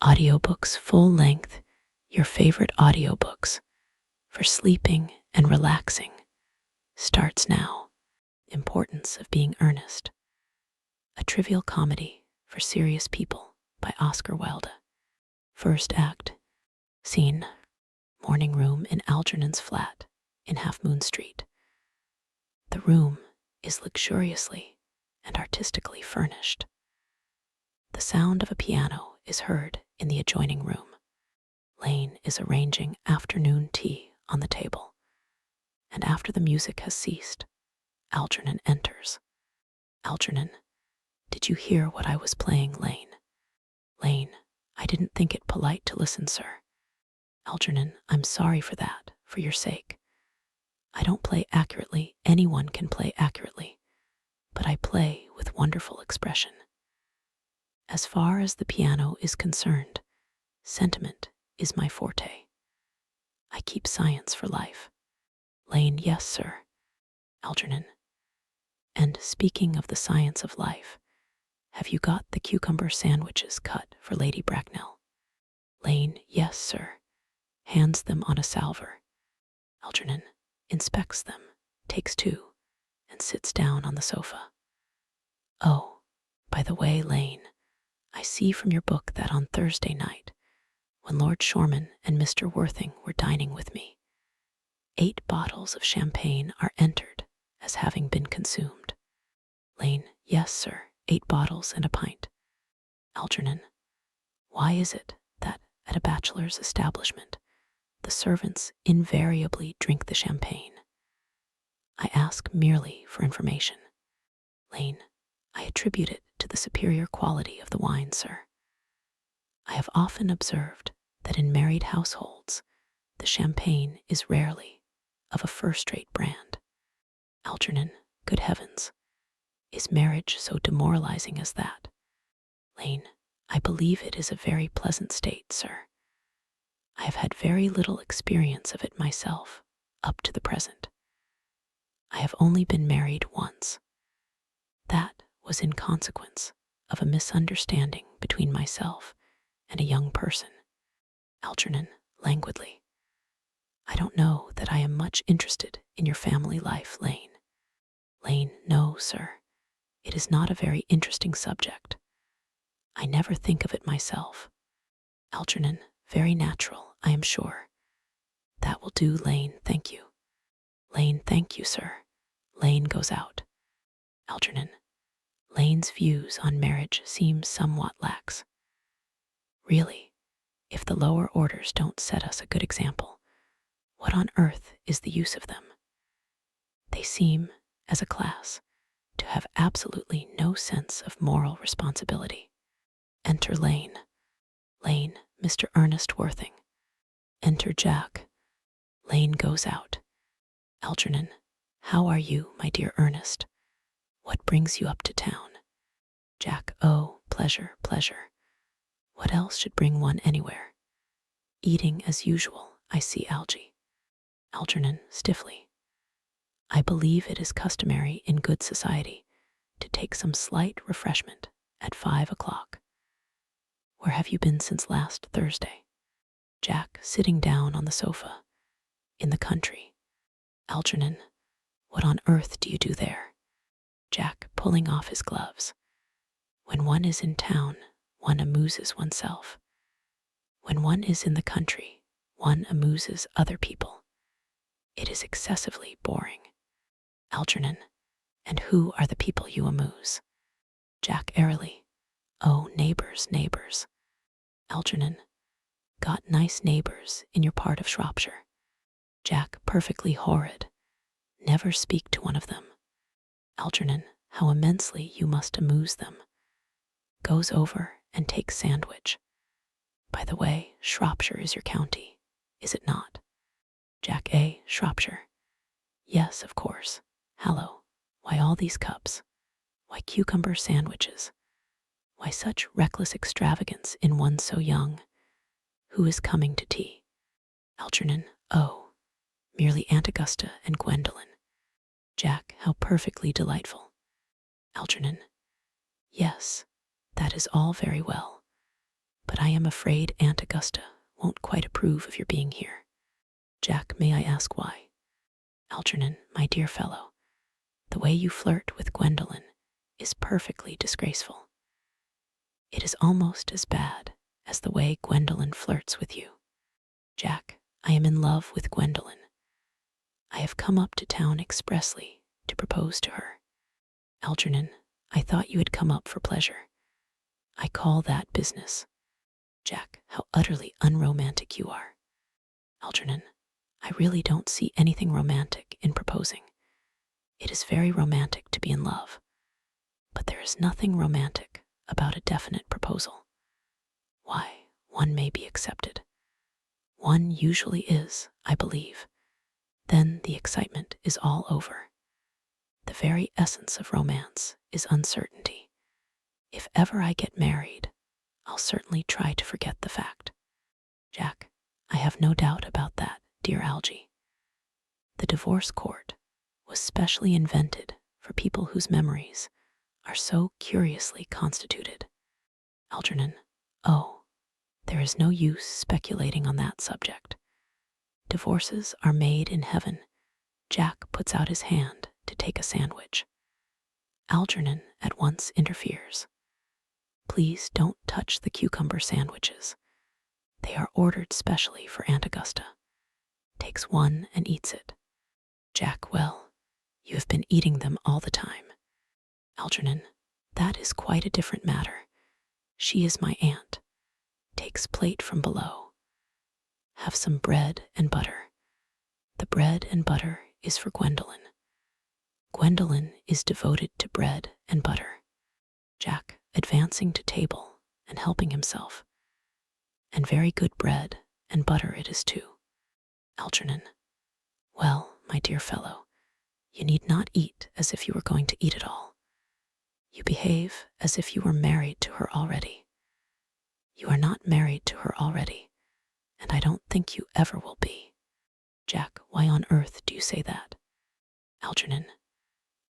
Audiobooks full length, your favorite audiobooks for sleeping and relaxing, starts now. Importance of Being Earnest, a trivial comedy for serious people by Oscar Wilde. First act, scene, morning room in Algernon's flat in Half Moon Street. The room is luxuriously and artistically furnished. The sound of a piano is heard in the adjoining room. Lane is arranging afternoon tea on the table, and after the music has ceased, Algernon enters. Algernon, did you hear what I was playing, Lane? Lane, I didn't think it polite to listen, sir. Algernon, I'm sorry for that, for your sake. I don't play accurately, anyone can play accurately, but I play with wonderful expression. As far as the piano is concerned, sentiment is my forte. I keep science for life. Lane, yes, sir. Algernon, and speaking of the science of life, have you got the cucumber sandwiches cut for Lady Bracknell? Lane, yes, sir. Hands them on a salver. Algernon inspects them, takes two, and sits down on the sofa. Oh, by the way, Lane, I see from your book that on Thursday night, when Lord Shorman and Mr. Worthing were dining with me, 8 bottles of champagne are entered as having been consumed. Lane, yes, sir, 8 bottles and a pint. Algernon, why is it that at a bachelor's establishment, the servants invariably drink the champagne? I ask merely for information. Lane, I attribute it to the superior quality of the wine, sir. I have often observed that in married households, the champagne is rarely of a first-rate brand. Algernon, good heavens, is marriage so demoralizing as that? Lane, I believe it is a very pleasant state, sir. I have had very little experience of it myself, up to the present. I have only been married once. That was in consequence of a misunderstanding between myself and a young person. Algernon, languidly, I don't know that I am much interested in your family life, Lane. Lane, no, sir. It is not a very interesting subject. I never think of it myself. Algernon, very natural, I am sure. That will do, Lane, thank you. Lane, thank you, sir. Lane goes out. Algernon, Lane's views on marriage seem somewhat lax. Really, if the lower orders don't set us a good example, what on earth is the use of them? They seem, as a class, to have absolutely no sense of moral responsibility. Enter Lane. Lane, Mr. Ernest Worthing. Enter Jack. Lane goes out. Algernon, how are you, my dear Ernest? What brings you up to town? Jack, oh, pleasure, pleasure. What else should bring one anywhere? Eating as usual, I see, Algy. Algernon, stiffly. I believe it is customary in good society to take some slight refreshment at 5 o'clock. Where have you been since last Thursday? Jack, sitting down on the sofa. In the country. Algernon, what on earth do you do there? Jack, pulling off his gloves. When one is in town, one amuses oneself. When one is in the country, one amuses other people. It is excessively boring. Algernon, and who are the people you amuse? Jack, airily. Oh, neighbors, neighbors. Algernon, got nice neighbors in your part of Shropshire? Jack, perfectly horrid. Never speak to one of them. Algernon, how immensely you must amuse them. Goes over and takes sandwich. By the way, Shropshire is your county, is it not? Jack, Shropshire. Yes, of course. Hallo, why all these cups? Why cucumber sandwiches? Why such reckless extravagance in one so young? Who is coming to tea? Algernon, oh, merely Aunt Augusta and Gwendolen. Jack, how perfectly delightful. Algernon, yes, that is all very well, but I am afraid Aunt Augusta won't quite approve of your being here. Jack, may I ask why? Algernon, my dear fellow, the way you flirt with Gwendolen is perfectly disgraceful. It is almost as bad as the way Gwendolen flirts with you. Jack, I am in love with Gwendolen. I have come up to town expressly to propose to her. Algernon, I thought you had come up for pleasure. I call that business. Jack, how utterly unromantic you are. Algernon, I really don't see anything romantic in proposing. It is very romantic to be in love, but there is nothing romantic about a definite proposal. Why, one may be accepted. One usually is, I believe. Then the excitement is all over. The very essence of romance is uncertainty. If ever I get married, I'll certainly try to forget the fact. Jack, I have no doubt about that, dear Algy. The divorce court was specially invented for people whose memories are so curiously constituted. Algernon, oh, there is no use speculating on that subject. Divorces are made in heaven. Jack puts out his hand to take a sandwich. Algernon at once interferes. Please don't touch the cucumber sandwiches. They are ordered specially for Aunt Augusta. Takes one and eats it. Jack, well, you have been eating them all the time. Algernon, that is quite a different matter. She is my aunt. Takes plate from below. Have some bread and butter. The bread and butter is for Gwendolen. Gwendolen is devoted to bread and butter. Jack, advancing to table and helping himself. And very good bread and butter it is too. Algernon, well, my dear fellow, you need not eat as if you were going to eat it all. You behave as if you were married to her already. You are not married to her already, and I don't think you ever will be. Jack, why on earth do you say that? Algernon,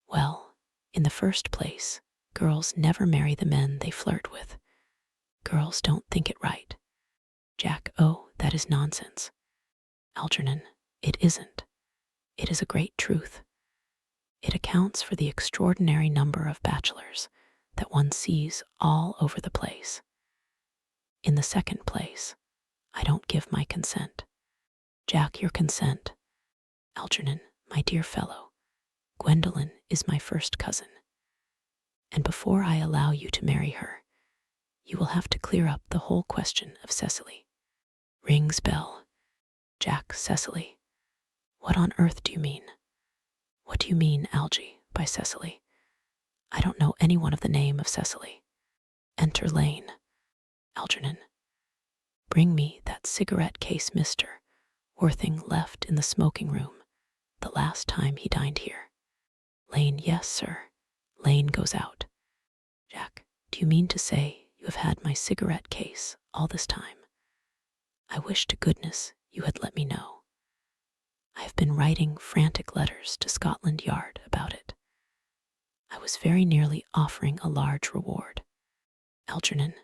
well, in the first place, girls never marry the men they flirt with. Girls don't think it right. Jack, oh, that is nonsense. Algernon, it isn't. It is a great truth. It accounts for the extraordinary number of bachelors that one sees all over the place. In the second place, I don't give my consent. Jack, your consent. Algernon, my dear fellow, Gwendolen is my first cousin. And before I allow you to marry her, you will have to clear up the whole question of Cecily. Rings bell. Jack, Cecily. What on earth do you mean? What do you mean, Algy, by Cecily? I don't know anyone of the name of Cecily. Enter Lane. Algernon. Bring me that cigarette case Mr. Worthing left in the smoking room the last time he dined here. Lane, yes, sir. Lane goes out. Jack, do you mean to say you have had my cigarette case all this time? I wish to goodness you had let me know. I have been writing frantic letters to Scotland Yard about it. I was very nearly offering a large reward. Algernon,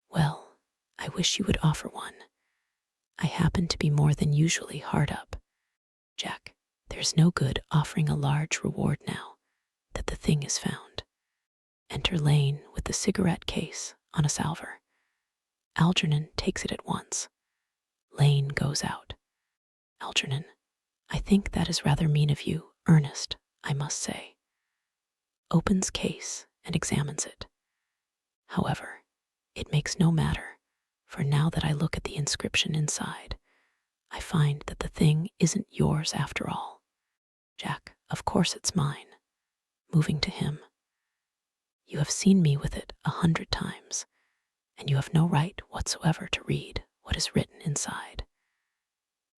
well, I wish you would offer one. I happen to be more than usually hard up. Jack, there's no good offering a large reward now that the thing is found. Enter Lane with the cigarette case on a salver. Algernon takes it at once. Lane goes out. Algernon, I think that is rather mean of you, Ernest, I must say. Opens case and examines it. However, it makes no matter, for now that I look at the inscription inside, I find that the thing isn't yours after all. Jack, of course it's mine. Moving to him. You have seen me with it 100 times, and you have no right whatsoever to read what is written inside.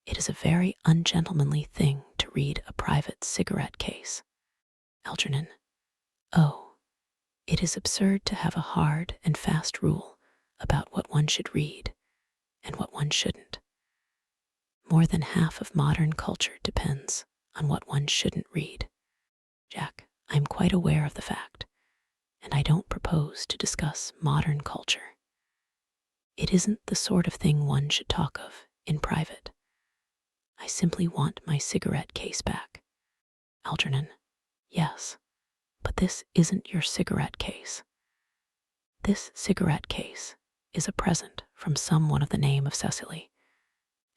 It is a very ungentlemanly thing to read a private cigarette case. Algernon. Oh, it is absurd to have a hard and fast rule about what one should read and what one shouldn't. More than half of modern culture depends on what one shouldn't read. Jack, I am quite aware of the fact, and I don't propose to discuss modern culture. It isn't the sort of thing one should talk of in private. I simply want my cigarette case back. Algernon, yes, but this isn't your cigarette case. This cigarette case is a present from someone of the name of Cecily,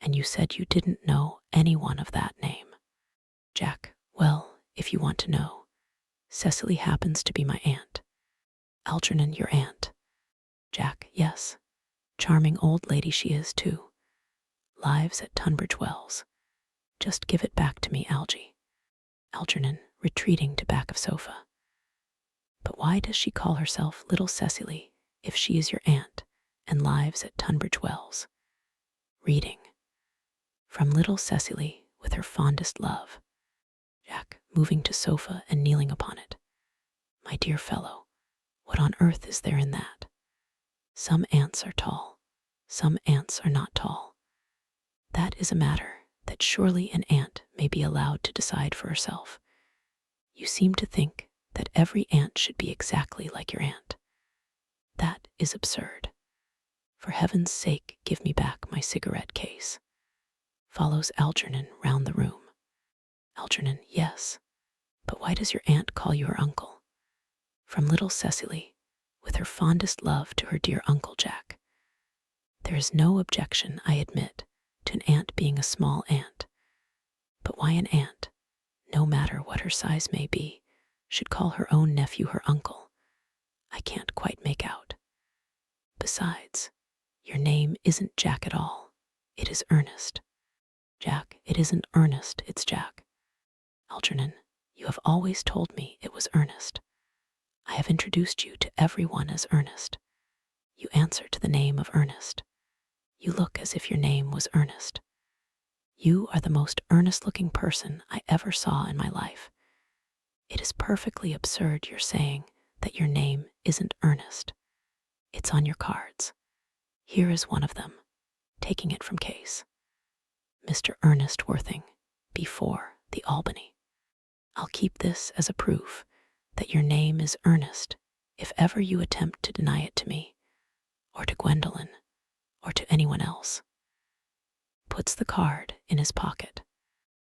and you said you didn't know anyone of that name. Jack, well, if you want to know, Cecily happens to be my aunt. Algernon, your aunt. Jack, yes. Charming old lady she is, too. Lives at Tunbridge Wells. Just give it back to me, Algy. Algernon, retreating to back of sofa. But why does she call herself Little Cecily if she is your aunt and lives at Tunbridge Wells? Reading. From Little Cecily with her fondest love. Jack, moving to sofa and kneeling upon it. My dear fellow, what on earth is there in that? Some ants are tall, some ants are not tall. That is a matter that surely an ant may be allowed to decide for herself. You seem to think that every ant should be exactly like your aunt. That is absurd. For heaven's sake, give me back my cigarette case. Follows Algernon round the room. Algernon, yes, but why does your aunt call you her uncle? From Little Cecily, with her fondest love to her dear Uncle Jack. There is no objection, I admit, to an aunt being a small aunt. But why an aunt, no matter what her size may be, should call her own nephew her uncle, I can't quite make out. Besides, your name isn't Jack at all. It is Ernest. Jack, it isn't Ernest, it's Jack. Algernon, you have always told me it was Ernest. I have introduced you to everyone as Ernest. You answer to the name of Ernest. You look as if your name was Ernest. You are the most earnest-looking person I ever saw in my life. It is perfectly absurd your saying that your name isn't Ernest. It's on your cards. Here is one of them, taking it from case. Mr. Ernest Worthing, before the Albany. I'll keep this as a proof that your name is Ernest if ever you attempt to deny it to me, or to Gwendolen, or to anyone else. Puts the card in his pocket.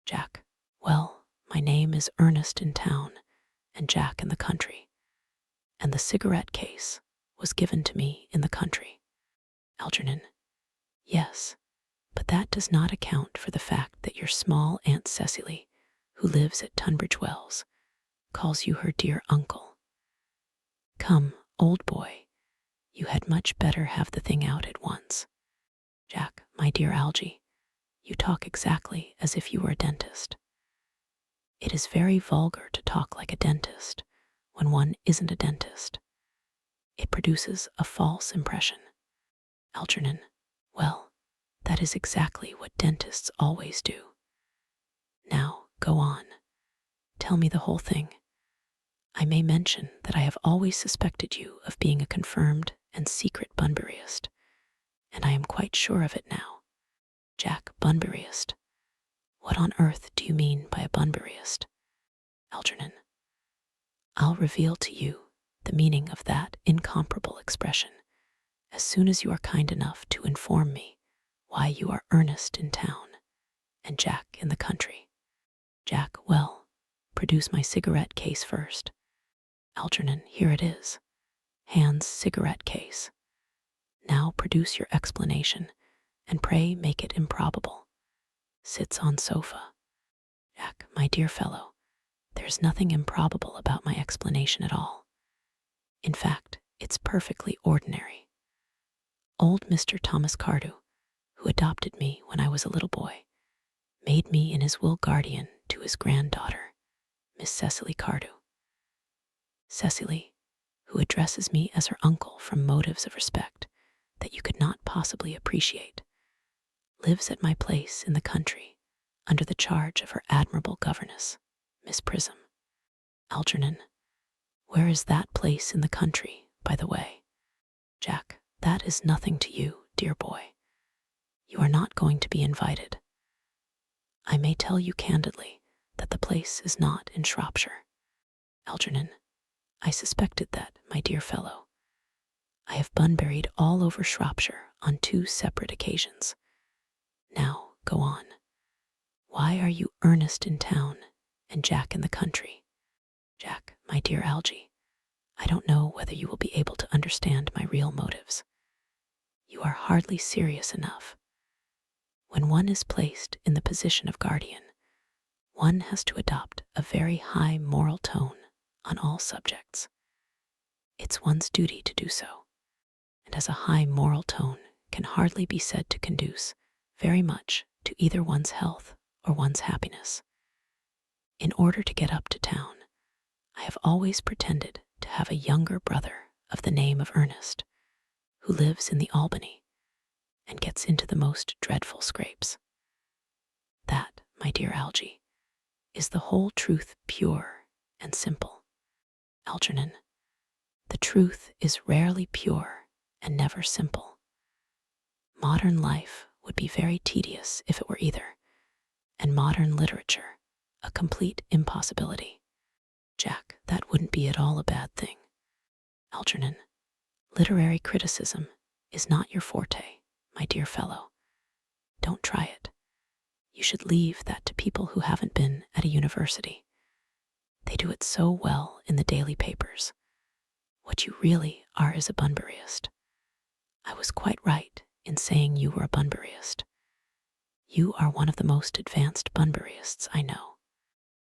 Jack, well, my name is Ernest in town, and Jack in the country. And the cigarette case was given to me in the country. Algernon, yes, but that does not account for the fact that your small Aunt Cecily, who lives at Tunbridge Wells, calls you her dear uncle. Come, old boy, you had much better have the thing out at once. Jack, my dear Algy, you talk exactly as if you were a dentist. It is very vulgar to talk like a dentist when one isn't a dentist. It produces a false impression. Algernon, well, that is exactly what dentists always do. Now, go on. Tell me the whole thing. I may mention that I have always suspected you of being a confirmed and secret Bunburyist, and I am quite sure of it now. Jack, Bunburyist. What on earth do you mean by a Bunburyist? Algernon, I'll reveal to you the meaning of that incomparable expression as soon as you are kind enough to inform me why you are Ernest in town and Jack in the country. Jack, well, produce my cigarette case first. Algernon, here it is. Hands cigarette case. Now produce your explanation, and pray make it improbable. Sits on sofa. Jack, my dear fellow, there's nothing improbable about my explanation at all. In fact, it's perfectly ordinary. Old Mr. Thomas Cardew, who adopted me when I was a little boy, made me in his will guardian to his granddaughter, Miss Cecily Cardew. Cecily, who addresses me as her uncle from motives of respect that you could not possibly appreciate, lives at my place in the country under the charge of her admirable governess, Miss Prism. Algernon, where is that place in the country, by the way? Jack, that is nothing to you, dear boy. You are not going to be invited. I may tell you candidly that the place is not in Shropshire. Algernon, I suspected that, my dear fellow. I have Bunburied all over Shropshire on two separate occasions. Now, go on. Why are you Ernest in town and Jack in the country? Jack, my dear Algie, I don't know whether you will be able to understand my real motives. You are hardly serious enough. When one is placed in the position of guardian, one has to adopt a very high moral tone on all subjects. It's one's duty to do so, and as a high moral tone can hardly be said to conduce very much to either one's health or one's happiness. In order to get up to town, I have always pretended to have a younger brother of the name of Ernest, who lives in the Albany and gets into the most dreadful scrapes. That, my dear Algie, is the whole truth, pure and simple. Algernon, the truth is rarely pure and never simple. Modern life would be very tedious if it were either, and modern literature a complete impossibility. Jack, that wouldn't be at all a bad thing. Algernon, literary criticism is not your forte, my dear fellow. Don't try it. You should leave that to people who haven't been at a university. They do it so well in the daily papers. What you really are is a Bunburyist. I was quite right in saying you were a Bunburyist. You are one of the most advanced Bunburyists I know.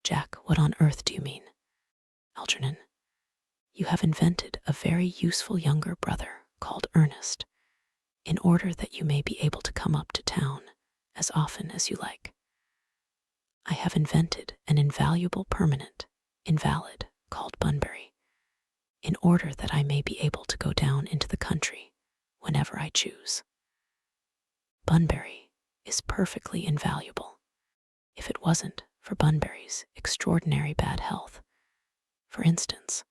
Jack, what on earth do you mean? Algernon, you have invented a very useful younger brother called Ernest, in order that you may be able to come up to town as often as you like. I have invented an invaluable permanent invalid called Bunbury, in order that I may be able to go down into the country whenever I choose. Bunbury is perfectly invaluable. If it wasn't for Bunbury's extraordinary bad health, for instance,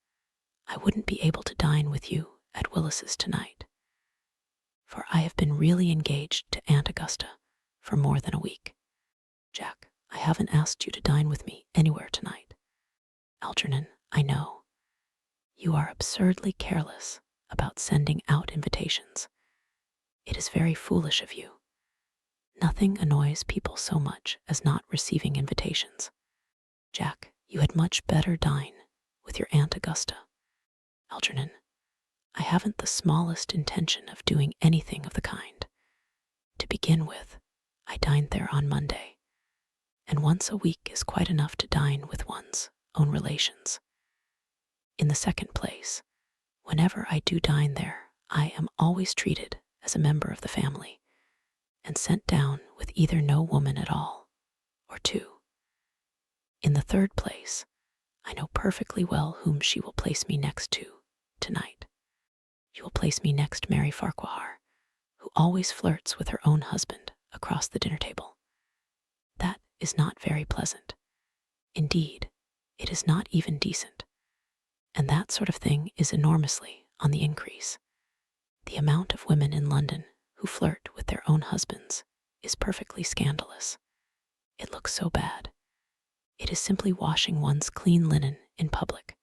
I wouldn't be able to dine with you at Willis's tonight, for I have been really engaged to Aunt Augusta for more than a week. Jack, I haven't asked you to dine with me anywhere tonight. Algernon, I know. You are absurdly careless about sending out invitations. It is very foolish of you. Nothing annoys people so much as not receiving invitations. Jack, you had much better dine with your Aunt Augusta. Algernon, I haven't the smallest intention of doing anything of the kind. To begin with, I dined there on Monday, and once a week is quite enough to dine with one's own relations. In the second place, whenever I do dine there, I am always treated as a member of the family, and sent down with either no woman at all, or two. In the third place, I know perfectly well whom she will place me next to tonight. She will place me next Mary Farquhar, who always flirts with her own husband across the dinner table. That is not very pleasant. Indeed, it is not even decent. And that sort of thing is enormously on the increase. The amount of women in London who flirt with their own husbands is perfectly scandalous. It looks so bad. It is simply washing one's clean linen in public.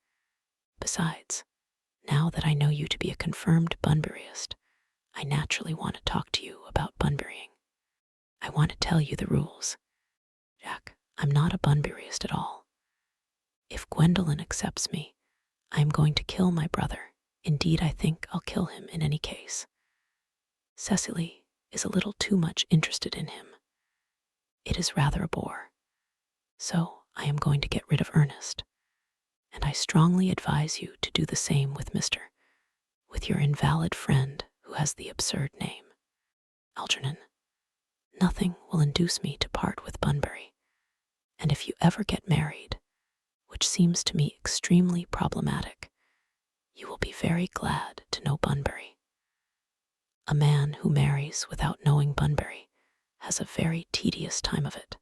Besides, now that I know you to be a confirmed Bunburyist, I naturally want to talk to you about Bunburying. I want to tell you the rules. Jack, I'm not a Bunburyist at all. If Gwendolen accepts me, I am going to kill my brother. Indeed, I think I'll kill him in any case. Cecily is a little too much interested in him. It is rather a bore. So I am going to get rid of Ernest, and I strongly advise you to do the same with with your invalid friend who has the absurd name. Algernon, nothing will induce me to part with Bunbury, and if you ever get married, which seems to me extremely problematic, you will be very glad to know Bunbury. A man who marries without knowing Bunbury has a very tedious time of it.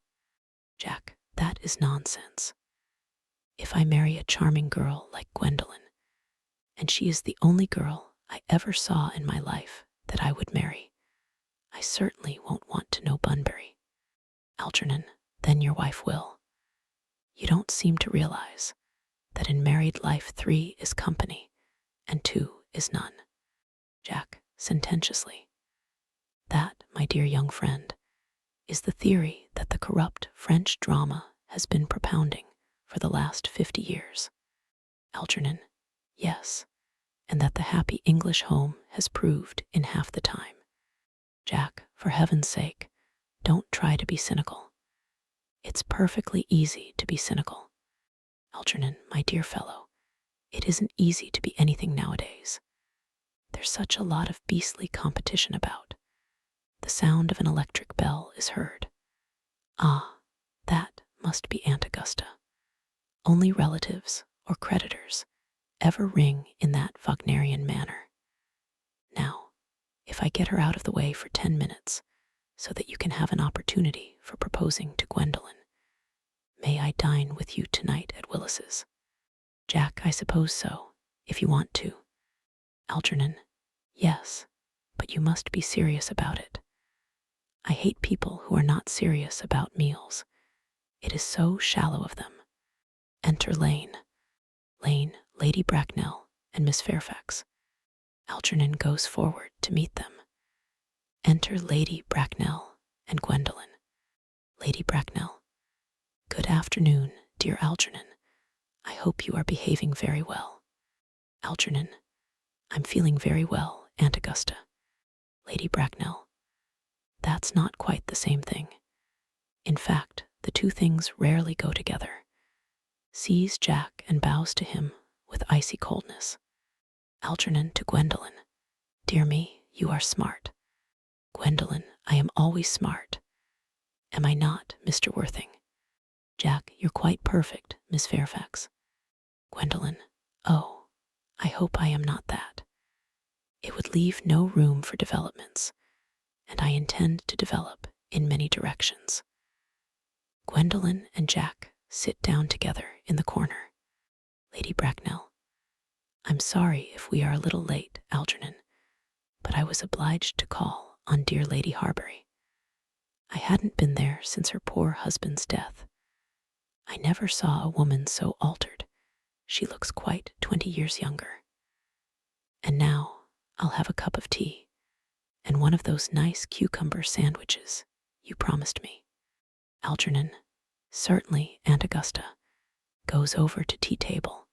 Jack, that is nonsense. If I marry a charming girl like Gwendolen, and she is the only girl I ever saw in my life that I would marry, I certainly won't want to know Bunbury. Algernon, then your wife will. You don't seem to realize that in married life 3 is company and 2 is none. Jack, sententiously. That, my dear young friend, is the theory that the corrupt French drama has been propounding for the last 50 years. Algernon, yes, and that the happy English home has proved in half the time. Jack, for heaven's sake, don't try to be cynical. It's perfectly easy to be cynical. Algernon, my dear fellow, it isn't easy to be anything nowadays. There's such a lot of beastly competition about. The sound of an electric bell is heard. Ah, that must be Aunt Augusta. Only relatives or creditors ever ring in that Wagnerian manner. Now, if I get her out of the way for 10 minutes, so that you can have an opportunity for proposing to Gwendolen, may I dine with you tonight at Willis's? Jack, I suppose so, if you want to. Algernon, yes, but you must be serious about it. I hate people who are not serious about meals. It is so shallow of them. Enter Lane. Lane, Lady Bracknell, and Miss Fairfax. Algernon goes forward to meet them. Enter Lady Bracknell and Gwendolen. Lady Bracknell. Good afternoon, dear Algernon. I hope you are behaving very well. Algernon. I'm feeling very well, Aunt Augusta. Lady Bracknell. That's not quite the same thing. In fact, the two things rarely go together. Sees Jack and bows to him with icy coldness. Algernon to Gwendolen. Dear me, you are smart. Gwendolen, I am always smart. Am I not, Mr. Worthing? Jack, you're quite perfect, Miss Fairfax. Gwendolen, oh, I hope I am not that. It would leave no room for developments, and I intend to develop in many directions. Gwendolen and Jack sit down together in the corner. Lady Bracknell. I'm sorry if we are a little late, Algernon, but I was obliged to call on dear Lady Harbury. I hadn't been there since her poor husband's death. I never saw a woman so altered. She looks quite 20 years younger. And now I'll have a cup of tea and one of those nice cucumber sandwiches you promised me. Algernon, certainly, Aunt Augusta, goes over to tea table.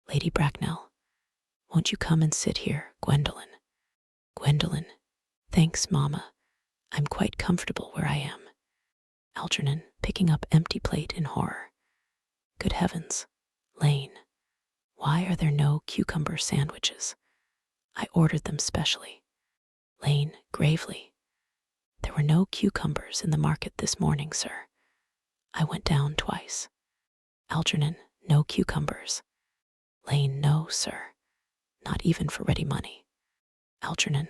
Lady Bracknell, won't you come and sit here, Gwendolen? Gwendolen, thanks, Mamma. I'm quite comfortable where I am. Algernon, picking up empty plate in horror. Good heavens, Lane, why are there no cucumber sandwiches? I ordered them specially. Lane, gravely, there were no cucumbers in the market this morning, sir. I went down twice. Algernon, no cucumbers. Lane, no, sir. Not even for ready money. Algernon,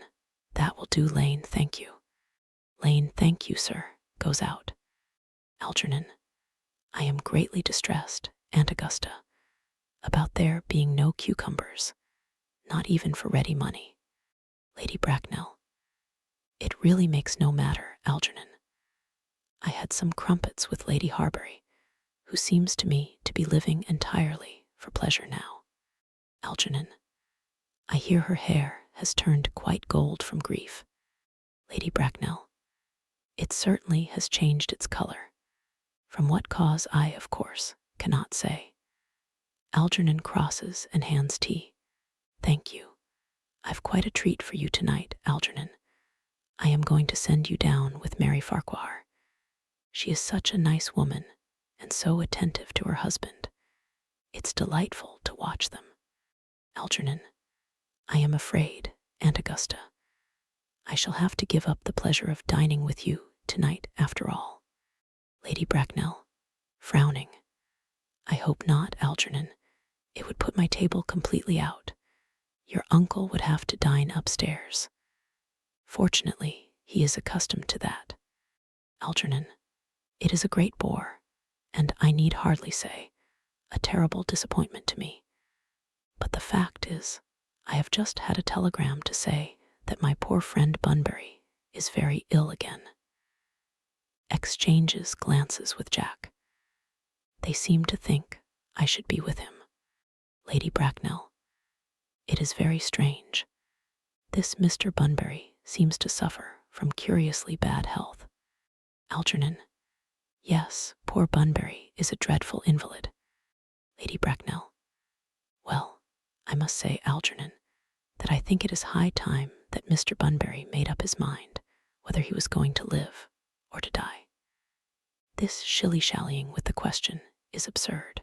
that will do, Lane, thank you. Lane, thank you, sir, goes out. Algernon, I am greatly distressed, Aunt Augusta, about there being no cucumbers, not even for ready money. Lady Bracknell, it really makes no matter, Algernon. I had some crumpets with Lady Harbury, who seems to me to be living entirely for pleasure now. Algernon, I hear her hair has turned quite gold from grief. Lady Bracknell, it certainly has changed its color. From what cause I, of course, cannot say. Algernon crosses and hands tea. Thank you. I've quite a treat for you tonight, Algernon. I am going to send you down with Mary Farquhar. She is such a nice woman and so attentive to her husband. It's delightful to watch them. Algernon, I am afraid, Aunt Augusta, I shall have to give up the pleasure of dining with you tonight after all. Lady Bracknell, frowning. I hope not, Algernon. It would put my table completely out. Your uncle would have to dine upstairs. Fortunately, he is accustomed to that. Algernon, it is a great bore, and I need hardly say, a terrible disappointment to me. But the fact is, I have just had a telegram to say that my poor friend Bunbury is very ill again. Exchanges glances with Jack. They seem to think I should be with him. Lady Bracknell, it is very strange. This Mr. Bunbury seems to suffer from curiously bad health. Algernon. Yes, poor Bunbury is a dreadful invalid. Lady Bracknell. Well, I must say, Algernon, that I think it is high time that Mr. Bunbury made up his mind whether he was going to live or to die. This shilly-shallying with the question is absurd,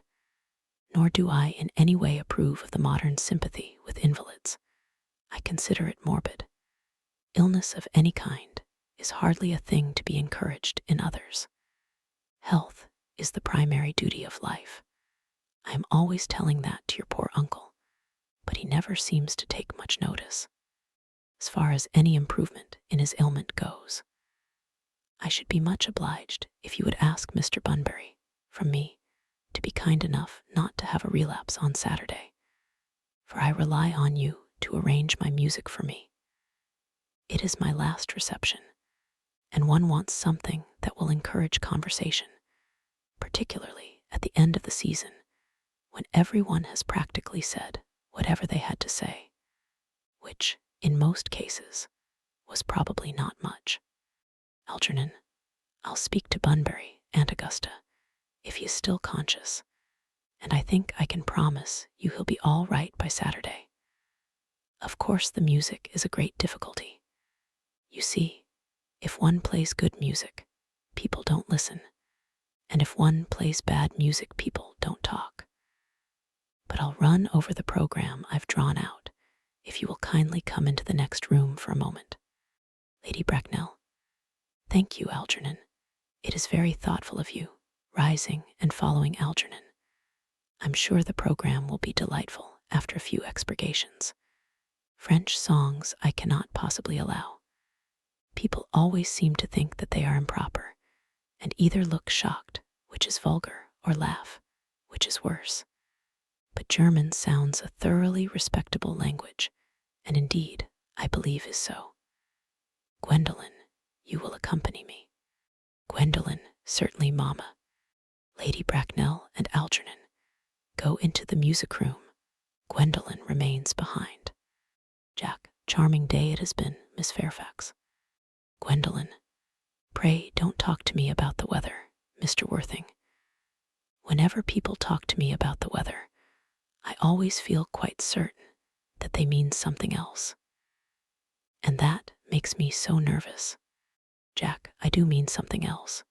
nor do I in any way approve of the modern sympathy with invalids. I consider it morbid. Illness of any kind is hardly a thing to be encouraged in others. Health is the primary duty of life. I am always telling that to your poor uncle, but he never seems to take much notice, as far as any improvement in his ailment goes. I should be much obliged if you would ask Mr. Bunbury, from me, to be kind enough not to have a relapse on Saturday, for I rely on you to arrange my music for me. It is my last reception, and one wants something that will encourage conversation, particularly at the end of the season, when everyone has practically said whatever they had to say, which, in most cases, was probably not much. Algernon, I'll speak to Bunbury, Aunt Augusta, if he is still conscious, and I think I can promise you he'll be all right by Saturday. Of course, the music is a great difficulty. You see, if one plays good music, people don't listen, and if one plays bad music, people don't talk. But I'll run over the program I've drawn out, if you will kindly come into the next room for a moment. Lady Bracknell. Thank you, Algernon. It is very thoughtful of you, rising and following Algernon. I'm sure the program will be delightful after a few expurgations. French songs I cannot possibly allow. People always seem to think that they are improper, and either look shocked, which is vulgar, or laugh, which is worse. But German sounds a thoroughly respectable language, and indeed, I believe is so. Gwendolen, you will accompany me. Gwendolen, certainly, Mamma. Lady Bracknell and Algernon go into the music room. Gwendolen remains behind. Jack, charming day it has been, Miss Fairfax. Gwendolen, pray don't talk to me about the weather, Mr. Worthing. Whenever people talk to me about the weather, I always feel quite certain that they mean something else. And that makes me so nervous. Jack, I do mean something else.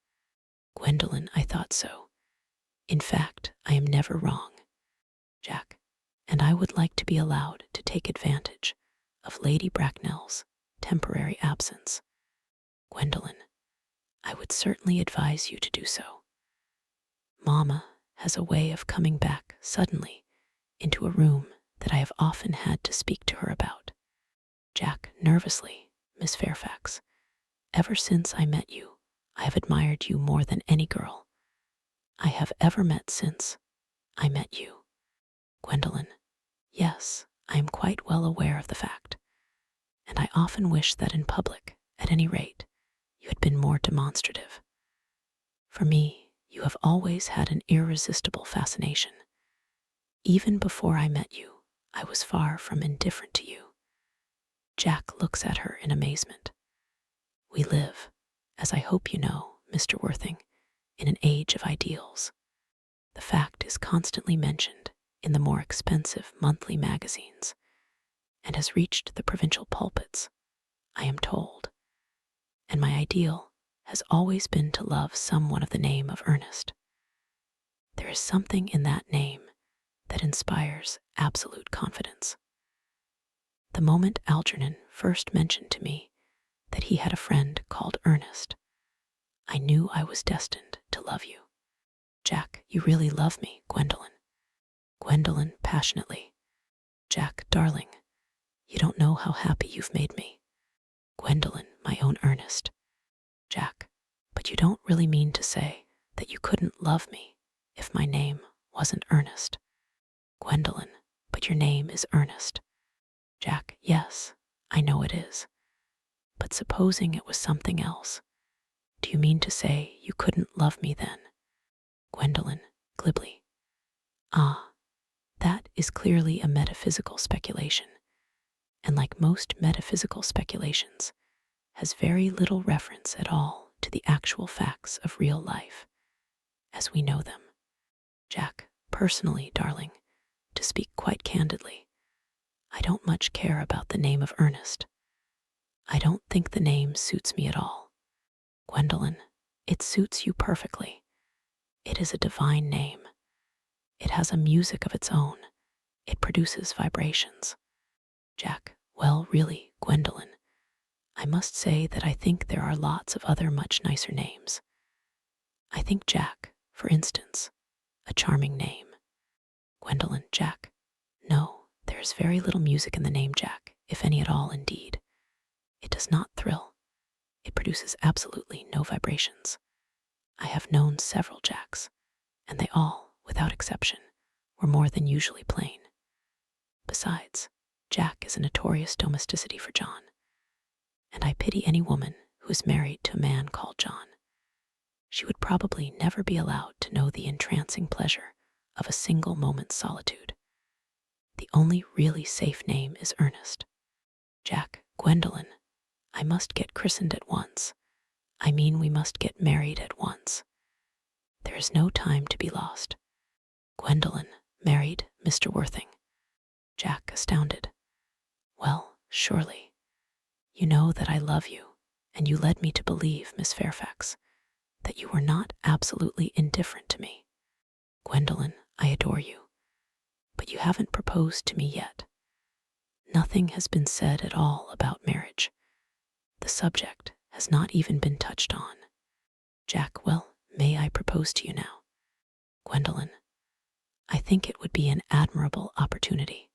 Gwendolen, I thought so. In fact, I am never wrong. Jack, and I would like to be allowed to take advantage of Lady Bracknell's temporary absence. Gwendolen, I would certainly advise you to do so. Mamma has a way of coming back suddenly into a room that I have often had to speak to her about. Jack, nervously, Miss Fairfax, ever since I met you, I have admired you more than any girl I have ever met since I met you. Gwendolen, yes, I am quite well aware of the fact, and I often wish that in public, at any rate, you had been more demonstrative. For me, you have always had an irresistible fascination. Even before I met you, I was far from indifferent to you. Jack looks at her in amazement. We live, as I hope you know, Mr. Worthing, in an age of ideals. The fact is constantly mentioned in the more expensive monthly magazines, and has reached the provincial pulpits, I am told. And my ideal has always been to love someone of the name of Ernest. There is something in that name that inspires absolute confidence. The moment Algernon first mentioned to me that he had a friend called Ernest, I knew I was destined to love you. Jack, you really love me, Gwendolen. Gwendolen, passionately. Jack, darling, you don't know how happy you've made me. Gwendolen, my own Ernest. Jack, but you don't really mean to say that you couldn't love me if my name wasn't Ernest. Gwendolen, but your name is Ernest. Jack, yes, I know it is. But supposing it was something else, do you mean to say you couldn't love me then? Gwendolen, glibly. Ah, that is clearly a metaphysical speculation, and like most metaphysical speculations, has very little reference at all to the actual facts of real life as we know them. Jack, personally, darling, to speak quite candidly, I don't much care about the name of Ernest. I don't think the name suits me at all. Gwendolen, it suits you perfectly. It is a divine name. It has a music of its own. It produces vibrations. Jack, well, really, Gwendolen, I must say that I think there are lots of other much nicer names. I think Jack, for instance, a charming name. Gwendolen, Jack, no, there is very little music in the name Jack, if any at all indeed. It does not thrill. It produces absolutely no vibrations. I have known several Jacks, and they all, without exception, were more than usually plain. Besides, Jack is a notorious domesticity for John, and I pity any woman who is married to a man called John. She would probably never be allowed to know the entrancing pleasure of a single moment's solitude. The only really safe name is Ernest. Jack, Gwendolen, I must get christened at once. I mean, we must get married at once. There is no time to be lost. Gwendolen, married, Mr. Worthing. Jack, astounded. Well, surely. You know that I love you, and you led me to believe, Miss Fairfax, that you were not absolutely indifferent to me. Gwendolen, I adore you, but you haven't proposed to me yet. Nothing has been said at all about marriage. The subject has not even been touched on. Jack, well, may I propose to you now? Gwendolen, I think it would be an admirable opportunity.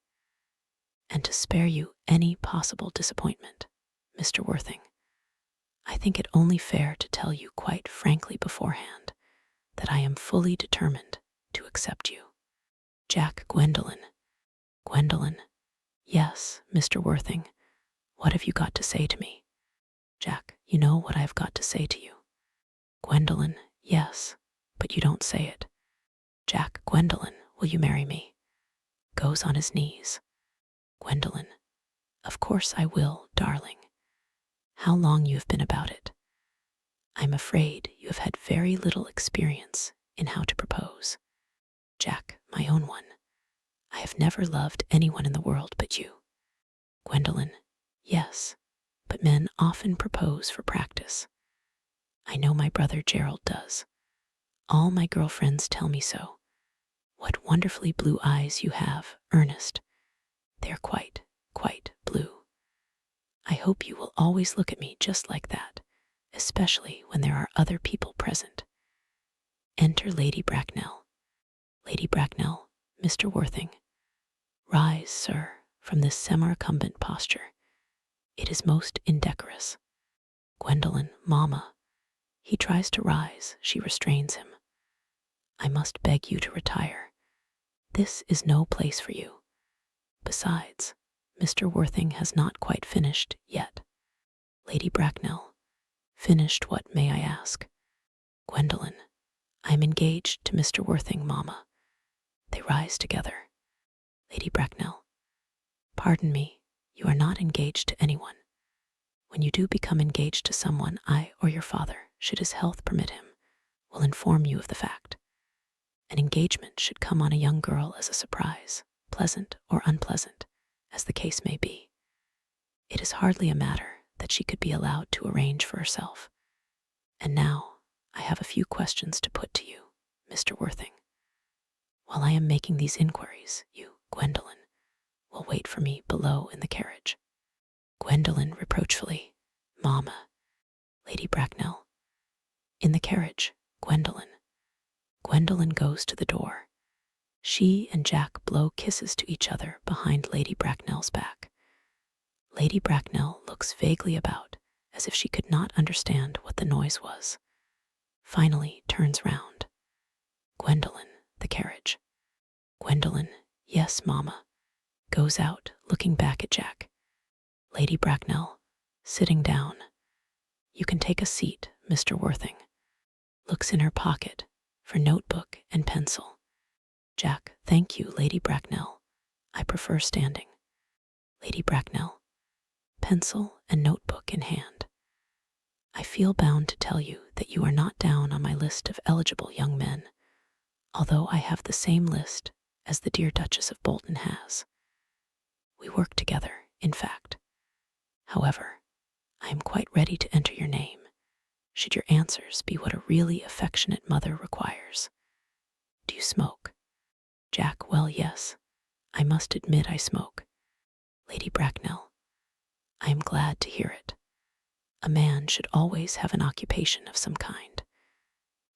And to spare you any possible disappointment, Mr. Worthing, I think it only fair to tell you quite frankly beforehand that I am fully determined to accept you. Jack, Gwendolen. Gwendolen, yes, Mr. Worthing, what have you got to say to me? Jack, you know what I have got to say to you. Gwendolen, yes, but you don't say it. Jack, Gwendolen, will you marry me? Goes on his knees. Gwendolen, of course I will, darling. How long you have been about it. I'm afraid you have had very little experience in how to propose. Jack, my own one, I have never loved anyone in the world but you. Gwendolen, yes, but men often propose for practice. I know my brother Gerald does. All my girlfriends tell me so. What wonderfully blue eyes you have, Ernest. They are quite blue. I hope you will always look at me just like that, especially when there are other people present. Enter Lady Bracknell. Lady Bracknell, Mr. Worthing. Rise, sir, from this semi-recumbent posture. It is most indecorous. Gwendolen, mamma. He tries to rise, she restrains him. I must beg you to retire. This is no place for you. Besides, Mr. Worthing has not quite finished yet. Lady Bracknell, finished what, may I ask? Gwendolen, I am engaged to Mr. Worthing, mamma. They rise together. Lady Bracknell, pardon me, you are not engaged to anyone. When you do become engaged to someone, I or your father, should his health permit him, will inform you of the fact. An engagement should come on a young girl as a surprise, pleasant or unpleasant, as the case may be. It is hardly a matter that she could be allowed to arrange for herself. And now I have a few questions to put to you, Mr. Worthing. While I am making these inquiries, you, Gwendolen, will wait for me below in the carriage. Gwendolen, reproachfully, mamma. Lady Bracknell, in the carriage, Gwendolen. Gwendolen goes to the door. She and Jack blow kisses to each other behind Lady Bracknell's back. Lady Bracknell looks vaguely about, as if she could not understand what the noise was. Finally turns round. Gwendolen, the carriage. Gwendolen, yes, mamma. Goes out, looking back at Jack. Lady Bracknell, sitting down. You can take a seat, Mr. Worthing. Looks in her pocket for notebook and pencil. Jack, thank you, Lady Bracknell. I prefer standing. Lady Bracknell, pencil and notebook in hand. I feel bound to tell you that you are not down on my list of eligible young men, although I have the same list as the dear Duchess of Bolton has. We work together, in fact. However, I am quite ready to enter your name, should your answers be what a really affectionate mother requires. Do you smoke? Jack, well, yes. I must admit I smoke. Lady Bracknell, I am glad to hear it. A man should always have an occupation of some kind.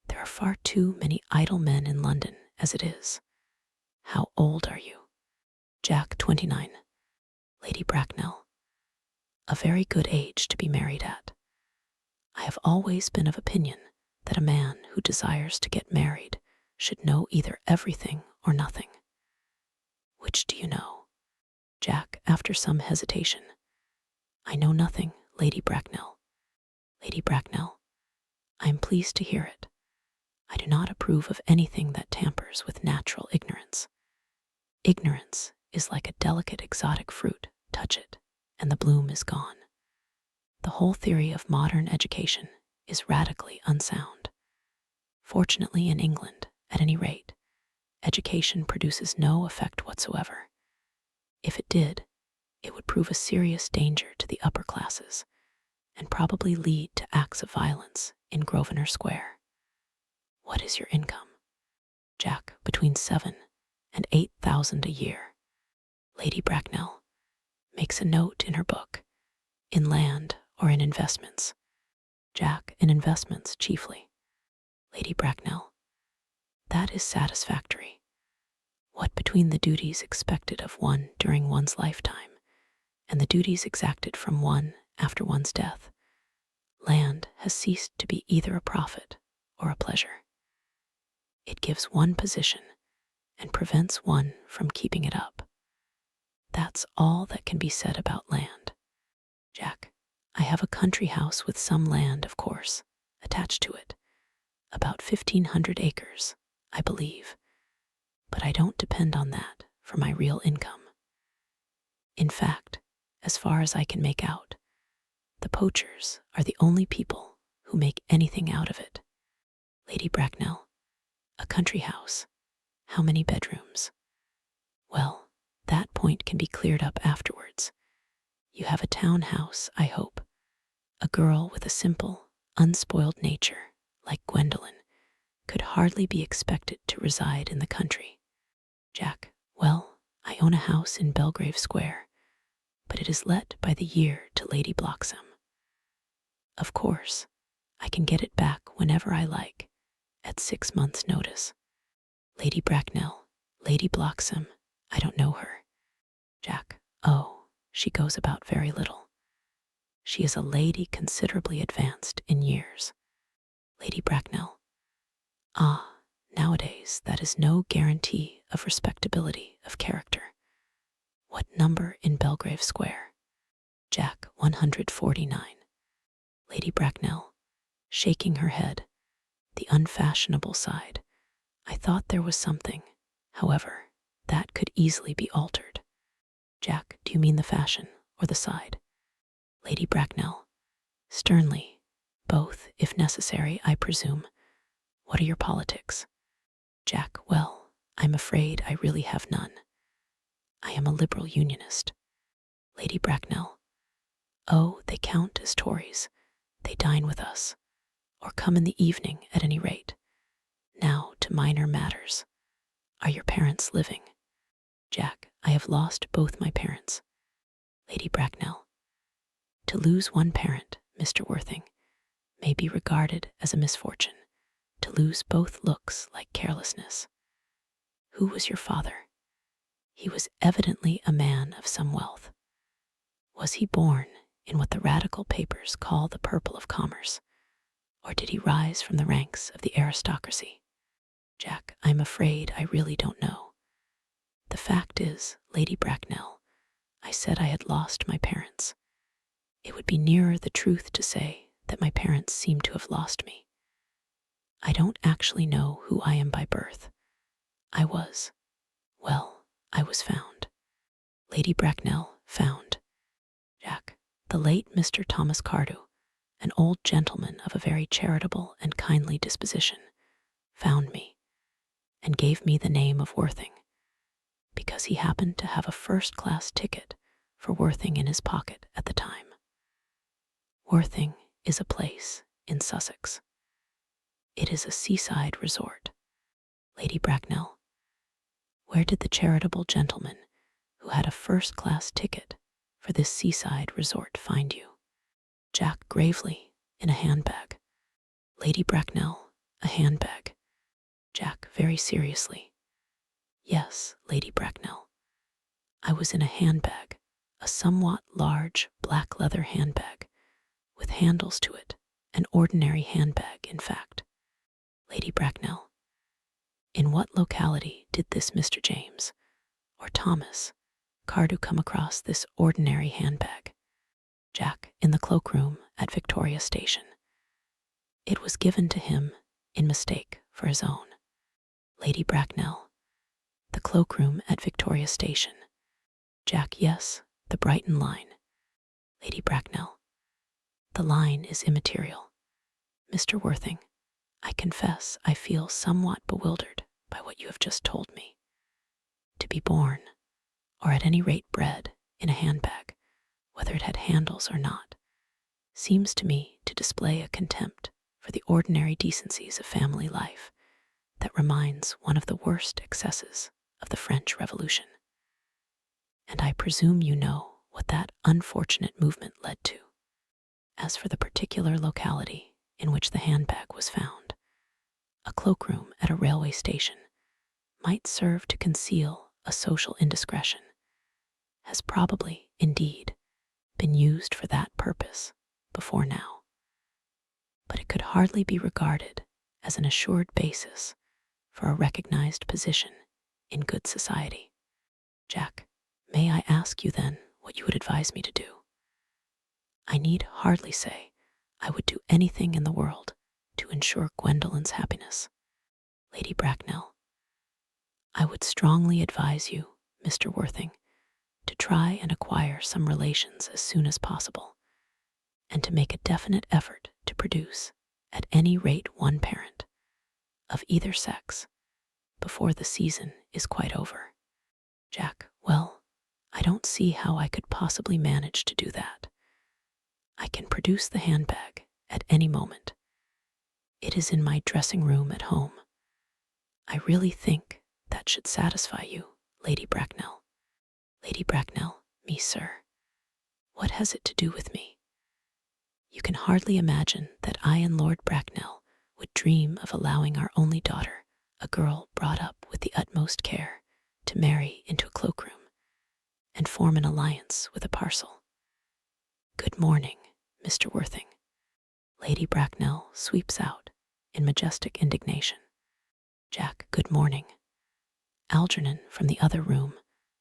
There are far too many idle men in London as it is. How old are you? Jack, 29. Lady Bracknell, a very good age to be married at. I have always been of opinion that a man who desires to get married should know either everything or nothing. Which do you know? Jack, after some hesitation. I know nothing, Lady Bracknell. Lady Bracknell, I am pleased to hear it. I do not approve of anything that tampers with natural ignorance. Ignorance is like a delicate exotic fruit. Touch it, and the bloom is gone. The whole theory of modern education is radically unsound. Fortunately, in England, at any rate, education produces no effect whatsoever. If it did, it would prove a serious danger to the upper classes and probably lead to acts of violence in Grosvenor Square. What is your income? Jack, between 7,000 and 8,000 a year. Lady Bracknell makes a note in her book, in land or in investments. Jack, in investments chiefly. Lady Bracknell, that is satisfactory. What between the duties expected of one during one's lifetime and the duties exacted from one after one's death, land has ceased to be either a profit or a pleasure. It gives one position and prevents one from keeping it up. That's all that can be said about land. Jack, I have a country house with some land, of course, attached to it. About 1,500 acres, I believe. But I don't depend on that for my real income. In fact, as far as I can make out, the poachers are the only people who make anything out of it. Lady Bracknell, a country house. How many bedrooms? Well, that point can be cleared up afterwards. You have a town house, I hope. A girl with a simple, unspoiled nature, like Gwendolen, could hardly be expected to reside in the country. Jack, well, I own a house in Belgrave Square, but it is let by the year to Lady Bloxham. Of course, I can get it back whenever I like, at 6 months' notice. Lady Bracknell, Lady Bloxham, I don't know her. Jack, oh, she goes about very little. She is a lady considerably advanced in years. Lady Bracknell, ah, nowadays that is no guarantee of respectability of character. What number in Belgrave Square? Jack, 149. Lady Bracknell, shaking her head, the unfashionable side. I thought there was something, however, that could easily be altered. Jack, do you mean the fashion or the side? Lady Bracknell, sternly, both, if necessary, I presume. What are your politics? Jack, well, I'm afraid I really have none. I am a liberal unionist. Lady Bracknell, oh, they count as Tories. They dine with us, or come in the evening at any rate. Now to minor matters. Are your parents living? Jack, I have lost both my parents. Lady Bracknell, to lose one parent, Mr. Worthing, may be regarded as a misfortune. To lose both looks like carelessness. Who was your father? He was evidently a man of some wealth. Was he born in what the radical papers call the purple of commerce, or did he rise from the ranks of the aristocracy? Jack, I'm afraid I really don't know. The fact is, Lady Bracknell, I said I had lost my parents. It would be nearer the truth to say that my parents seem to have lost me. I don't actually know who I am by birth. I was found. Lady Bracknell, found. Jack, the late Mr. Thomas Cardew, an old gentleman of a very charitable and kindly disposition, found me and gave me the name of Worthing, because he happened to have a first-class ticket for Worthing in his pocket at the time. Worthing is a place in Sussex. It is a seaside resort. Lady Bracknell, where did the charitable gentleman who had a first-class ticket for this seaside resort find you? Jack gravely, in a handbag. Lady Bracknell, a handbag. Jack very seriously. Yes, Lady Bracknell. I was in a handbag, a somewhat large black leather handbag, with handles to it, an ordinary handbag, in fact. Lady Bracknell, in what locality did this Mr. James, or Thomas, Cardew come across this ordinary handbag? Jack, in the cloakroom at Victoria Station. It was given to him in mistake for his own. Lady Bracknell, the cloakroom at Victoria Station. Jack, yes, the Brighton line. Lady Bracknell, the line is immaterial. Mr. Worthing, I confess I feel somewhat bewildered by what you have just told me. To be born, or at any rate bred, in a handbag, whether it had handles or not, seems to me to display a contempt for the ordinary decencies of family life that reminds one of the worst excesses of the French Revolution. And I presume you know what that unfortunate movement led to. As for the particular locality in which the handbag was found, a cloakroom at a railway station might serve to conceal a social indiscretion, has probably, indeed, been used for that purpose before now. But it could hardly be regarded as an assured basis for a recognized position in good society. Jack, may I ask you then what you would advise me to do? I need hardly say I would do anything in the world to ensure Gwendolen's happiness. Lady Bracknell, I would strongly advise you, Mr. Worthing, to try and acquire some relations as soon as possible, and to make a definite effort to produce, at any rate, one parent, of either sex, before the season is quite over. Jack, well, I don't see how I could possibly manage to do that. I can produce the handbag at any moment. It is in my dressing room at home. I really think that should satisfy you, Lady Bracknell. Lady Bracknell, me, sir. What has it to do with me? You can hardly imagine that I and Lord Bracknell would dream of allowing our only daughter, a girl brought up with the utmost care, to marry into a cloakroom and form an alliance with a parcel. Good morning, Mr. Worthing. Lady Bracknell sweeps out in majestic indignation. Jack, good morning. Algernon from the other room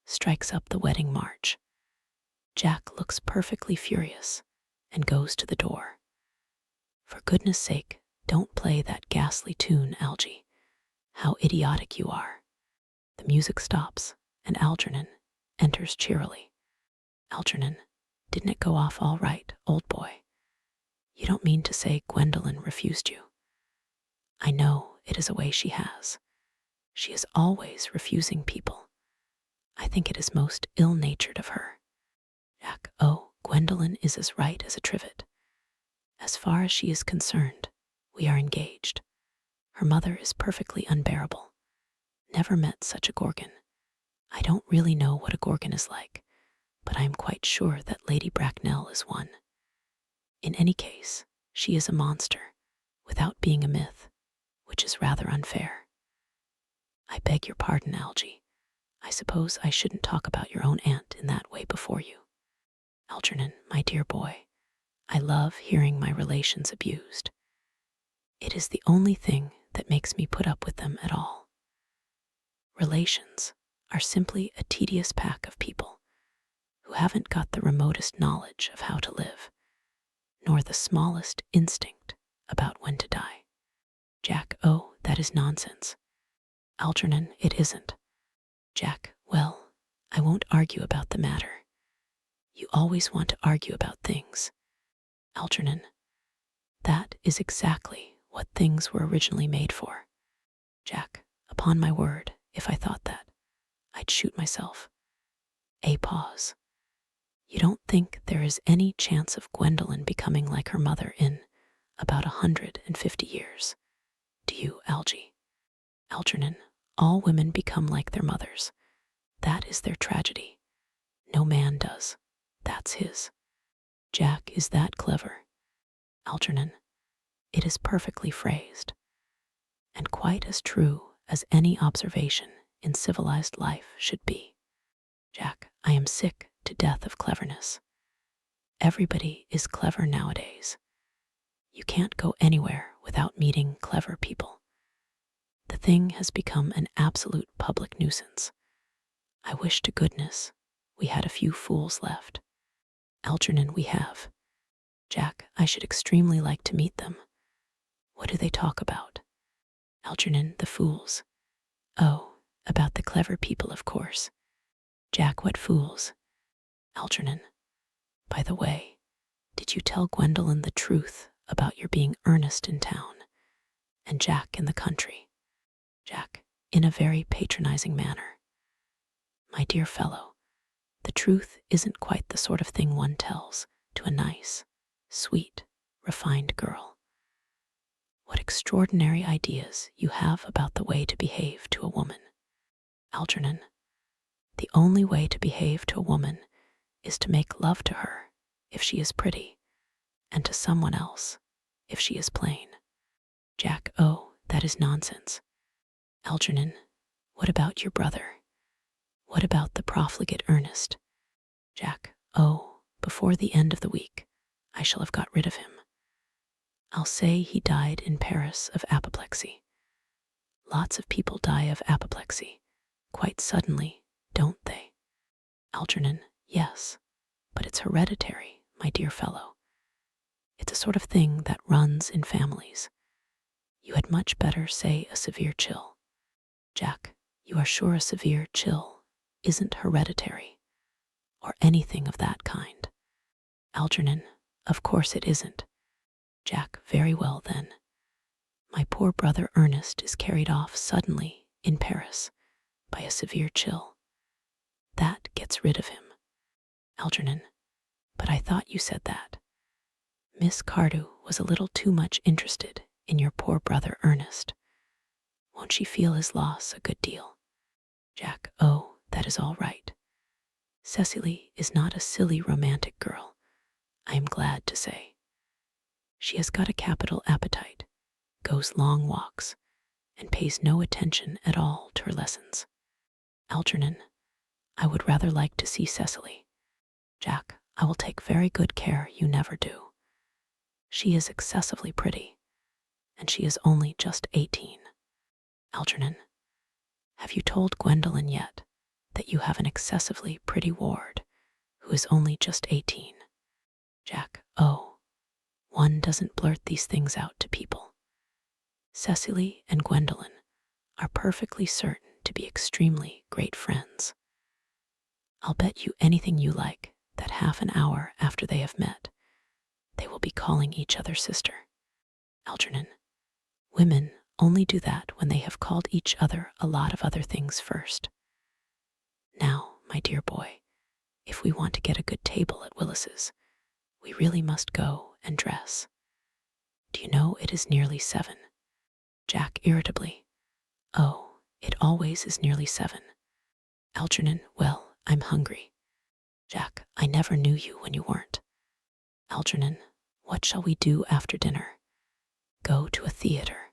strikes up the wedding march. Jack looks perfectly furious and goes to the door. For goodness sake, don't play that ghastly tune, Algy. How idiotic you are. The music stops, and Algernon enters cheerily. Algernon, didn't it go off all right, old boy? You don't mean to say Gwendolen refused you? I know it is a way she has. She is always refusing people. I think it is most ill-natured of her. Jack, oh, Gwendolen is as right as a trivet. As far as she is concerned, we are engaged. Her mother is perfectly unbearable. Never met such a gorgon. I don't really know what a gorgon is like, but I am quite sure that Lady Bracknell is one. In any case, she is a monster, without being a myth, which is rather unfair. I beg your pardon, Algy. I suppose I shouldn't talk about your own aunt in that way before you. Algernon, my dear boy, I love hearing my relations abused. It is the only thing that makes me put up with them at all. Relations are simply a tedious pack of people who haven't got the remotest knowledge of how to live, nor the smallest instinct about when to die. Jack, oh, that is nonsense. Algernon, it isn't. Jack, well, I won't argue about the matter. You always want to argue about things. Algernon, That is exactly what things were originally made for. Jack, upon my word, if I thought that, I'd shoot myself. A pause. You don't think there is any chance of Gwendolen becoming like her mother in about 150 years, do you, Algie? Algernon, all women become like their mothers. That is their tragedy. No man does. That's his. Jack is that clever. Algernon, it is perfectly phrased, and quite as true as any observation in civilized life should be. Jack, I am sick to death of cleverness. Everybody is clever nowadays. You can't go anywhere without meeting clever people. The thing has become an absolute public nuisance. I wish to goodness we had a few fools left. Algernon, we have. Jack, I should extremely like to meet them. What do they talk about? Algernon, the fools. Oh, about the clever people, of course. Jack, what fools? Algernon, by the way, did you tell Gwendolen the truth about your being earnest in town and Jack in the country? Jack, in a very patronizing manner. My dear fellow, the truth isn't quite the sort of thing one tells to a nice, sweet, refined girl. What extraordinary ideas you have about the way to behave to a woman. Algernon, the only way to behave to a woman is to make love to her if she is pretty, and to someone else if she is plain. Jack, oh, that is nonsense. Algernon, what about your brother? What about the profligate Ernest? Jack, oh, before the end of the week, I shall have got rid of him. I'll say he died in Paris of apoplexy. Lots of people die of apoplexy, quite suddenly, don't they? Algernon, yes, but it's hereditary, my dear fellow. It's a sort of thing that runs in families. You had much better say a severe chill. Jack, you are sure a severe chill isn't hereditary, or anything of that kind? Algernon, of course it isn't. Jack, very well then. My poor brother Ernest is carried off suddenly in Paris by a severe chill. That gets rid of him. Algernon, but I thought you said that. Miss Cardew was a little too much interested in your poor brother Ernest. Won't she feel his loss a good deal? Jack, oh, that is all right. Cecily is not a silly romantic girl, I am glad to say. She has got a capital appetite, goes long walks, and pays no attention at all to her lessons. Algernon, I would rather like to see Cecily. Jack, I will take very good care you never do. She is excessively pretty, and she is only just 18. Algernon, have you told Gwendolen yet that you have an excessively pretty ward who is only just 18? Jack, oh, one doesn't blurt these things out to people. Cecily and Gwendolen are perfectly certain to be extremely great friends. I'll bet you anything you like that half an hour after they have met, they will be calling each other sister. Algernon, women only do that when they have called each other a lot of other things first. Now, my dear boy, if we want to get a good table at Willis's, we really must go and dress. Do you know it is nearly 7? Jack, irritably, oh, it always is nearly 7. Algernon, well, I'm hungry. Jack, I never knew you when you weren't. Algernon, what shall we do after dinner? Go to a theater.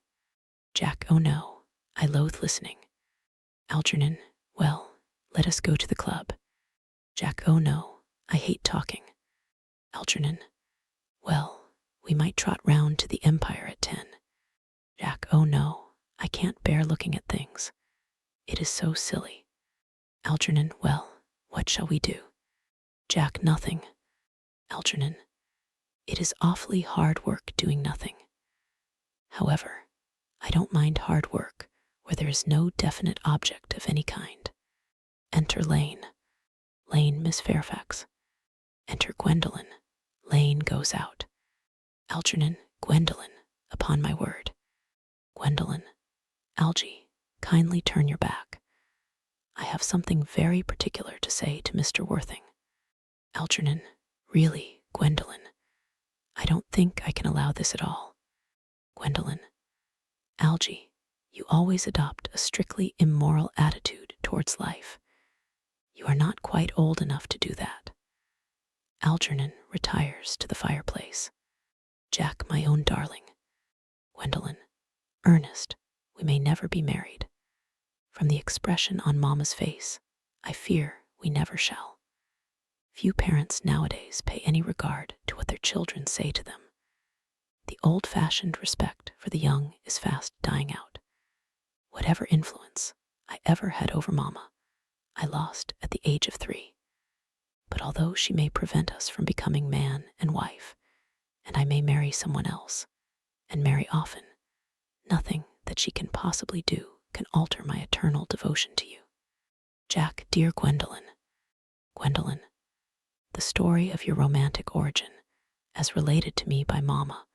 Jack, oh no, I loathe listening. Algernon, well, let us go to the club. Jack, oh no, I hate talking. Algernon, well, we might trot round to the Empire at 10. Jack, oh no, I can't bear looking at things. It is so silly. Algernon, well, what shall we do? Jack, nothing. Algernon, it is awfully hard work doing nothing. However, I don't mind hard work where there is no definite object of any kind. Enter Lane. Lane, Miss Fairfax. Enter Gwendolen. Lane goes out. Algernon, Gwendolen, upon my word. Gwendolen, Algie, kindly turn your back. I have something very particular to say to Mr. Worthing. Algernon, really, Gwendolen, I don't think I can allow this at all. Gwendolen, Algie, you always adopt a strictly immoral attitude towards life. You are not quite old enough to do that. Algernon retires to the fireplace. Jack, my own darling. Gwendolen, Ernest, we may never be married. From the expression on Mama's face, I fear we never shall. Few parents nowadays pay any regard to what their children say to them. The old-fashioned respect for the young is fast dying out. Whatever influence I ever had over Mama, I lost at the age of 3. But although she may prevent us from becoming man and wife, and I may marry someone else, and marry often, nothing that she can possibly do can alter my eternal devotion to you. Jack, dear Gwendolen. Gwendolen, the story of your romantic origin, as related to me by Mama,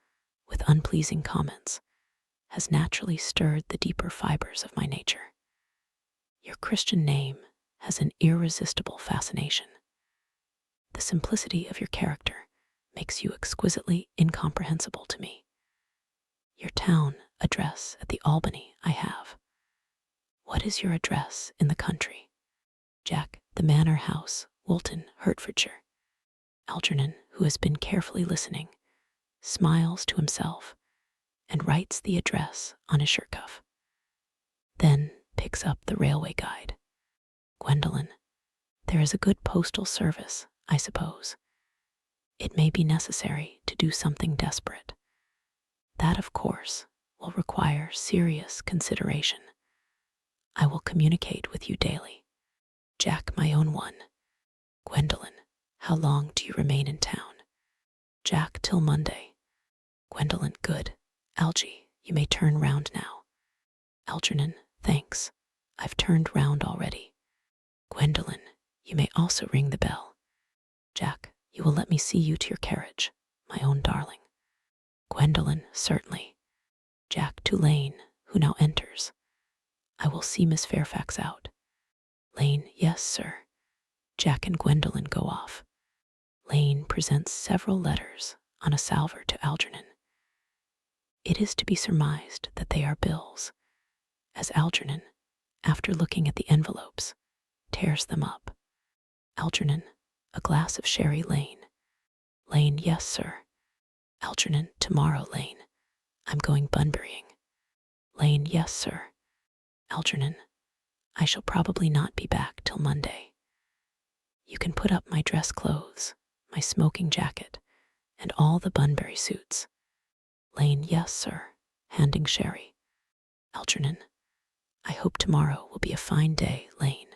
with unpleasing comments, has naturally stirred the deeper fibers of my nature. Your Christian name has an irresistible fascination. The simplicity of your character makes you exquisitely incomprehensible to me. Your town address at the Albany I have. What is your address in the country? Jack, the Manor House, Woolton, Hertfordshire. Algernon, who has been carefully listening, smiles to himself and writes the address on his shirt cuff. Then picks up the railway guide. Gwendolen, there is a good postal service, I suppose. It may be necessary to do something desperate. That, of course, will require serious consideration. I will communicate with you daily. Jack, my own one. Gwendolen, how long do you remain in town? Jack, till Monday. Gwendolen, good. Algie, you may turn round now. Algernon, thanks. I've turned round already. Gwendolen, you may also ring the bell. Jack, you will let me see you to your carriage, my own darling. Gwendolen, certainly. Jack, to Lane, who now enters. I will see Miss Fairfax out. Lane, yes, sir. Jack and Gwendolen go off. Lane presents several letters on a salver to Algernon. It is to be surmised that they are bills, as Algernon, after looking at the envelopes, tears them up. Algernon, a glass of sherry, Lane. Lane, yes, sir. Algernon, tomorrow, Lane. I'm going Bunburying. Lane, yes, sir. Algernon, I shall probably not be back till Monday. You can put up my dress clothes, my smoking jacket, and all the Bunbury suits. Lane, yes, sir, handing sherry. Algernon, I hope tomorrow will be a fine day, Lane.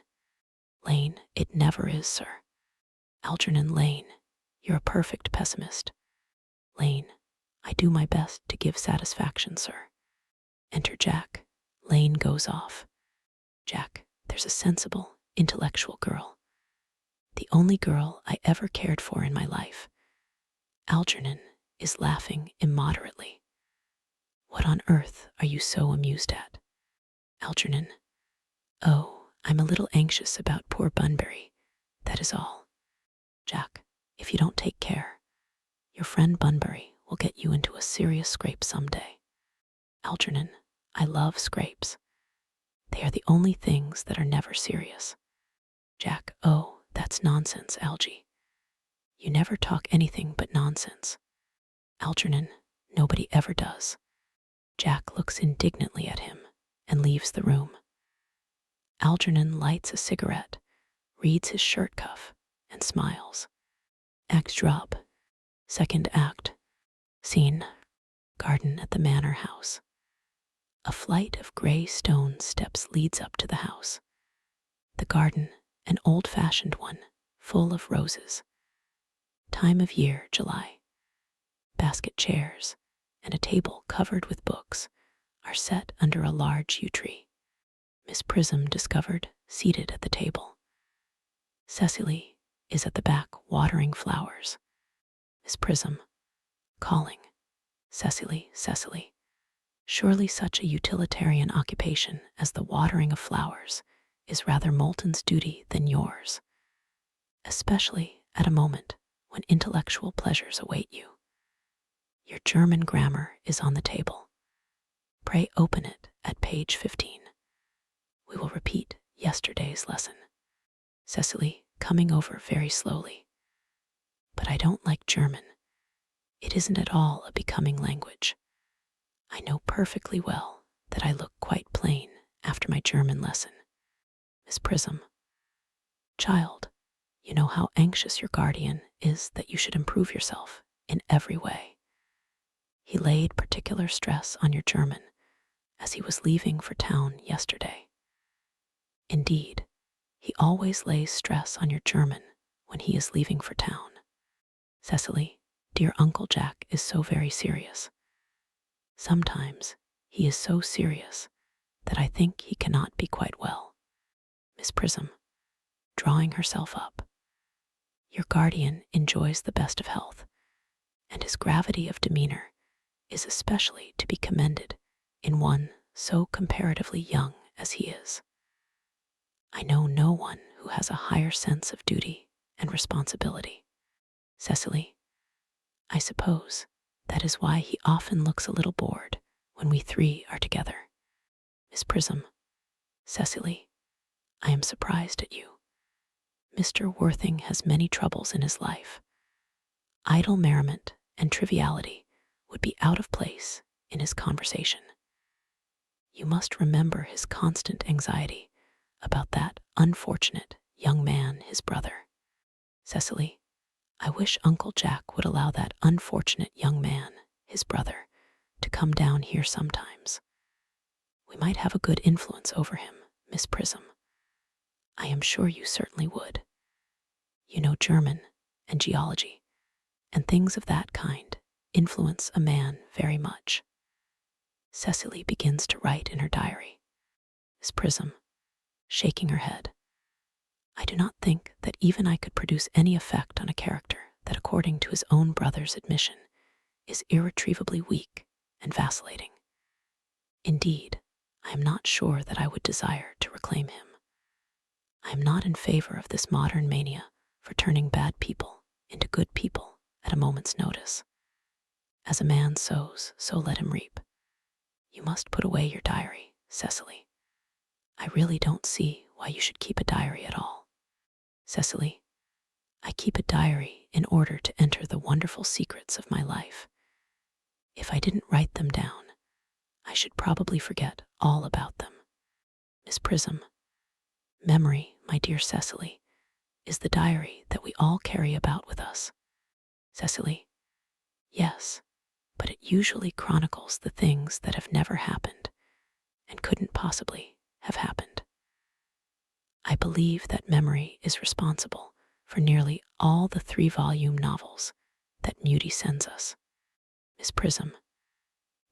Lane, it never is, sir. Algernon, Lane, you're a perfect pessimist. Lane, I do my best to give satisfaction, sir. Enter Jack. Lane goes off. Jack, there's a sensible, intellectual girl. The only girl I ever cared for in my life. Algernon is laughing immoderately. What on earth are you so amused at? Algernon, oh, I'm a little anxious about poor Bunbury, that is all. Jack, if you don't take care, your friend Bunbury will get you into a serious scrape someday. Algernon, I love scrapes. They are the only things that are never serious. Jack, oh, that's nonsense, Algie. You never talk anything but nonsense. Algernon, nobody ever does. Jack looks indignantly at him and leaves the room. Algernon lights a cigarette, reads his shirt cuff, and smiles. Act drop. Second act. Scene. Garden at the Manor House. A flight of gray stone steps leads up to the house. The garden, an old-fashioned one, full of roses. Time of year, July. Basket chairs and a table covered with books are set under a large yew tree. Miss Prism discovered seated at the table. Cecily is at the back watering flowers. Miss Prism, calling. Cecily, surely such a utilitarian occupation as the watering of flowers is rather Moulton's duty than yours, especially at a moment when intellectual pleasures await you. Your German grammar is on the table. Pray open it at page 15. We will repeat yesterday's lesson. Cecily, coming over very slowly. But I don't like German. It isn't at all a becoming language. I know perfectly well that I look quite plain after my German lesson. Miss Prism, child, you know how anxious your guardian is that you should improve yourself in every way. He laid particular stress on your German as he was leaving for town yesterday. Indeed, he always lays stress on your German when he is leaving for town. Cecily, dear Uncle Jack is so very serious. Sometimes he is so serious that I think he cannot be quite well. Miss Prism, drawing herself up. Your guardian enjoys the best of health, and his gravity of demeanor is especially to be commended in one so comparatively young as he is. I know no one who has a higher sense of duty and responsibility. Cecily, I suppose that is why he often looks a little bored when we three are together. Miss Prism, Cecily, I am surprised at you. Mr. Worthing has many troubles in his life. Idle merriment and triviality would be out of place in his conversation. You must remember his constant anxiety about that unfortunate young man, his brother. Cecily, I wish Uncle Jack would allow that unfortunate young man, his brother, to come down here sometimes. We might have a good influence over him, Miss Prism. I am sure you certainly would. You know German and geology, and things of that kind influence a man very much. Cecily begins to write in her diary. Miss Prism, shaking her head, I do not think that even I could produce any effect on a character that, according to his own brother's admission, is irretrievably weak and vacillating. Indeed, I am not sure that I would desire to reclaim him. I am not in favor of this modern mania for turning bad people into good people at a moment's notice. As a man sows, so let him reap. You must put away your diary, Cecily. I really don't see why you should keep a diary at all. Cecily, I keep a diary in order to enter the wonderful secrets of my life. If I didn't write them down, I should probably forget all about them. Miss Prism, memory, my dear Cecily, is the diary that we all carry about with us. Cecily, yes, but it usually chronicles the things that have never happened and couldn't possibly have happened. I believe that memory is responsible for nearly all the 3-volume novels that Muti sends us. Miss Prism,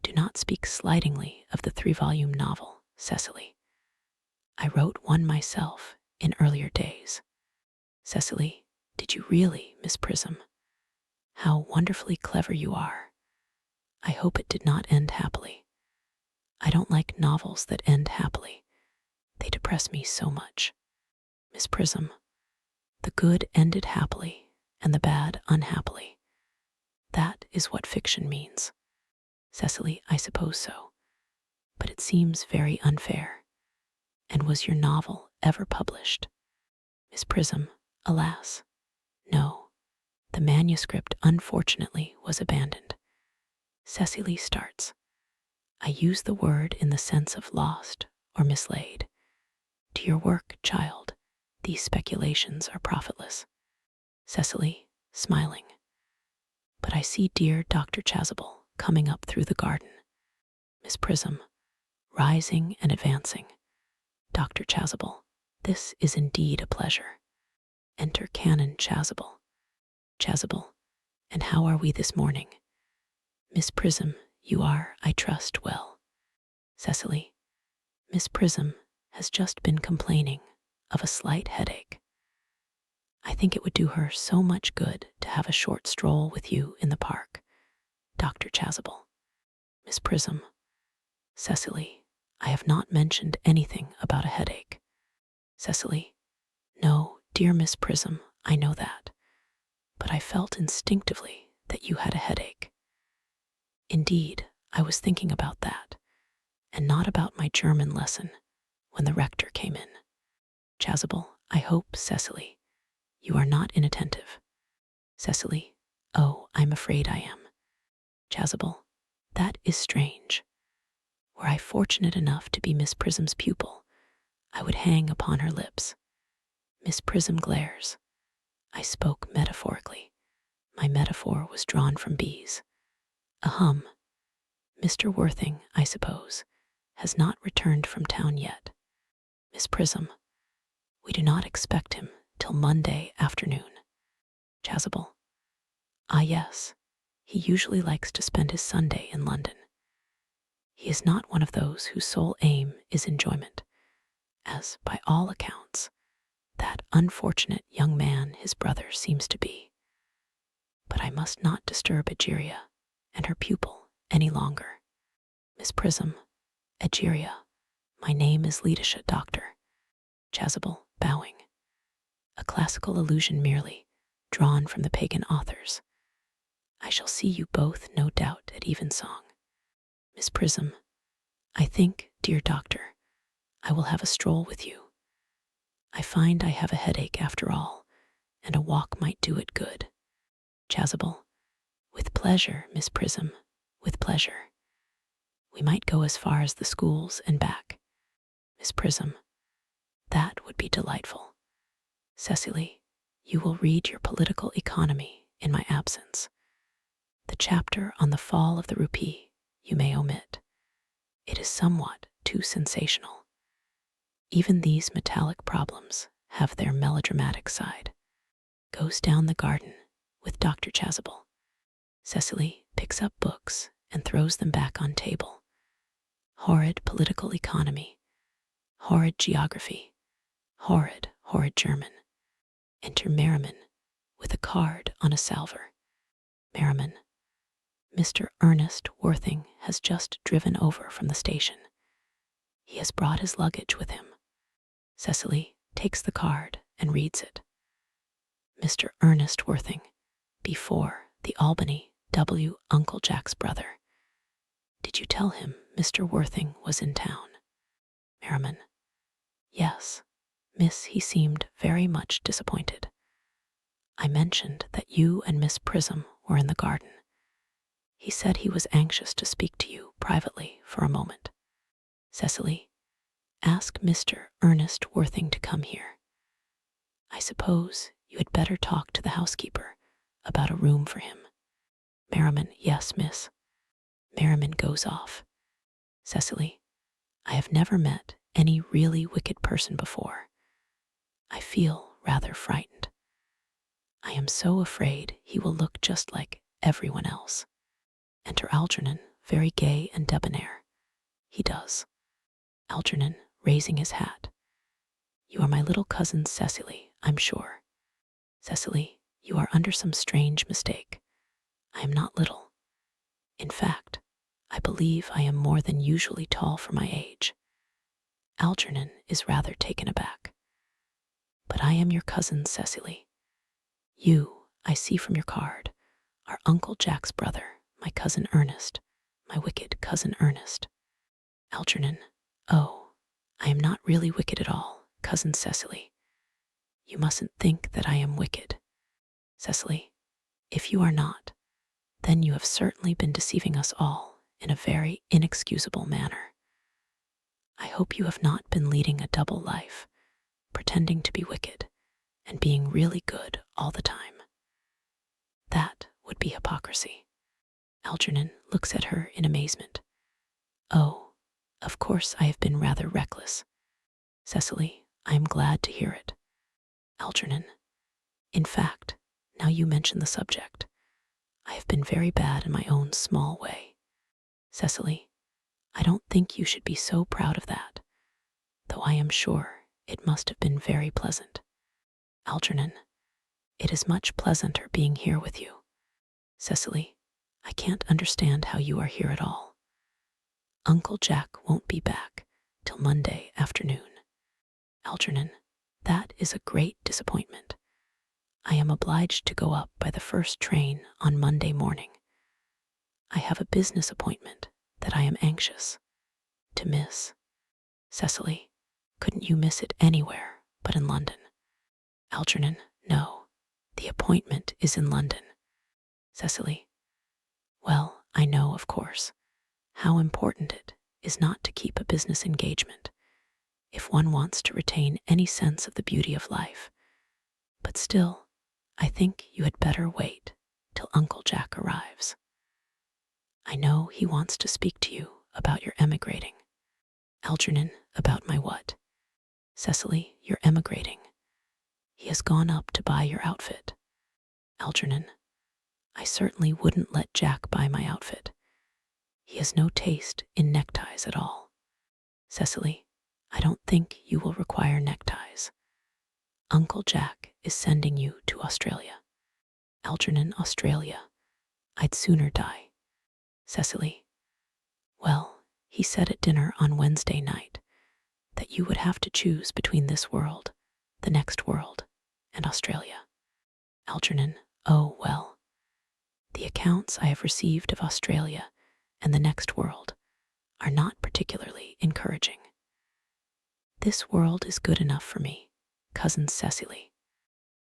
do not speak slightingly of the 3-volume novel, Cecily. I wrote one myself in earlier days. Cecily, did you really, Miss Prism? How wonderfully clever you are. I hope it did not end happily. I don't like novels that end happily. They depress me so much. Miss Prism, the good ended happily and the bad unhappily. That is what fiction means. Cecily, I suppose so, but it seems very unfair. And was your novel ever published? Miss Prism, alas, no. The manuscript unfortunately was abandoned. Cecily starts. I use the word in the sense of lost or mislaid. To your work, child, these speculations are profitless. Cecily, smiling. But I see dear Dr. Chasuble coming up through the garden. Miss Prism, rising and advancing. Dr. Chasuble, this is indeed a pleasure. Enter Canon Chasuble. Chasuble, and how are we this morning? Miss Prism, you are, I trust, well. Cecily, Miss Prism has just been complaining of a slight headache. I think it would do her so much good to have a short stroll with you in the park. Dr. Chasuble, Miss Prism. Cecily, I have not mentioned anything about a headache. Cecily. No, dear Miss Prism, I know that. But I felt instinctively that you had a headache. Indeed, I was thinking about that, and not about my German lesson when the rector came in. Chasuble, I hope, Cecily, you are not inattentive. Cecily, oh, I'm afraid I am. Chasuble, that is strange. Were I fortunate enough to be Miss Prism's pupil, I would hang upon her lips. Miss Prism glares. I spoke metaphorically. My metaphor was drawn from bees. Ahem. Mr. Worthing, I suppose, has not returned from town yet. Miss Prism, we do not expect him till Monday afternoon. Chasuble, ah yes, he usually likes to spend his Sunday in London. He is not one of those whose sole aim is enjoyment, as, by all accounts, that unfortunate young man his brother seems to be. But I must not disturb Egeria and her pupil any longer. Miss Prism, Egeria, my name is Letitia, Doctor. Chasuble, bowing. A classical allusion merely, drawn from the pagan authors. I shall see you both, no doubt, at evensong. Miss Prism, I think, dear Doctor, I will have a stroll with you. I find I have a headache after all, and a walk might do it good. Chasuble, with pleasure, Miss Prism, with pleasure. We might go as far as the schools and back. Miss Prism, that would be delightful. Cecily, you will read your political economy in my absence. The chapter on the fall of the rupee you may omit. It is somewhat too sensational. Even these metallic problems have their melodramatic side. Goes down the garden with Dr. Chasuble. Cecily picks up books and throws them back on table. Horrid political economy. Horrid geography. Horrid German. Enter Merriman with a card on a salver. Merriman. Mr. Ernest Worthing has just driven over from the station. He has brought his luggage with him. Cecily takes the card and reads it. Mr. Ernest Worthing, before the Albany, W. Uncle Jack's brother. Did you tell him Mr. Worthing was in town? Merriman. Yes, miss, he seemed very much disappointed. I mentioned that you and Miss Prism were in the garden. He said he was anxious to speak to you privately for a moment. Cecily, ask Mr. Ernest Worthing to come here. I suppose you had better talk to the housekeeper about a room for him. Merriman, yes, miss. Merriman goes off. Cecily, I have never met any really wicked person before. I feel rather frightened. I am so afraid he will look just like everyone else. Enter Algernon, very gay and debonair. He does. Algernon, raising his hat. You are my little cousin Cecily, I'm sure. Cecily, you are under some strange mistake. I am not little. In fact, I believe I am more than usually tall for my age. Algernon is rather taken aback. But I am your cousin Cecily. You, I see from your card, are Uncle Jack's brother, my cousin Ernest, my wicked cousin Ernest. Algernon, oh, I am not really wicked at all, cousin Cecily. You mustn't think that I am wicked. Cecily, if you are not, then you have certainly been deceiving us all in a very inexcusable manner. I hope you have not been leading a double life, pretending to be wicked and being really good all the time. That would be hypocrisy. Algernon looks at her in amazement. Oh, of course I have been rather reckless. Cecily, I am glad to hear it. Algernon, in fact, now you mention the subject, I have been very bad in my own small way. Cecily, I don't think you should be so proud of that, though I am sure it must have been very pleasant. Algernon, it is much pleasanter being here with you. Cecily, I can't understand how you are here at all. Uncle Jack won't be back till Monday afternoon. Algernon, that is a great disappointment. I am obliged to go up by the first train on Monday morning. I have a business appointment that I am anxious to miss. Cecily, couldn't you miss it anywhere but in London? Algernon, no, the appointment is in London. Cecily, well, I know, of course, how important it is not to keep a business engagement if one wants to retain any sense of the beauty of life. But still, I think you had better wait till Uncle Jack arrives. I know he wants to speak to you about your emigrating. Algernon, about my what? Cecily, you're emigrating. He has gone up to buy your outfit. Algernon, I certainly wouldn't let Jack buy my outfit. He has no taste in neckties at all. Cecily, I don't think you will require neckties. Uncle Jack is sending you to Australia. Algernon, Australia. I'd sooner die. Cecily, well, he said at dinner on Wednesday night that you would have to choose between this world, the next world, and Australia. Algernon, oh, well, the accounts I have received of Australia and the next world are not particularly encouraging. This world is good enough for me, cousin Cecily.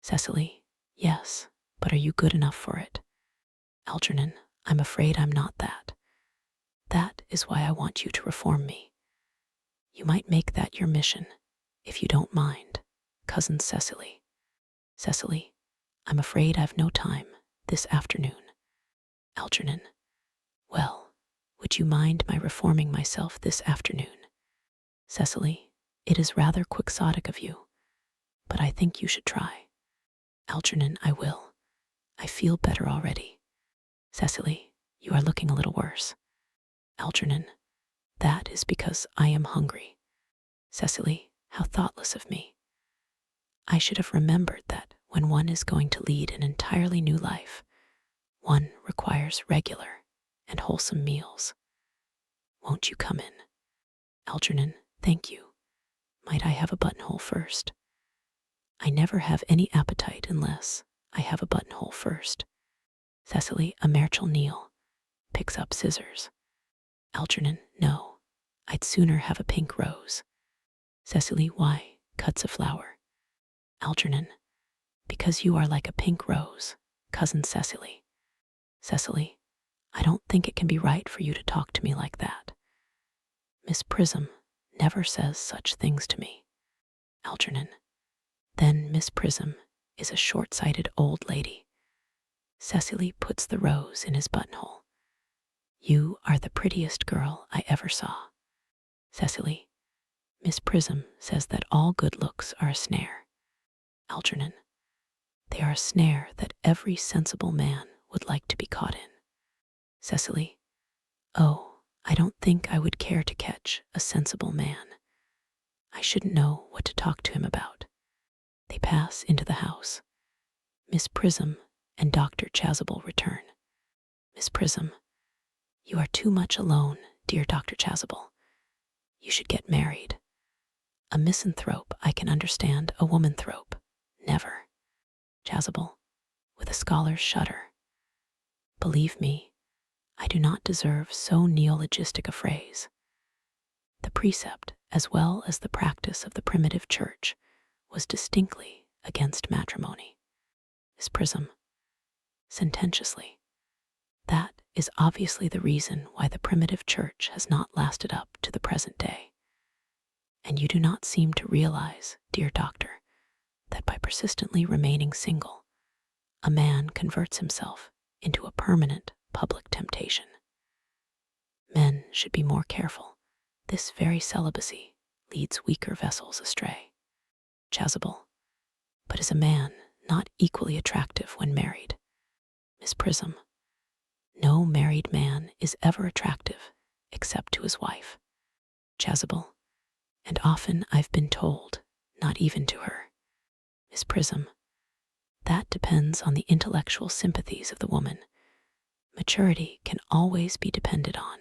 Cecily, yes, but are you good enough for it? Algernon, I'm afraid I'm not that. That is why I want you to reform me. You might make that your mission, if you don't mind, cousin Cecily. Cecily, I'm afraid I've no time this afternoon. Algernon, well, would you mind my reforming myself this afternoon? Cecily, it is rather quixotic of you, but I think you should try. Algernon, I will. I feel better already. Cecily, you are looking a little worse. Algernon, that is because I am hungry. Cecily, how thoughtless of me. I should have remembered that when one is going to lead an entirely new life, one requires regular and wholesome meals. Won't you come in? Algernon, thank you. Might I have a buttonhole first? I never have any appetite unless I have a buttonhole first. Cecily, a Merchel Neal, picks up scissors. Algernon, no, I'd sooner have a pink rose. Cecily, why, cuts a flower. Algernon, because you are like a pink rose, cousin Cecily. Cecily, I don't think it can be right for you to talk to me like that. Miss Prism never says such things to me. Algernon, then Miss Prism is a short-sighted old lady. Cecily puts the rose in his buttonhole. You are the prettiest girl I ever saw. Cecily, Miss Prism says that all good looks are a snare. Algernon, they are a snare that every sensible man would like to be caught in. Cecily, oh, I don't think I would care to catch a sensible man. I shouldn't know what to talk to him about. They pass into the house. Miss Prism and Dr. Chasuble return. Miss Prism, you are too much alone, dear Dr. Chasuble. You should get married. A misanthrope I can understand, a womanthrope, never. Chasuble, with a scholar's shudder. Believe me, I do not deserve so neologistic a phrase. The precept, as well as the practice of the primitive church, was distinctly against matrimony. Miss Prism, sententiously, that is obviously the reason why the primitive church has not lasted up to the present day. And you do not seem to realize, dear doctor, that by persistently remaining single, a man converts himself into a permanent public temptation. Men should be more careful. This very celibacy leads weaker vessels astray. Chasuble, but is a man not equally attractive when married? Miss Prism, no married man is ever attractive except to his wife. Chasuble, and often I've been told, not even to her. Miss Prism, that depends on the intellectual sympathies of the woman. Maturity can always be depended on.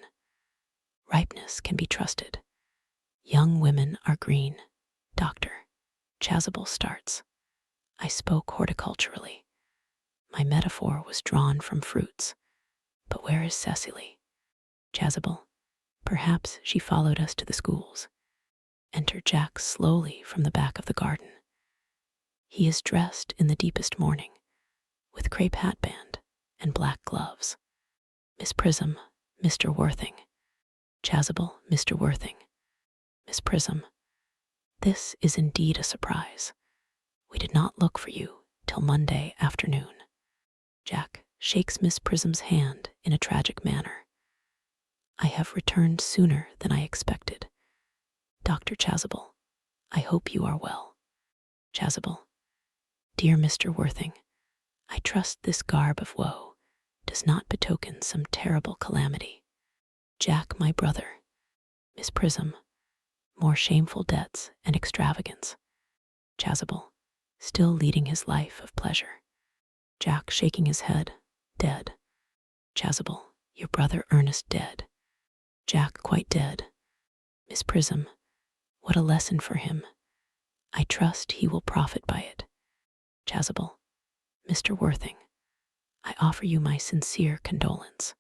Ripeness can be trusted. Young women are green. Dr. Chasuble starts. I spoke horticulturally. My metaphor was drawn from fruits. But where is Cecily? Chasuble. Perhaps she followed us to the schools. Enter Jack slowly from the back of the garden. He is dressed in the deepest mourning, with crepe hatband and black gloves. Miss Prism, Mr. Worthing. Chasuble, Mr. Worthing. Miss Prism. This is indeed a surprise. We did not look for you till Monday afternoon. Jack shakes Miss Prism's hand in a tragic manner. I have returned sooner than I expected. Dr. Chasuble, I hope you are well. Chasuble. Dear Mr. Worthing, I trust this garb of woe does not betoken some terrible calamity. Jack, my brother. Miss Prism. More shameful debts and extravagance. Chasuble, still leading his life of pleasure. Jack shaking his head, dead. Chasuble, your brother Ernest dead. Jack quite dead. Miss Prism, what a lesson for him. I trust he will profit by it. Chasuble, Mr. Worthing, I offer you my sincere condolence.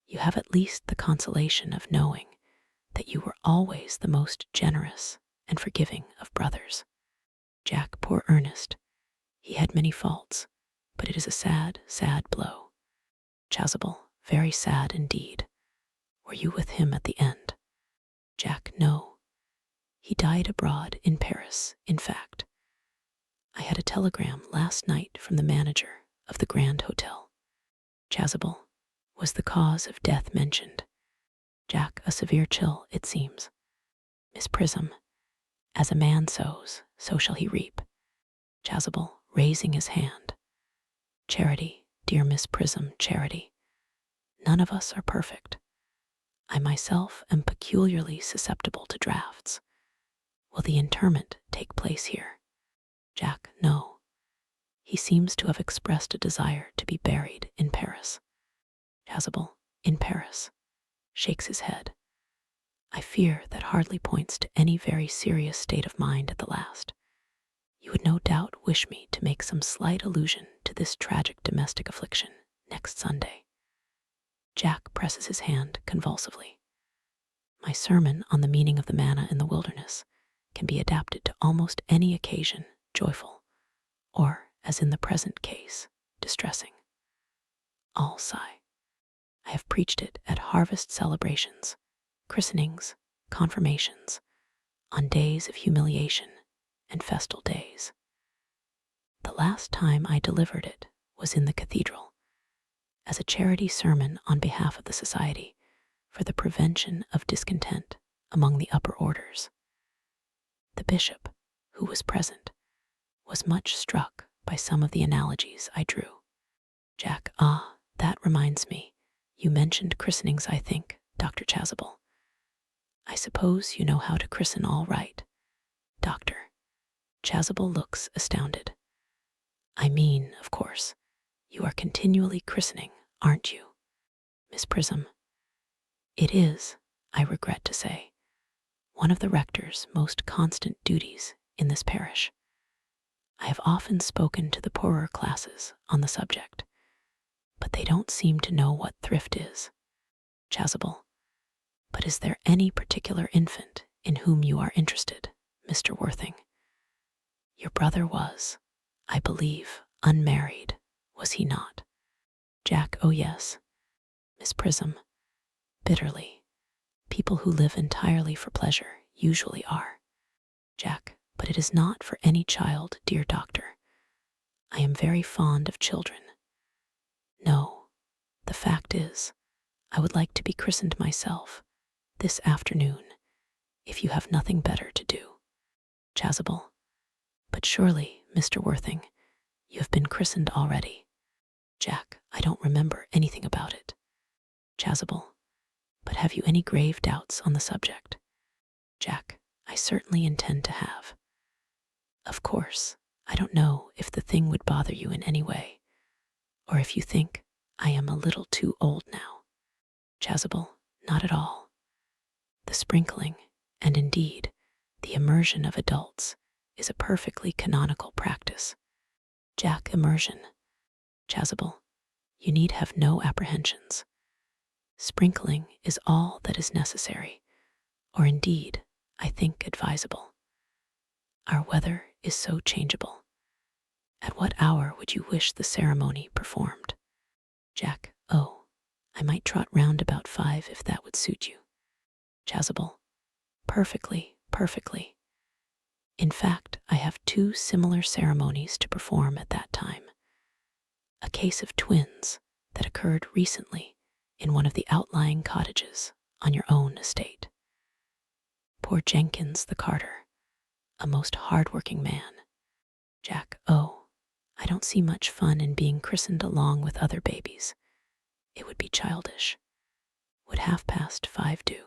You have at least the consolation of knowing that you were always the most generous and forgiving of brothers. Jack, poor Ernest, he had many faults, but it is a sad, sad blow. Chasuble, very sad indeed. Were you with him at the end? Jack, no. He died abroad in Paris, in fact. I had a telegram last night from the manager of the Grand Hotel. Chasuble, was the cause of death mentioned? Jack, a severe chill, it seems. Miss Prism, as a man sows, so shall he reap. Chasuble, raising his hand. Charity, dear Miss Prism, charity. None of us are perfect. I myself am peculiarly susceptible to drafts. Will the interment take place here? Jack, no. He seems to have expressed a desire to be buried in Paris. Chasuble, in Paris, shakes his head. I fear that hardly points to any very serious state of mind at the last. You would no doubt wish me to make some slight allusion to this tragic domestic affliction next Sunday. Jack presses his hand convulsively. My sermon on the meaning of the manna in the wilderness can be adapted to almost any occasion, joyful, or, as in the present case, distressing. All sigh. I have preached it at harvest celebrations, christenings, confirmations, on days of humiliation and festal days. The last time I delivered it was in the cathedral, as a charity sermon on behalf of the Society for the Prevention of Discontent among the upper orders. The bishop, who was present, was much struck by some of the analogies I drew. Jack, that reminds me. You mentioned christenings, I think, Dr. Chasuble. I suppose you know how to christen all right. Doctor. Chasuble looks astounded. I mean, of course, you are continually christening, aren't you? Miss Prism. It is, I regret to say, one of the rector's most constant duties in this parish. I have often spoken to the poorer classes on the subject, but they don't seem to know what thrift is. Chasuble. But is there any particular infant in whom you are interested, Mr. Worthing? Your brother was, I believe, unmarried, was he not? Jack, oh yes. Miss Prism, bitterly. People who live entirely for pleasure usually are. Jack, but it is not for any child, dear doctor. I am very fond of children. No, the fact is, I would like to be christened myself this afternoon, if you have nothing better to do. Chasuble. But surely, Mr. Worthing, you have been christened already. Jack, I don't remember anything about it. Chasuble. But have you any grave doubts on the subject? Jack, I certainly intend to have. Of course, I don't know if the thing would bother you in any way, or if you think I am a little too old now. Chasuble, not at all. sprinkling, and indeed, the immersion of adults is a perfectly canonical practice. Jack immersion. Chasuble, you need have no apprehensions. Sprinkling is all that is necessary, or indeed, I think advisable. Our weather is so changeable. At what hour would you wish the ceremony performed? Jack, oh, I might trot round about 5 if that would suit you. Chasuble, perfectly, perfectly. In fact, I have 2 similar ceremonies to perform at that time. A case of twins that occurred recently in one of the outlying cottages on your own estate. Poor Jenkins the carter, a most hard-working man. Jack, oh, I don't see much fun in being christened along with other babies. It would be childish. Would 5:30 do?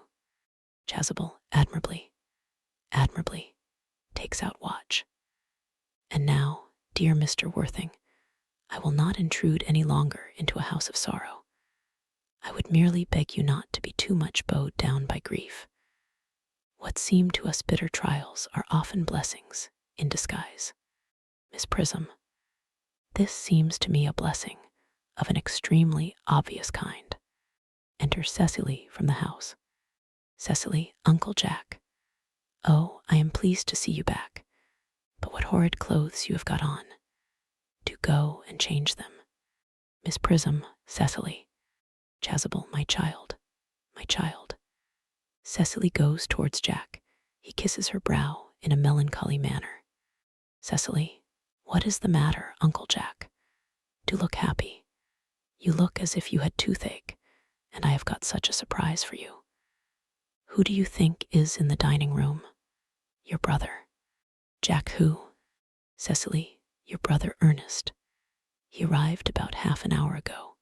Chasuble, admirably, admirably, takes out watch. And now, dear Mr. Worthing, I will not intrude any longer into a house of sorrow. I would merely beg you not to be too much bowed down by grief. What seem to us bitter trials are often blessings in disguise. Miss Prism, this seems to me a blessing of an extremely obvious kind. Enter Cecily from the house. Cecily, Uncle Jack. Oh, I am pleased to see you back. But what horrid clothes you have got on. Do go and change them. Miss Prism, Cecily. Chasuble, my child, my child. Cecily goes towards Jack. He kisses her brow in a melancholy manner. Cecily, what is the matter, Uncle Jack? Do look happy. You look as if you had toothache, and I have got such a surprise for you. Who do you think is in the dining room? Your brother. Jack, who? Cecily, your brother Ernest. He arrived about half an hour ago.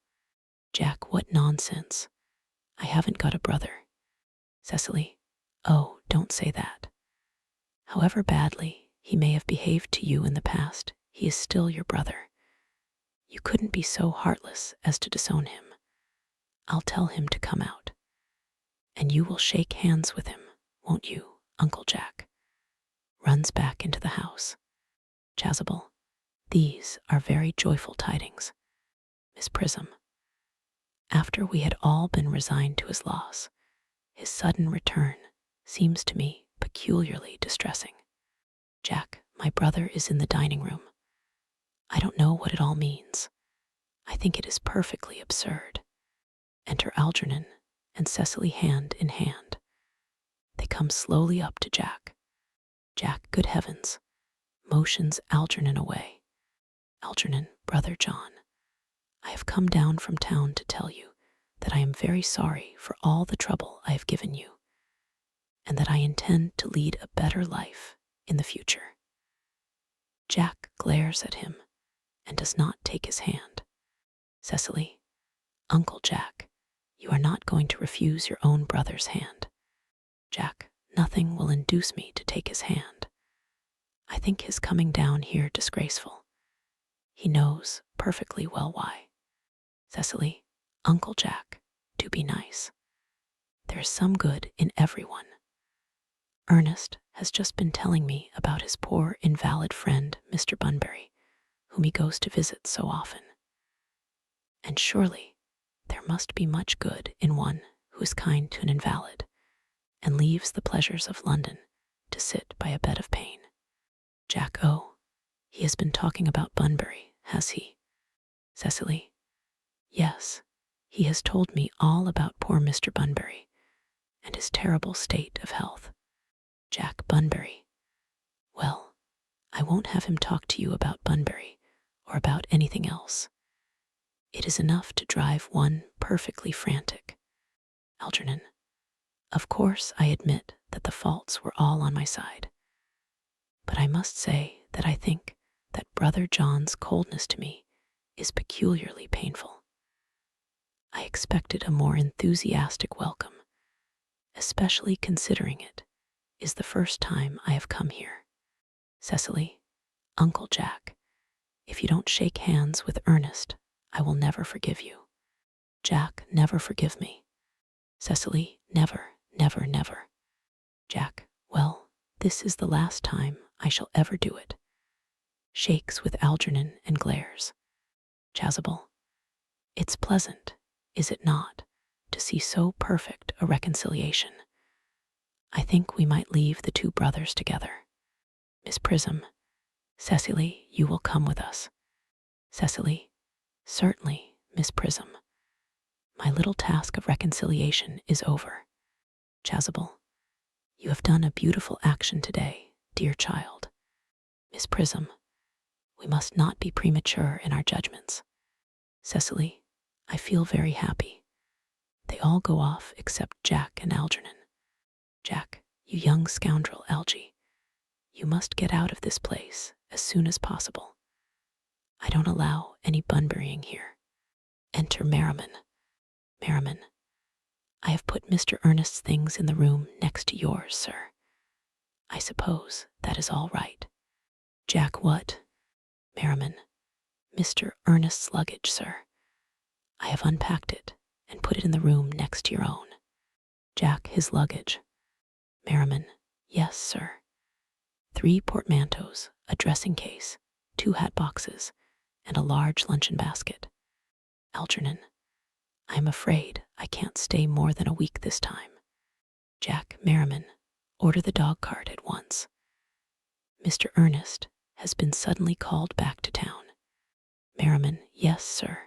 Jack, what nonsense. I haven't got a brother. Cecily, oh, don't say that. However badly he may have behaved to you in the past, he is still your brother. You couldn't be so heartless as to disown him. I'll tell him to come out. And you will shake hands with him, won't you, Uncle Jack? Runs back into the house. Chasuble, these are very joyful tidings. Miss Prism, after we had all been resigned to his loss, his sudden return seems to me peculiarly distressing. Jack, my brother is in the dining room. I don't know what it all means. I think it is perfectly absurd. Enter Algernon and Cecily hand in hand. They come slowly up to Jack. Jack, good heavens, motions Algernon away. Algernon, Brother John, I have come down from town to tell you that I am very sorry for all the trouble I have given you, and that I intend to lead a better life in the future. Jack glares at him and does not take his hand. Cecily, Uncle Jack, you are not going to refuse your own brother's hand. Jack, nothing will induce me to take his hand. I think his coming down here disgraceful. He knows perfectly well why. Cecily, Uncle Jack, do be nice. There is some good in everyone. Ernest has just been telling me about his poor invalid friend, Mr. Bunbury, whom he goes to visit so often. And surely there must be much good in one who is kind to an invalid and leaves the pleasures of London to sit by a bed of pain. Jack, oh, he has been talking about Bunbury, has he? Cecily, yes, he has told me all about poor Mr. Bunbury and his terrible state of health. Jack, Bunbury. Well, I won't have him talk to you about Bunbury or about anything else. It is enough to drive one perfectly frantic. Algernon, of course I admit that the faults were all on my side, but I must say that I think that Brother John's coldness to me is peculiarly painful. I expected a more enthusiastic welcome, especially considering it is the first time I have come here. Cecily, Uncle Jack, if you don't shake hands with Ernest, I will never forgive you. Jack, never forgive me. Cecily, never, never, never. Jack, well, this is the last time I shall ever do it. Shakes with Algernon and glares. Chasuble, it's pleasant, is it not, to see so perfect a reconciliation? I think we might leave the two brothers together. Miss Prism, Cecily, you will come with us. Cecily, certainly, Miss Prism. My little task of reconciliation is over. Chasuble, you have done a beautiful action today, dear child. Miss Prism, we must not be premature in our judgments. Cecily, I feel very happy. They all go off except Jack and Algernon. Jack, you young scoundrel, Algy. You must get out of this place as soon as possible. I don't allow any bunburying here. Enter Merriman. Merriman, I have put Mr. Ernest's things in the room next to yours, sir. I suppose that is all right. Jack, what? Merriman, Mr. Ernest's luggage, sir. I have unpacked it and put it in the room next to your own. Jack, his luggage. Merriman, yes, sir. 3 portmanteaus, a dressing case, 2 hat boxes, and a large luncheon basket. Algernon, I am afraid I can't stay more than a week this time. Jack, Merriman, order the dog cart at once. Mr. Ernest has been suddenly called back to town. Merriman, yes, sir.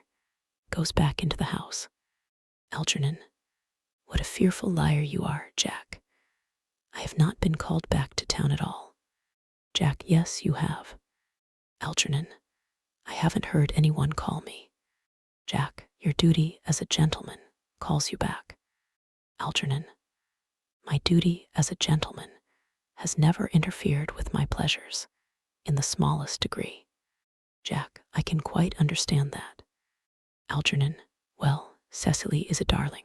Goes back into the house. Algernon, what a fearful liar you are, Jack. I have not been called back to town at all. Jack, yes, you have. Algernon, I haven't heard anyone call me. Jack, your duty as a gentleman calls you back. Algernon, my duty as a gentleman has never interfered with my pleasures in the smallest degree. Jack, I can quite understand that. Algernon, well, Cecily is a darling.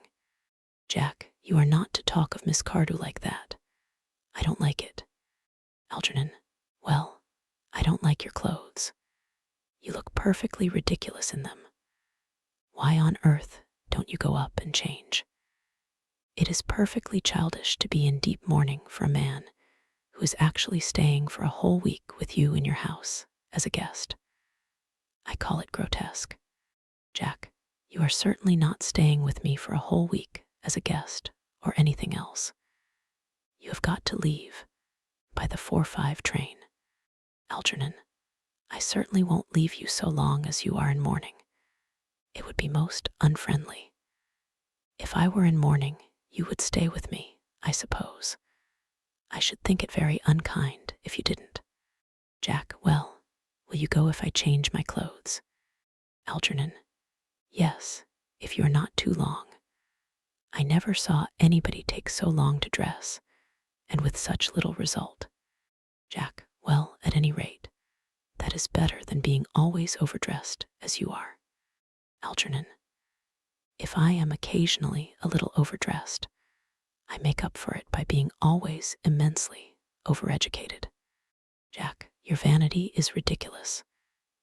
Jack, you are not to talk of Miss Cardew like that. I don't like it. Algernon, well, I don't like your clothes. You look perfectly ridiculous in them. Why on earth don't you go up and change? It is perfectly childish to be in deep mourning for a man who is actually staying for a whole week with you in your house as a guest. I call it grotesque. Jack, you are certainly not staying with me for a whole week as a guest or anything else. You have got to leave by the 4:05 train. Algernon, I certainly won't leave you so long as you are in mourning. It would be most unfriendly. If I were in mourning, you would stay with me, I suppose. I should think it very unkind if you didn't. Jack, well, will you go if I change my clothes? Algernon, yes, if you are not too long. I never saw anybody take so long to dress, and with such little result. Jack, well, at any rate, that is better than being always overdressed as you are. Algernon, if I am occasionally a little overdressed, I make up for it by being always immensely overeducated. Jack, your vanity is ridiculous,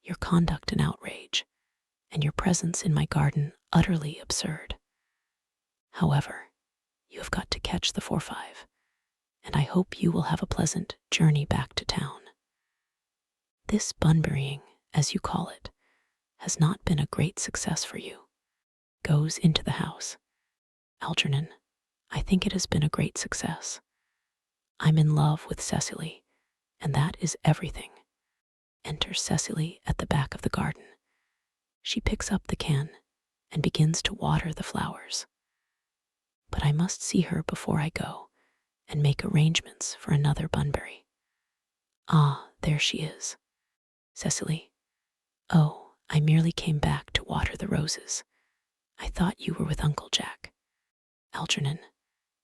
your conduct an outrage, and your presence in my garden utterly absurd. However, you have got to catch the 4:05, and I hope you will have a pleasant journey back to town. This bunburying, as you call it, has not been a great success for you. Goes into the house. Algernon, I think it has been a great success. I'm in love with Cecily, and that is everything. Enters Cecily at the back of the garden. She picks up the can and begins to water the flowers. But I must see her before I go and make arrangements for another bunbury. Ah, there she is. Cecily, oh, I merely came back to water the roses. I thought you were with Uncle Jack. Algernon,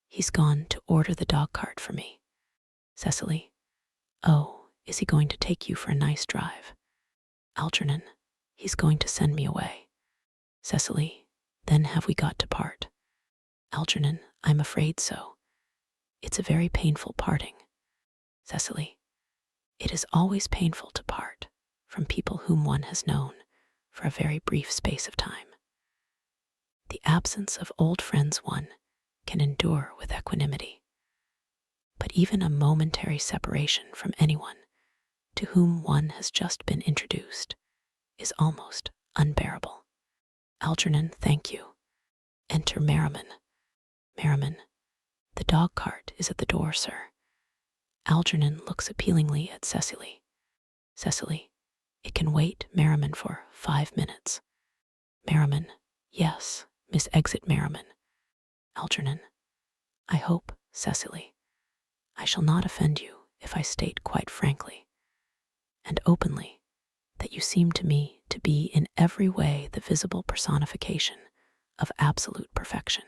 he's gone to order the dog cart for me. Cecily, oh, is he going to take you for a nice drive? Algernon, he's going to send me away. Cecily, then have we got to part? Algernon, I'm afraid so. It's a very painful parting. Cecily, it is always painful to part from people whom one has known for a very brief space of time. The absence of old friends one can endure with equanimity. But even a momentary separation from anyone to whom one has just been introduced is almost unbearable. Algernon, thank you. Enter Merriman. Merriman, the dog cart is at the door, sir. Algernon looks appealingly at Cecily. Cecily, it can wait, Merriman, for 5 minutes. Merriman, yes, Miss Exit Merriman. Algernon, I hope, Cecily, I shall not offend you if I state quite frankly and openly that you seem to me to be in every way the visible personification of absolute perfection.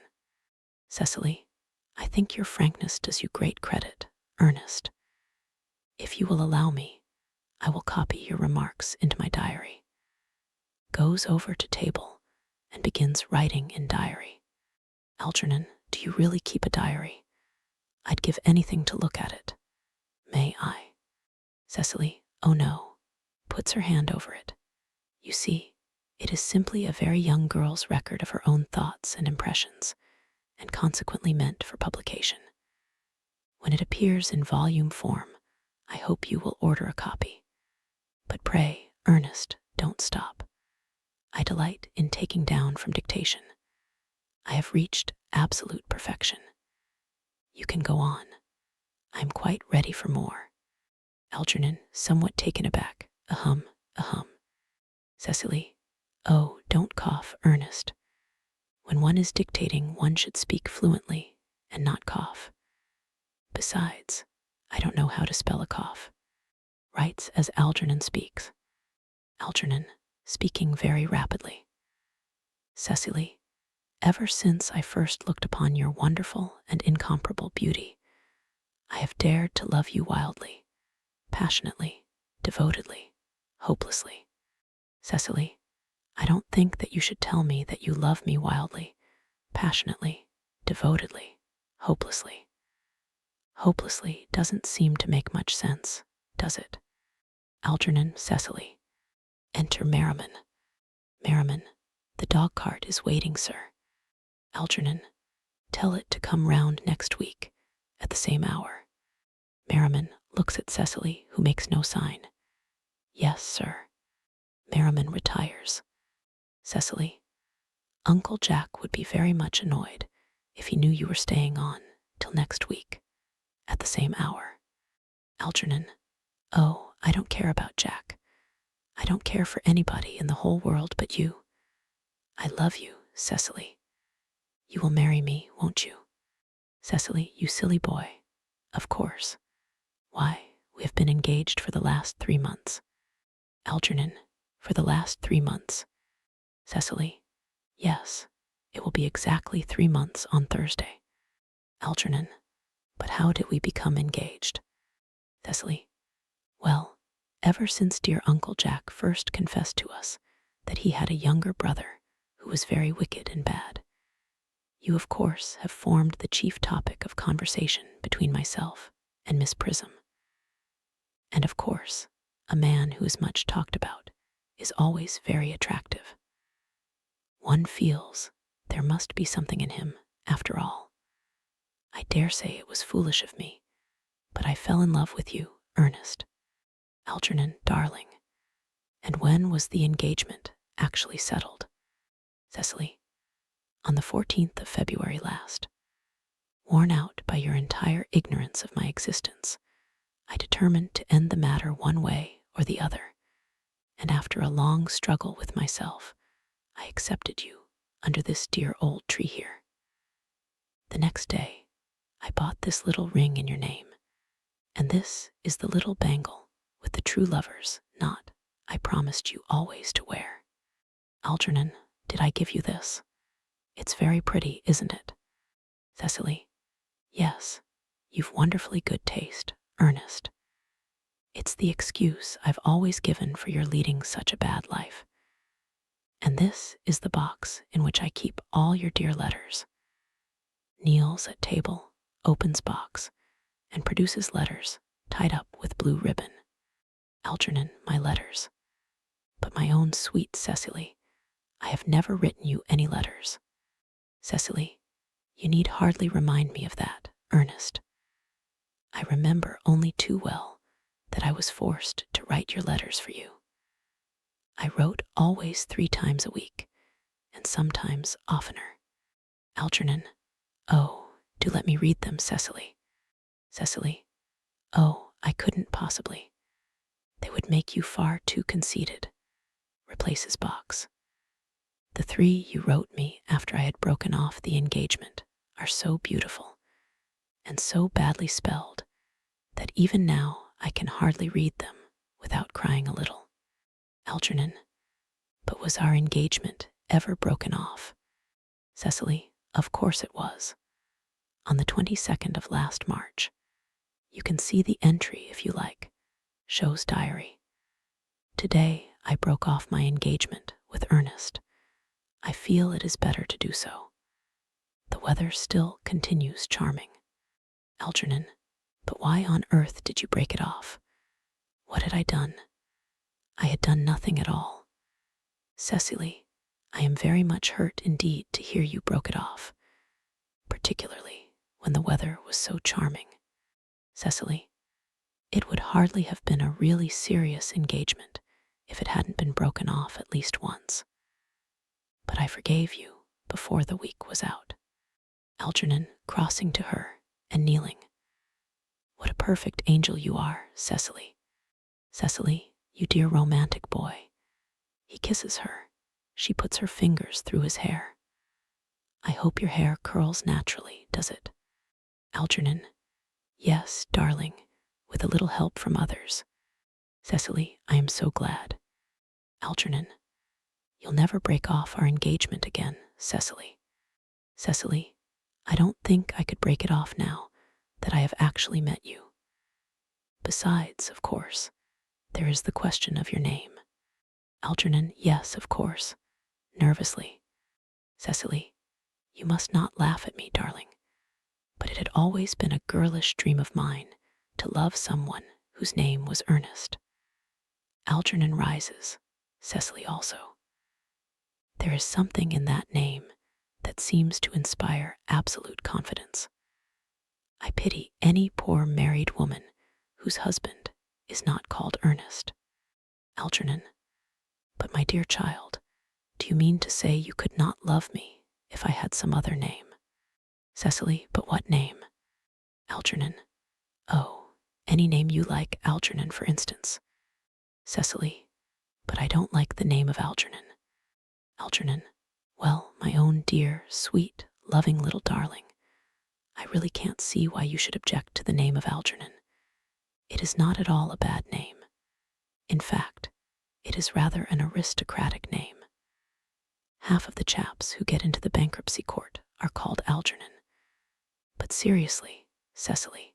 Cecily, I think your frankness does you great credit, Ernest. If you will allow me, I will copy your remarks into my diary. Goes over to table and begins writing in diary. Algernon, do you really keep a diary? I'd give anything to look at it. May I? Cecily, oh no, puts her hand over it. You see, it is simply a very young girl's record of her own thoughts and impressions, and consequently meant for publication. When it appears in volume form, I hope you will order a copy. But pray, Ernest, don't stop. I delight in taking down from dictation. I have reached absolute perfection. You can go on. I am quite ready for more. Algernon, somewhat taken aback. Ahem, ahem. Cecily, oh, don't cough, Ernest. When one is dictating, one should speak fluently and not cough. Besides, I don't know how to spell a cough. Writes as Algernon speaks. Algernon, speaking very rapidly. Cecily, ever since I first looked upon your wonderful and incomparable beauty, I have dared to love you wildly, passionately, devotedly, hopelessly. Cecily, I don't think that you should tell me that you love me wildly, passionately, devotedly, hopelessly. Hopelessly doesn't seem to make much sense, does it? Algernon, Cecily. Enter Merriman. Merriman, the dog cart is waiting, sir. Algernon, tell it to come round next week at the same hour. Merriman looks at Cecily, who makes no sign. Yes, sir. Merriman retires. Cecily, Uncle Jack would be very much annoyed if he knew you were staying on till next week at the same hour. Algernon, oh, I don't care about Jack. I don't care for anybody in the whole world but you. I love you, Cecily. You will marry me, won't you? Cecily, you silly boy. Of course. Why, we have been engaged for the last 3 months. Algernon, for the last 3 months. Cecily, yes, it will be exactly 3 months on Thursday. Algernon, but how did we become engaged? Cecily, well, ever since dear Uncle Jack first confessed to us that he had a younger brother who was very wicked and bad. You, of course, have formed the chief topic of conversation between myself and Miss Prism. And of course, a man who is much talked about is always very attractive. One feels there must be something in him, after all. I dare say it was foolish of me, but I fell in love with you, Ernest. Algernon, darling. And when was the engagement actually settled? Cecily, on the 14th of February last. Worn out by your entire ignorance of my existence, I determined to end the matter one way or the other, and after a long struggle with myself, I accepted you under this dear old tree here. The next day, I bought this little ring in your name, and this is the little bangle with the true lover's knot I promised you always to wear. Algernon, did I give you this? It's very pretty, isn't it? Cecily, yes, you've wonderfully good taste, Ernest. It's the excuse I've always given for your leading such a bad life. And this is the box in which I keep all your dear letters. Kneels at table, opens box, and produces letters tied up with blue ribbon. Algernon, my letters. But my own sweet Cecily, I have never written you any letters. Cecily, you need hardly remind me of that, Ernest. I remember only too well that I was forced to write your letters for you. I wrote always 3 times a week, and sometimes oftener. Algernon, oh, do let me read them, Cecily. Cecily, oh, I couldn't possibly. They would make you far too conceited. Replaces box. The 3 you wrote me after I had broken off the engagement are so beautiful and so badly spelled that even now I can hardly read them without crying a little. Algernon, but was our engagement ever broken off? Cecily, of course it was. On the 22nd of last March. You can see the entry if you like. Show's diary. Today I broke off my engagement with Ernest. I feel it is better to do so. The weather still continues charming. Algernon, but why on earth did you break it off? What had I done? I had done nothing at all. Cecily, I am very much hurt indeed to hear you broke it off, particularly when the weather was so charming. Cecily, it would hardly have been a really serious engagement if it hadn't been broken off at least once. But I forgave you before the week was out. Algernon, crossing to her and kneeling. What a perfect angel you are, Cecily. Cecily, you dear romantic boy. He kisses her. She puts her fingers through his hair. I hope your hair curls naturally, does it? Algernon, yes, darling, with a little help from others. Cecily, I am so glad. Algernon, you'll never break off our engagement again, Cecily. Cecily, I don't think I could break it off now that I have actually met you. Besides, of course, there is the question of your name. Algernon, yes, of course, nervously. Cecily, you must not laugh at me, darling, but it had always been a girlish dream of mine to love someone whose name was Ernest. Algernon rises, Cecily also. There is something in that name that seems to inspire absolute confidence. I pity any poor married woman whose husband is not called Ernest. Algernon, but my dear child, do you mean to say you could not love me if I had some other name? Cecily, but what name? Algernon, oh, any name you like, Algernon, for instance. Cecily, but I don't like the name of Algernon. Algernon, well, my own dear, sweet, loving little darling, I really can't see why you should object to the name of Algernon. It is not at all a bad name. In fact, it is rather an aristocratic name. Half of the chaps who get into the bankruptcy court are called Algernon. But seriously, Cecily,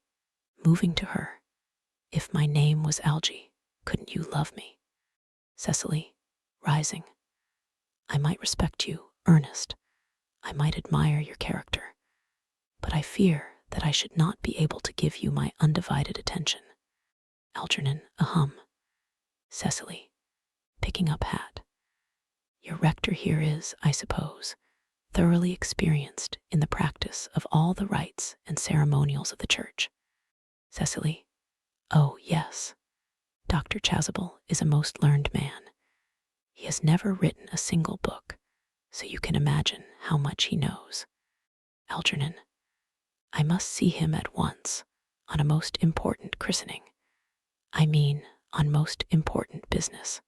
moving to her, if my name was Algie, couldn't you love me? Cecily, rising, I might respect you, Ernest. I might admire your character, but I fear that I should not be able to give you my undivided attention. Algernon, ahem. Cecily, picking up hat. Your rector here is, I suppose, thoroughly experienced in the practice of all the rites and ceremonials of the church. Cecily, oh, yes. Dr. Chasuble is a most learned man. He has never written a single book, so you can imagine how much he knows. Algernon, I must see him at once on a most important christening. I mean, on most important business.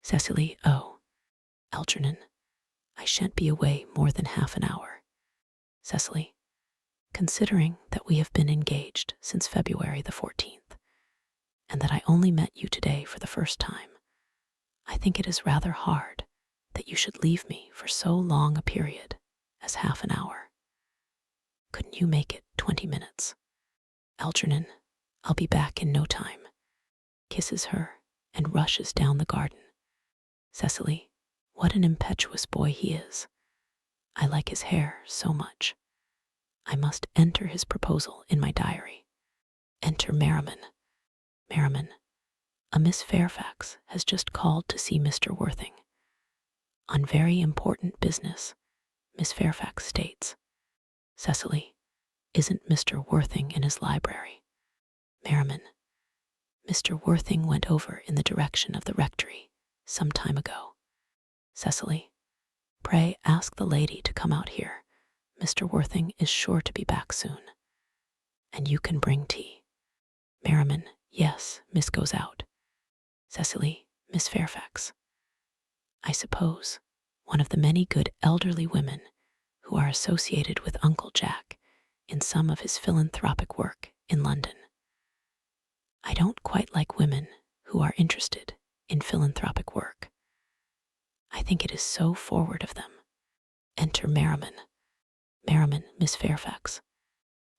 Cecily, oh. Algernon, I shan't be away more than half an hour. Cecily, considering that we have been engaged since February the 14th, and that I only met you today for the first time, I think it is rather hard that you should leave me for so long a period as half an hour. Couldn't you make it 20 minutes? Algernon, I'll be back in no time. Kisses her and rushes down the garden. Cecily, what an impetuous boy he is. I like his hair so much. I must enter his proposal in my diary. Enter Merriman. Merriman, a Miss Fairfax has just called to see Mr. Worthing. On very important business, Miss Fairfax states. Cecily, isn't Mr. Worthing in his library? Merriman, Mr. Worthing went over in the direction of the rectory some time ago. Cecily, pray ask the lady to come out here. Mr. Worthing is sure to be back soon. And you can bring tea. Merriman, yes, Miss goes out. Cecily, Miss Fairfax. I suppose one of the many good elderly women who are associated with Uncle Jack in some of his philanthropic work in London. I don't quite like women who are interested in philanthropic work. I think it is so forward of them. Enter Merriman. Merriman, Miss Fairfax.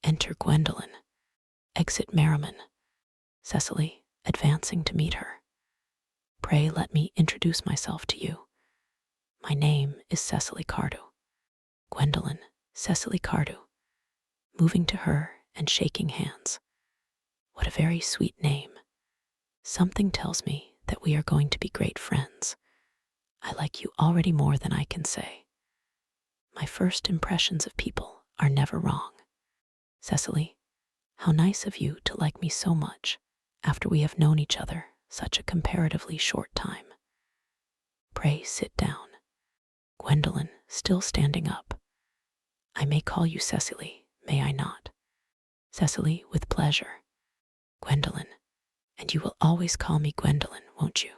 Enter Gwendolen. Exit Merriman. Cecily, advancing to meet her. Pray let me introduce myself to you. My name is Cecily Cardew. Gwendolen, Cecily Cardew, moving to her and shaking hands. What a very sweet name. Something tells me that we are going to be great friends. I like you already more than I can say. My first impressions of people are never wrong. Cecily, how nice of you to like me so much after we have known each other such a comparatively short time. Pray sit down. Gwendolen, still standing up. I may call you Cecily, may I not? Cecily, with pleasure. Gwendolen, and you will always call me Gwendolen, won't you?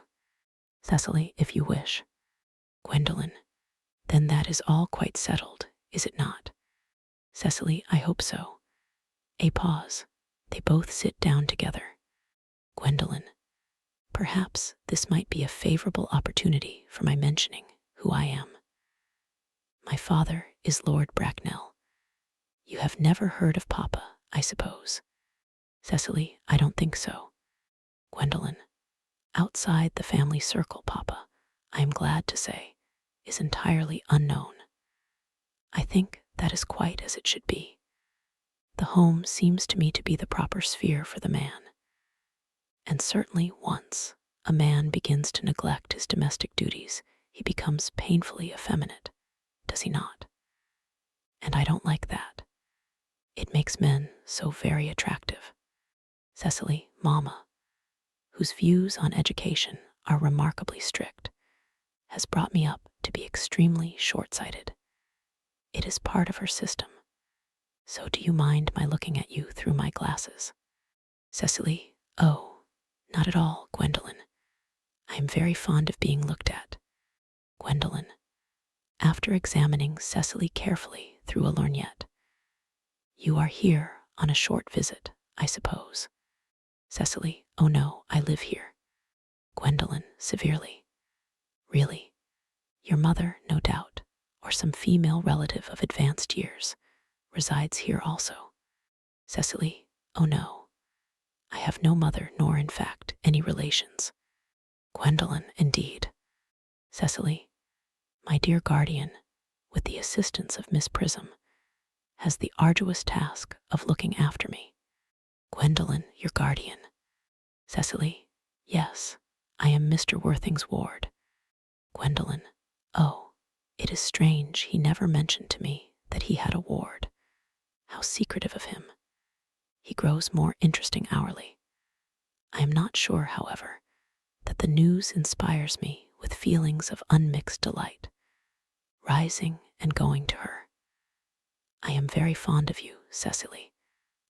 Cecily, if you wish. Gwendolen, then that is all quite settled, is it not? Cecily, I hope so. A pause. They both sit down together. Gwendolen, perhaps this might be a favorable opportunity for my mentioning who I am. My father is Lord Bracknell. You have never heard of Papa, I suppose. Cecily, I don't think so. Gwendolen, outside the family circle, Papa, I am glad to say, is entirely unknown. I think that is quite as it should be. The home seems to me to be the proper sphere for the man. And certainly once a man begins to neglect his domestic duties, he becomes painfully effeminate, does he not? And I don't like that. It makes men so very attractive. Cecily, Mama, whose views on education are remarkably strict, has brought me up to be extremely short-sighted. It is part of her system. So do you mind my looking at you through my glasses? Cecily, oh, not at all, Gwendolen. I am very fond of being looked at. Gwendolen, after examining Cecily carefully through a lorgnette. You are here on a short visit, I suppose. Cecily, oh no, I live here. Gwendolen, severely. Really? Your mother, no doubt, or some female relative of advanced years, resides here also. Cecily, oh no. I have no mother nor, in fact, any relations. Gwendolen, indeed. Cecily, my dear guardian, with the assistance of Miss Prism, has the arduous task of looking after me. Gwendolen, your guardian. Cecily, yes, I am Mr. Worthing's ward. Gwendolen, oh, it is strange he never mentioned to me that he had a ward. How secretive of him. He grows more interesting hourly. I am not sure, however, that the news inspires me with feelings of unmixed delight, rising and going to her. I am very fond of you, Cecily.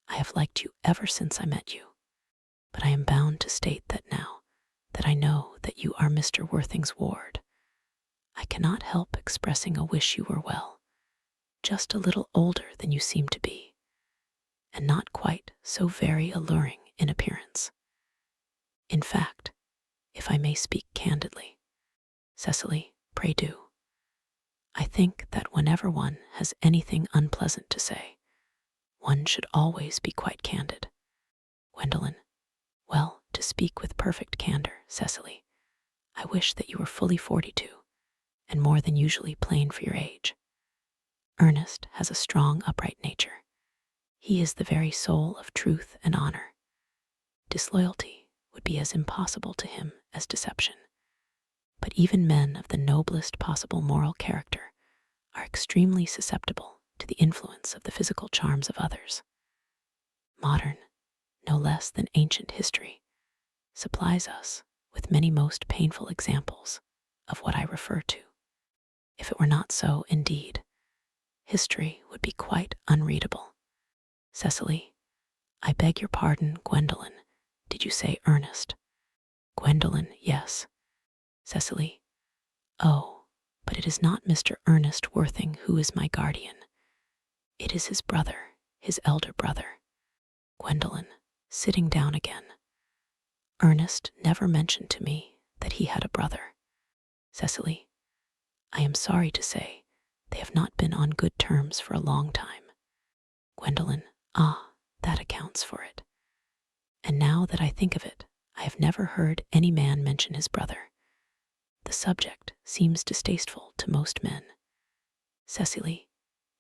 I have liked you ever since I met you. But I am bound to state that now that I know that you are Mr. Worthing's ward, I cannot help expressing a wish you were well, just a little older than you seem to be, and not quite so very alluring in appearance. In fact, if I may speak candidly, Cecily, pray do. I think that whenever one has anything unpleasant to say, one should always be quite candid. Gwendolen, well, to speak with perfect candor, Cecily, I wish that you were fully 42, and more than usually plain for your age. Ernest has a strong, upright nature. He is the very soul of truth and honor. Disloyalty would be as impossible to him as deception. But even men of the noblest possible moral character are extremely susceptible to the influence of the physical charms of others. Modern, no less than ancient history, supplies us with many most painful examples of what I refer to. If it were not so, indeed, history would be quite unreadable. Cecily, I beg your pardon, Gwendolen. Did you say Ernest? Gwendolen, yes. Cecily, oh, but it is not Mr. Ernest Worthing who is my guardian. It is his brother, his elder brother. Gwendolen, sitting down again. Ernest never mentioned to me that he had a brother. Cecily, I am sorry to say they have not been on good terms for a long time. Gwendolen, ah, that accounts for it. And now that I think of it, I have never heard any man mention his brother. The subject seems distasteful to most men. Cecily,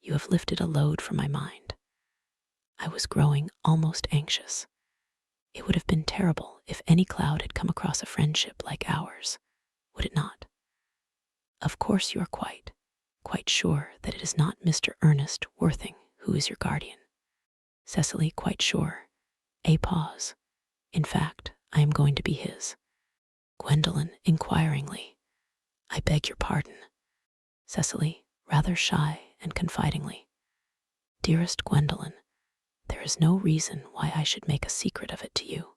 you have lifted a load from my mind. I was growing almost anxious. It would have been terrible if any cloud had come across a friendship like ours, would it not? Of course you are quite sure that it is not Mr. Ernest Worthing who is your guardian. Cecily, quite sure. A pause. In fact, I am going to be his. Gwendolen, inquiringly. I beg your pardon. Cecily, rather shy and confidingly. Dearest Gwendolen, there is no reason why I should make a secret of it to you.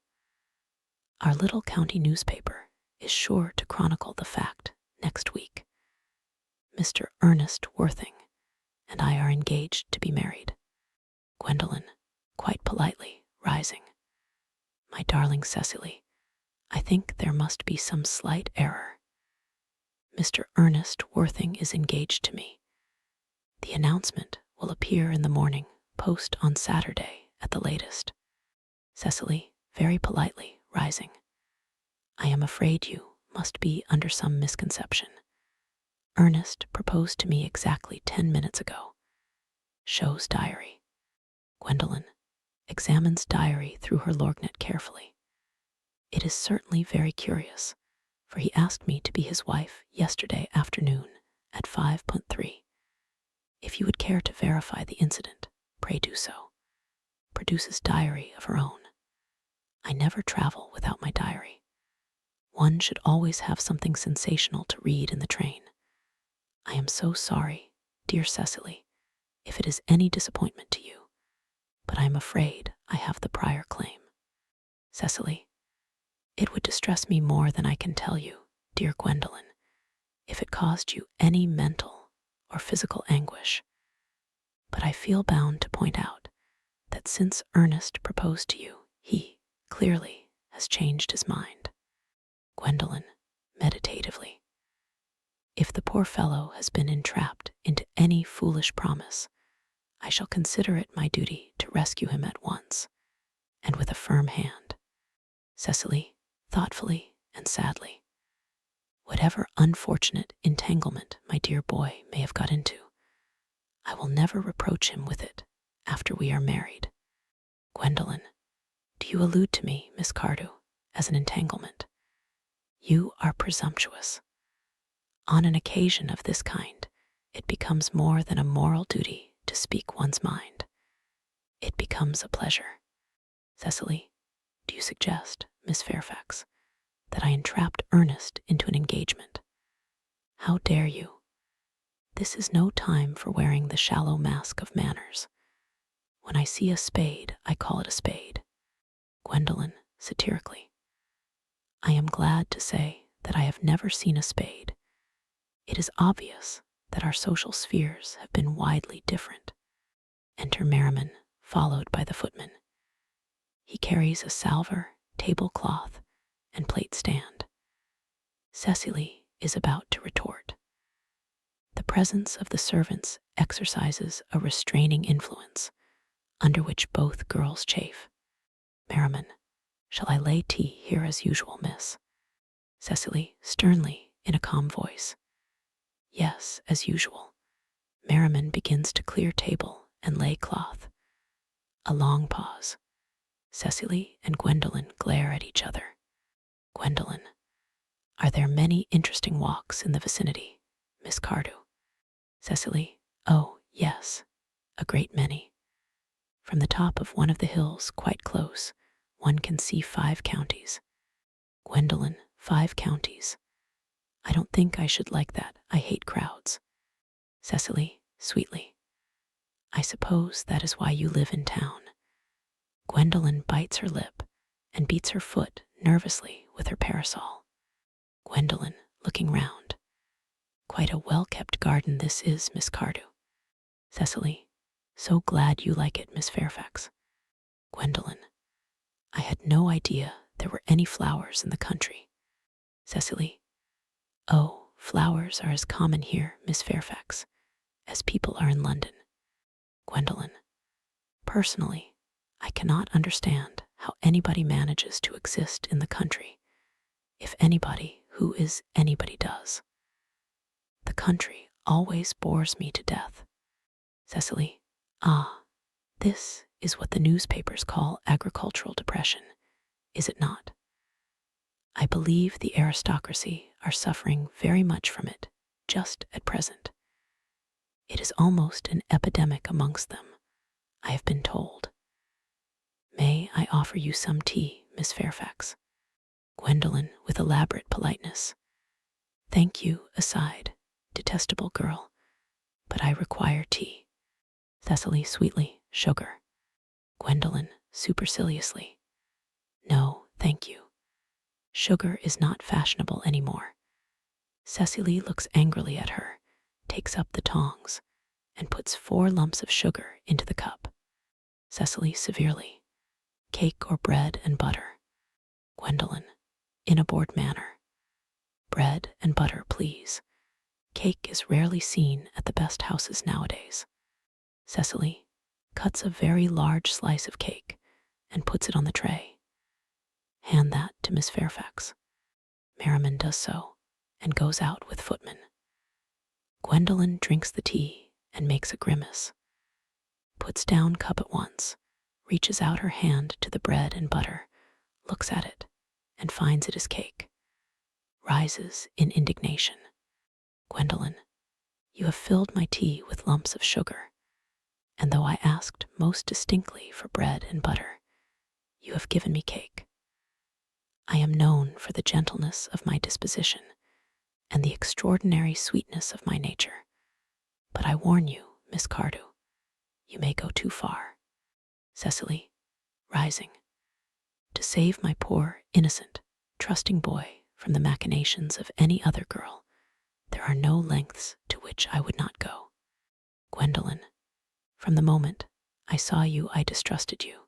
Our little county newspaper is sure to chronicle the fact next week. Mr. Ernest Worthing and I are engaged to be married. Gwendolen, quite politely, rising. My darling Cecily, I think there must be some slight error. Mr. Ernest Worthing is engaged to me. The announcement will appear in the Morning Post on Saturday at the latest. Cecily, very politely, rising. I am afraid you must be under some misconception. Ernest proposed to me exactly 10 minutes ago. Shows diary. Gwendolen examines diary through her lorgnette carefully. It is certainly very curious, for he asked me to be his wife yesterday afternoon at 5:3. If you would care to verify the incident, pray do so. Produces diary of her own. I never travel without my diary. One should always have something sensational to read in the train. I am so sorry, dear Cecily, if it is any disappointment to you, but I am afraid I have the prior claim. Cecily, it would distress me more than I can tell you, dear Gwendolen, if it caused you any mental or physical anguish. But I feel bound to point out that since Ernest proposed to you, he clearly has changed his mind. Gwendolen, meditatively. If the poor fellow has been entrapped into any foolish promise, I shall consider it my duty to rescue him at once, and with a firm hand. Cecily, thoughtfully and sadly. Whatever unfortunate entanglement my dear boy may have got into, I will never reproach him with it after we are married. Gwendolen, do you allude to me, Miss Cardew, as an entanglement? You are presumptuous. On an occasion of this kind, it becomes more than a moral duty to speak one's mind. It becomes a pleasure. Cecily, do you suggest, Miss Fairfax, that I entrapped Ernest into an engagement? How dare you? This is no time for wearing the shallow mask of manners. When I see a spade, I call it a spade. Gwendolen, satirically. I am glad to say that I have never seen a spade. It is obvious that our social spheres have been widely different. Enter Merriman, followed by the footman. He carries a salver, tablecloth, and plate stand. Cecily is about to retort. The presence of the servants exercises a restraining influence, under which both girls chafe. Merriman, shall I lay tea here as usual, miss? Cecily, sternly, in a calm voice. Yes, as usual. Merriman begins to clear table and lay cloth. A long pause. Cecily and Gwendolen glare at each other. Gwendolen, are there many interesting walks in the vicinity, Miss Cardew? Cecily, oh, yes, a great many. From the top of one of the hills quite close, One can see 5 counties. Gwendolyn, 5 counties. I don't think I should like that. I hate crowds. Cecily, sweetly. I suppose that is why you live in town. Gwendolyn bites her lip and beats her foot nervously with her parasol. Gwendolyn, looking round. Quite a well-kept garden this is, Miss Cardew. Cecily, so glad you like it, Miss Fairfax. Gwendolyn, I had no idea there were any flowers in the country. Cecily, oh, flowers are as common here, Miss Fairfax, as people are in London. Gwendolyn, personally, I cannot understand how anybody manages to exist in the country, if anybody who is anybody does. The country always bores me to death. Cecily, this is what the newspapers call agricultural depression, is it not? I believe the aristocracy are suffering very much from it, just at present. It is almost an epidemic amongst them, I have been told. May I offer you some tea, Miss Fairfax? Gwendolyn, with elaborate politeness. Thank you, aside, detestable girl, but I require tea. Cecily, sweetly, sugar. Gwendolyn, superciliously. No, thank you. Sugar is not fashionable anymore. Cecily looks angrily at her, takes up the tongs, and puts 4 lumps of sugar into the cup. Cecily, severely. Cake or bread and butter? Gwendolyn, in a bored manner. Bread and butter, please. Cake is rarely seen at the best houses nowadays. Cecily cuts a very large slice of cake and puts it on the tray. Hand that to Miss Fairfax. Merriman does so and goes out with footman. Gwendolyn drinks the tea and makes a grimace, puts down cup at once, reaches out her hand to the bread and butter, looks at it, and finds it is cake. Rises in indignation. Gwendolyn, you have filled my tea with lumps of sugar, and though I asked most distinctly for bread and butter, you have given me cake. I am known for the gentleness of my disposition and the extraordinary sweetness of my nature, but I warn you, Miss Cardew, you may go too far. Cecily, rising. To save my poor, innocent, trusting boy from the machinations of any other girl, there are no lengths to which I would not go. Gwendolyn, from the moment I saw you, I distrusted you.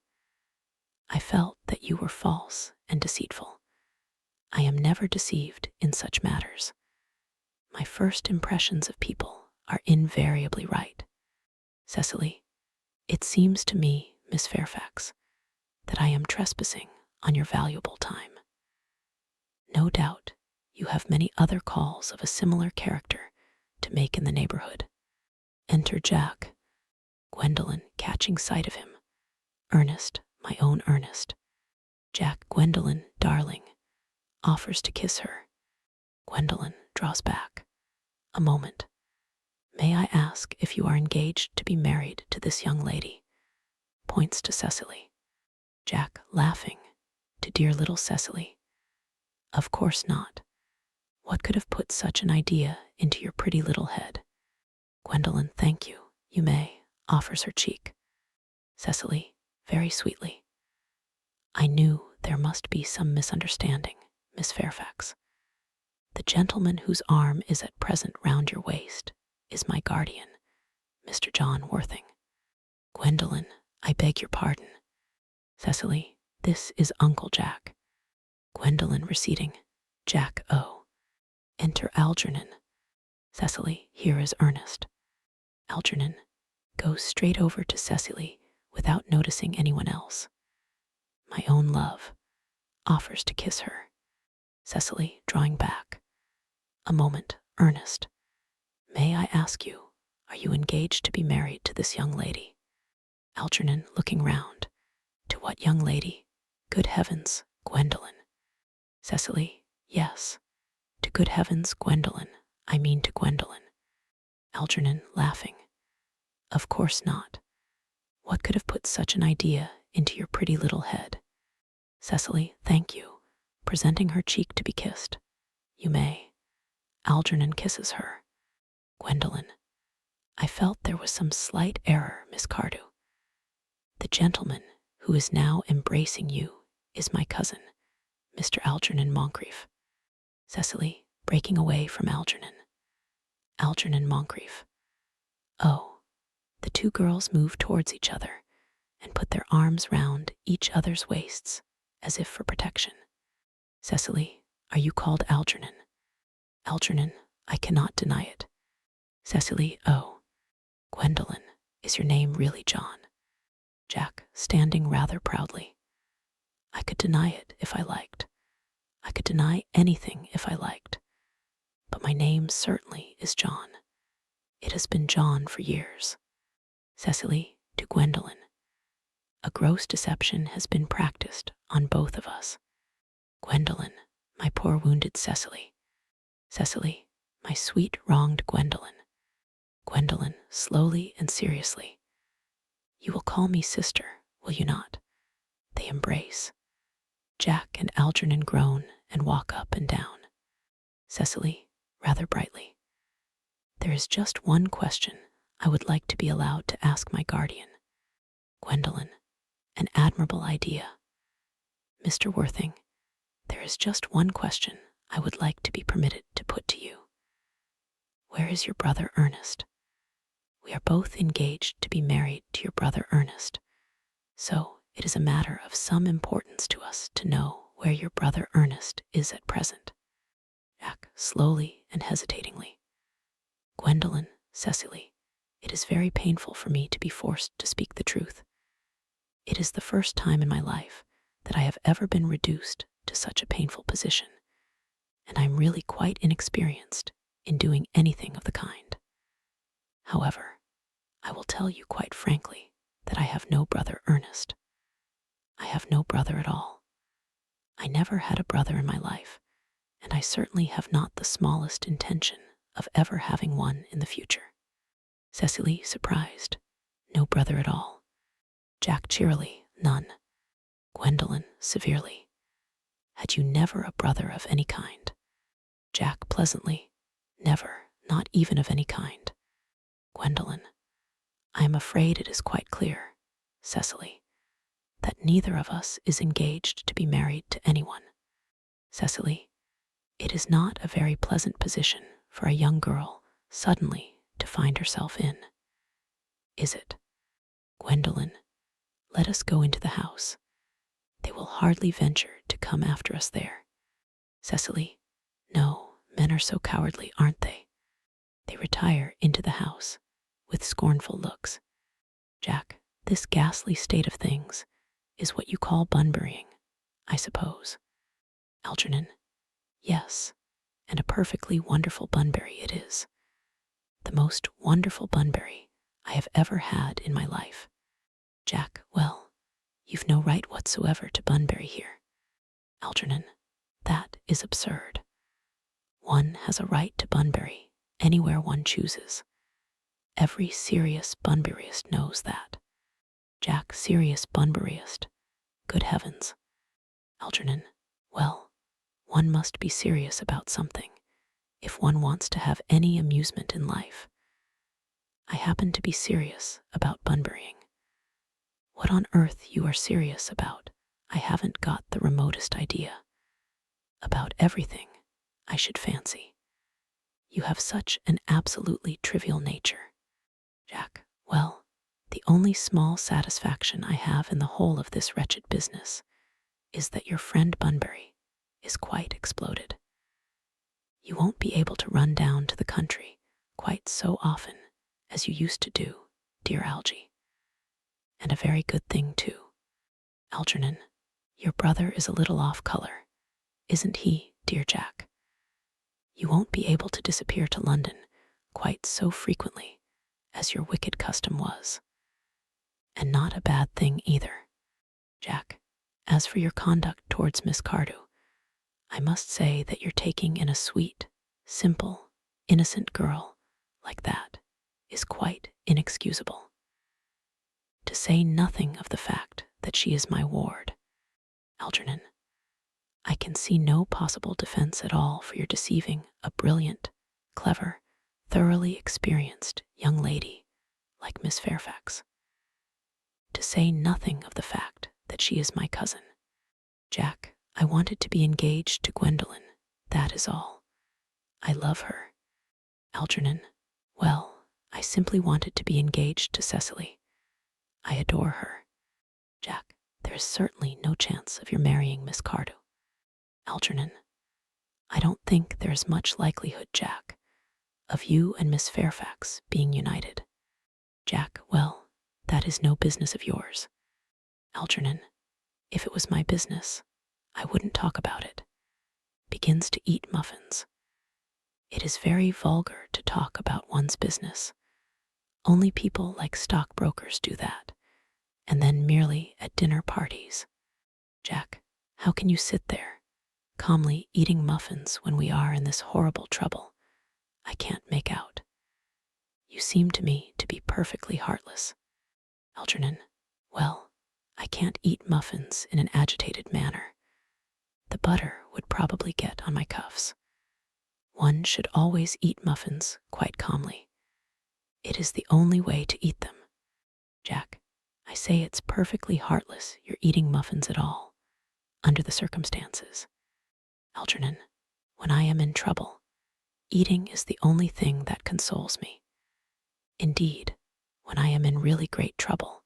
I felt that you were false and deceitful. I am never deceived in such matters. My first impressions of people are invariably right. Cecily, it seems to me, Miss Fairfax, that I am trespassing on your valuable time. No doubt you have many other calls of a similar character to make in the neighborhood. Enter Jack. Gwendolyn, catching sight of him. Ernest, my own Ernest. Jack, Gwendolyn, darling, offers to kiss her. Gwendolyn draws back. A moment. May I ask if you are engaged to be married to this young lady? Points to Cecily. Jack, laughing, to dear little Cecily. Of course not. What could have put such an idea into your pretty little head? Gwendolyn, thank you, you may, offers her cheek. Cecily, very sweetly. I knew there must be some misunderstanding, Miss Fairfax. The gentleman whose arm is at present round your waist is my guardian, Mr. John Worthing. Gwendolyn, I beg your pardon. Cecily, this is Uncle Jack. Gwendolyn, receding. Jack, oh. Enter Algernon. Cecily, here is Ernest. Algernon goes straight over to Cecily without noticing anyone else. My own love, offers to kiss her. Cecily, drawing back. A moment, Ernest. May I ask you, are you engaged to be married to this young lady? Algernon, looking round. To what young lady? Good heavens, Gwendolyn. Cecily, yes. To good heavens, Gwendolyn. I mean to Gwendolyn. Algernon, laughing. Of course not. What could have put such an idea into your pretty little head? Cecily, thank you, presenting her cheek to be kissed. You may. Algernon kisses her. Gwendolen, I felt there was some slight error, Miss Cardew. The gentleman who is now embracing you is my cousin, Mr. Algernon Moncrief. Cecily, breaking away from Algernon. Algernon Moncrief. Oh. The two girls moved towards each other and put their arms round each other's waists as if for protection. Cecily, are you called Algernon? Algernon, I cannot deny it. Cecily, oh. Gwendolen, is your name really John? Jack, standing rather proudly. I could deny it if I liked. I could deny anything if I liked. But my name certainly is John. It has been John for years. Cecily, to Gwendolen. A gross deception has been practiced on both of us. Gwendolen, my poor wounded Cecily. Cecily, my sweet wronged Gwendolen. Gwendolen, slowly and seriously. You will call me sister, will you not? They embrace. Jack and Algernon groan and walk up and down. Cecily, rather brightly. There is just one question I would like to be allowed to ask my guardian. Gwendolen, an admirable idea. Mr. Worthing, there is just one question I would like to be permitted to put to you. Where is your brother Ernest? We are both engaged to be married to your brother Ernest, so it is a matter of some importance to us to know where your brother Ernest is at present. Jack, slowly and hesitatingly. Gwendolen, Cecily, it is very painful for me to be forced to speak the truth. It is the first time in my life that I have ever been reduced to such a painful position, and I am really quite inexperienced in doing anything of the kind. However, I will tell you quite frankly that I have no brother Ernest. I have no brother at all. I never had a brother in my life, and I certainly have not the smallest intention of ever having one in the future. Cecily, surprised. No brother at all. Jack, cheerily. None. Gwendolen, severely. Had you never a brother of any kind? Jack, pleasantly. Never, not even of any kind. Gwendolen, I am afraid it is quite clear, Cecily, that neither of us is engaged to be married to anyone. Cecily, it is not a very pleasant position for a young girl suddenly to find herself in. Is it? Gwendolen, let us go into the house. They will hardly venture to come after us there. Cecily, no, men are so cowardly, aren't they? They retire into the house with scornful looks. Jack, this ghastly state of things is what you call bunburying, I suppose. Algernon, yes, and a perfectly wonderful bunbury it is. The most wonderful bunbury I have ever had in my life. Jack, well, you've no right whatsoever to bunbury here. Algernon, that is absurd. One has a right to bunbury anywhere one chooses. Every serious bunburyist knows that. Jack, serious bunburyist. Good heavens. Algernon, well, one must be serious about something if one wants to have any amusement in life. I happen to be serious about bunburying. What on earth you are serious about, I haven't got the remotest idea. About everything, I should fancy. You have such an absolutely trivial nature. Jack, well, the only small satisfaction I have in the whole of this wretched business is that your friend Bunbury is quite exploded. You won't be able to run down to the country quite so often as you used to do, dear Algy. And a very good thing, too. Algernon, your brother is a little off color, isn't he, dear Jack? You won't be able to disappear to London quite so frequently as your wicked custom was. And not a bad thing either. Jack, as for your conduct towards Miss Cardew, I must say that you're taking in a sweet, simple, innocent girl like that is quite inexcusable. To say nothing of the fact that she is my ward. Algernon, I can see no possible defense at all for your deceiving a brilliant, clever, thoroughly experienced young lady like Miss Fairfax. To say nothing of the fact that she is my cousin. Jack, I wanted to be engaged to Gwendolen, that is all. I love her. Algernon, well, I simply wanted to be engaged to Cecily. I adore her. Jack, there is certainly no chance of your marrying Miss Cardew. Algernon, I don't think there is much likelihood, Jack, of you and Miss Fairfax being united. Jack, well, that is no business of yours. Algernon, if it was my business, I wouldn't talk about it. Begins to eat muffins. It is very vulgar to talk about one's business. Only people like stockbrokers do that, and then merely at dinner parties. Jack, how can you sit there, calmly eating muffins when we are in this horrible trouble? I can't make out. You seem to me to be perfectly heartless. Algernon, well, I can't eat muffins in an agitated manner. The butter would probably get on my cuffs. One should always eat muffins quite calmly. It is the only way to eat them. Jack, I say it's perfectly heartless you're eating muffins at all, under the circumstances. Algernon, when I am in trouble, eating is the only thing that consoles me. Indeed, when I am in really great trouble,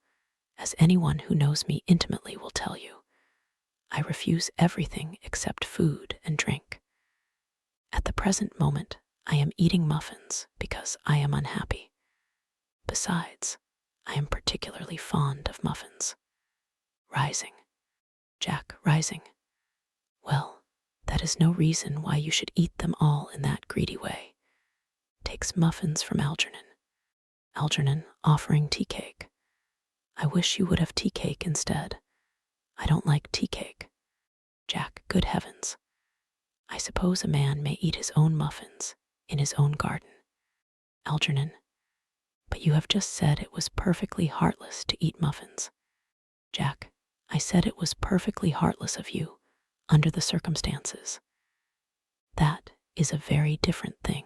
as anyone who knows me intimately will tell you, I refuse everything except food and drink. At the present moment, I am eating muffins because I am unhappy. Besides, I am particularly fond of muffins. Rising. Jack, rising. Well, that is no reason why you should eat them all in that greedy way. Takes muffins from Algernon. Algernon offering tea cake. I wish you would have tea cake instead. I don't like tea cake. Jack, good heavens. I suppose a man may eat his own muffins in his own garden. Algernon, but you have just said it was perfectly heartless to eat muffins. Jack, I said it was perfectly heartless of you, under the circumstances. That is a very different thing.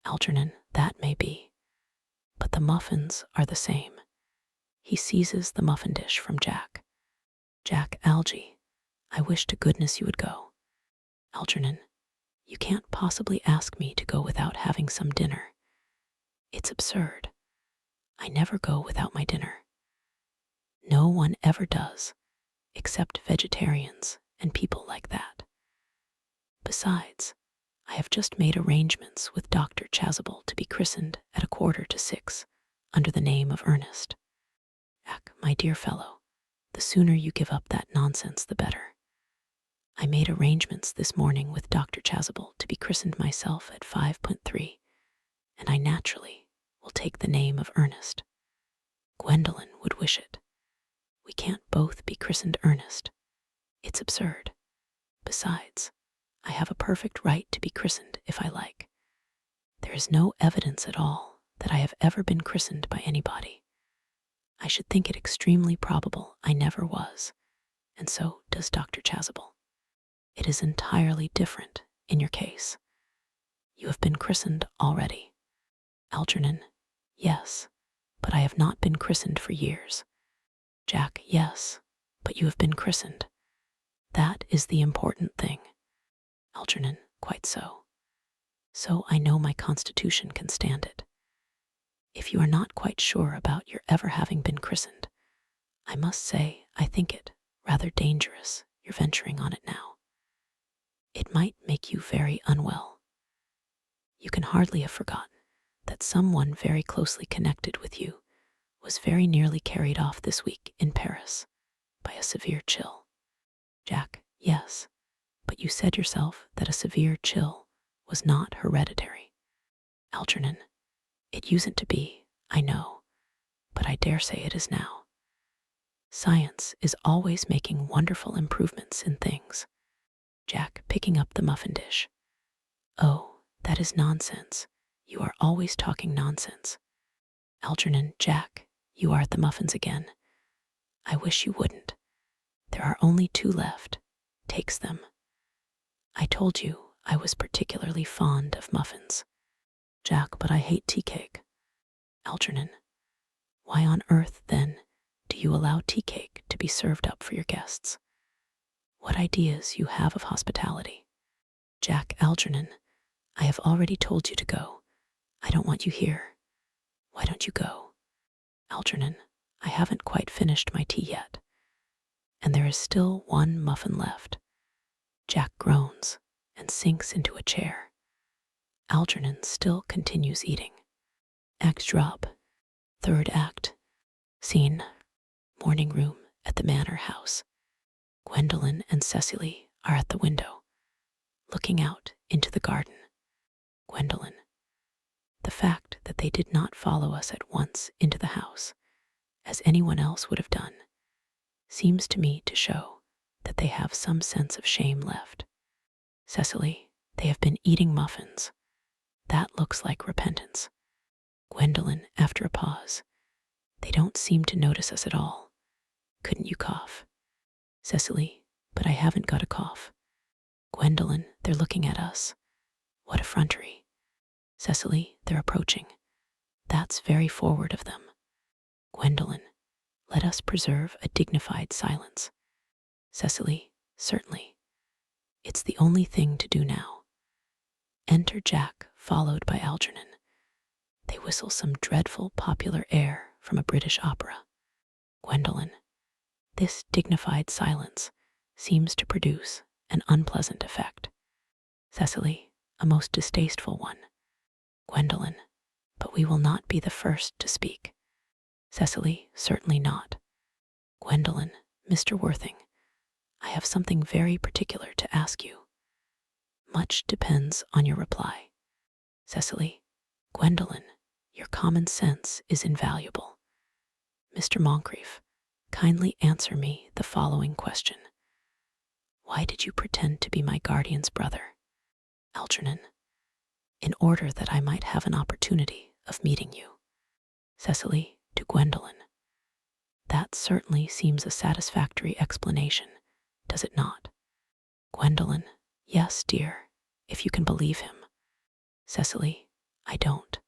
Algernon, that may be, but the muffins are the same. He seizes the muffin dish from Jack. Jack, Algy, I wish to goodness you would go. Algernon, you can't possibly ask me to go without having some dinner. It's absurd. I never go without my dinner. No one ever does, except vegetarians and people like that. Besides, I have just made arrangements with Dr. Chasuble to be christened at 5:45 under the name of Ernest. Jack, my dear fellow, the sooner you give up that nonsense, the better. I made arrangements this morning with Dr. Chasuble to be christened myself at 5:3, and I naturally will take the name of Ernest. Gwendolen would wish it. We can't both be christened Ernest. It's absurd. Besides, I have a perfect right to be christened if I like. There is no evidence at all that I have ever been christened by anybody. I should think it extremely probable I never was, and so does Dr. Chasuble. It is entirely different in your case. You have been christened already. Algernon, yes, but I have not been christened for years. Jack, yes, but you have been christened. That is the important thing. Algernon, quite so. So I know my constitution can stand it. If you are not quite sure about your ever having been christened, I must say I think it rather dangerous you're venturing on it now. It might make you very unwell. You can hardly have forgotten that someone very closely connected with you was very nearly carried off this week in Paris by a severe chill. Jack, yes, but you said yourself that a severe chill was not hereditary. Algernon, it usedn't to be, I know, but I dare say it is now. Science is always making wonderful improvements in things. Jack, picking up the muffin dish. Oh, that is nonsense. You are always talking nonsense. Algernon, Jack, you are at the muffins again. I wish you wouldn't. There are only 2 left. Takes them. I told you I was particularly fond of muffins. Jack, but I hate tea cake. Algernon, why on earth, then, do you allow tea cake to be served up for your guests? What ideas you have of hospitality. Jack. Algernon, I have already told you to go. I don't want you here. Why don't you go? Algernon, I haven't quite finished my tea yet, and there is still 1 muffin left. Jack groans and sinks into a chair. Algernon still continues eating. Act drop. 3rd act. Scene. Morning room at the manor house. Gwendolen and Cecily are at the window, looking out into the garden. Gwendolen, the fact that they did not follow us at once into the house, as anyone else would have done, seems to me to show that they have some sense of shame left. Cecily, they have been eating muffins. That looks like repentance. Gwendolen, after a pause, they don't seem to notice us at all. Couldn't you cough? Cecily, but I haven't got a cough. Gwendolen, they're looking at us. What effrontery. Cecily, they're approaching. That's very forward of them. Gwendolen, let us preserve a dignified silence. Cecily, certainly. It's the only thing to do now. Enter Jack, followed by Algernon. They whistle some dreadful popular air from a British opera. Gwendolen, this dignified silence seems to produce an unpleasant effect. Cecily, a most distasteful one. Gwendolen, but we will not be the first to speak. Cecily, certainly not. Gwendolen, Mr. Worthing, I have something very particular to ask you. Much depends on your reply. Cecily, Gwendolen, your common sense is invaluable. Mr. Moncrief, kindly answer me the following question. Why did you pretend to be my guardian's brother? Algernon, in order that I might have an opportunity of meeting you. Cecily, to Gwendolen, that certainly seems a satisfactory explanation, does it not? Gwendolen, yes, dear, if you can believe him. Cecily, I don't.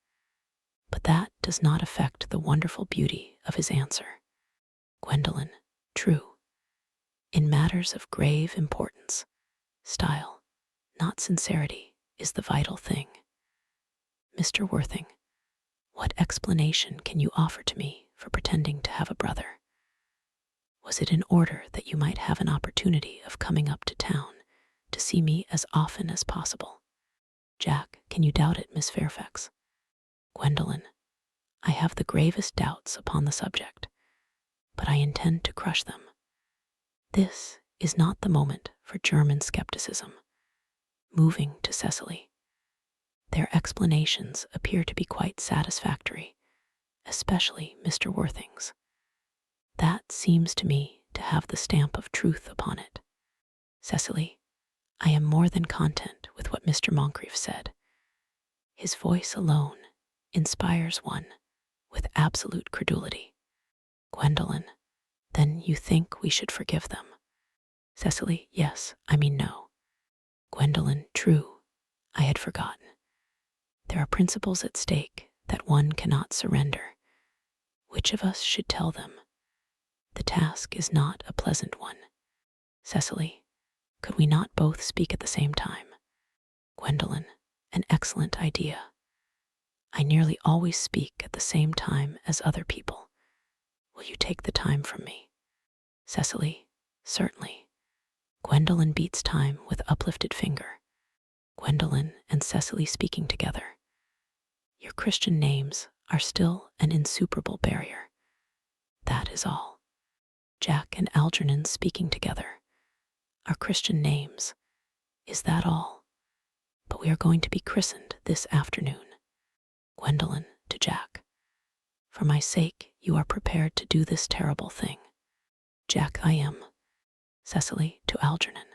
But that does not affect the wonderful beauty of his answer. Gwendolen, true. In matters of grave importance, style, not sincerity, is the vital thing. Mr. Worthing, what explanation can you offer to me for pretending to have a brother? Was it in order that you might have an opportunity of coming up to town to see me as often as possible? Jack, can you doubt it, Miss Fairfax? Gwendolen, I have the gravest doubts upon the subject, but I intend to crush them. This is not the moment for German skepticism. Moving to Cecily, their explanations appear to be quite satisfactory, especially Mr. Worthing's. That seems to me to have the stamp of truth upon it. Cecily, I am more than content with what Mr. Moncrief said. His voice alone inspires one with absolute credulity. Gwendolen, then you think we should forgive them? Cecily, yes, I mean no. Gwendolen, true, I had forgotten. There are principles at stake that one cannot surrender. Which of us should tell them? The task is not a pleasant one. Cecily, could we not both speak at the same time? Gwendolen, an excellent idea. I nearly always speak at the same time as other people. Will you take the time from me? Cecily, certainly. Gwendolen beats time with uplifted finger. Gwendolen and Cecily speaking together. Your Christian names are still an insuperable barrier. That is all. Jack and Algernon speaking together. Our Christian names. Is that all? But we are going to be christened this afternoon. Gwendolen to Jack. For my sake, you are prepared to do this terrible thing. Jack, I am. Cecily to Algernon.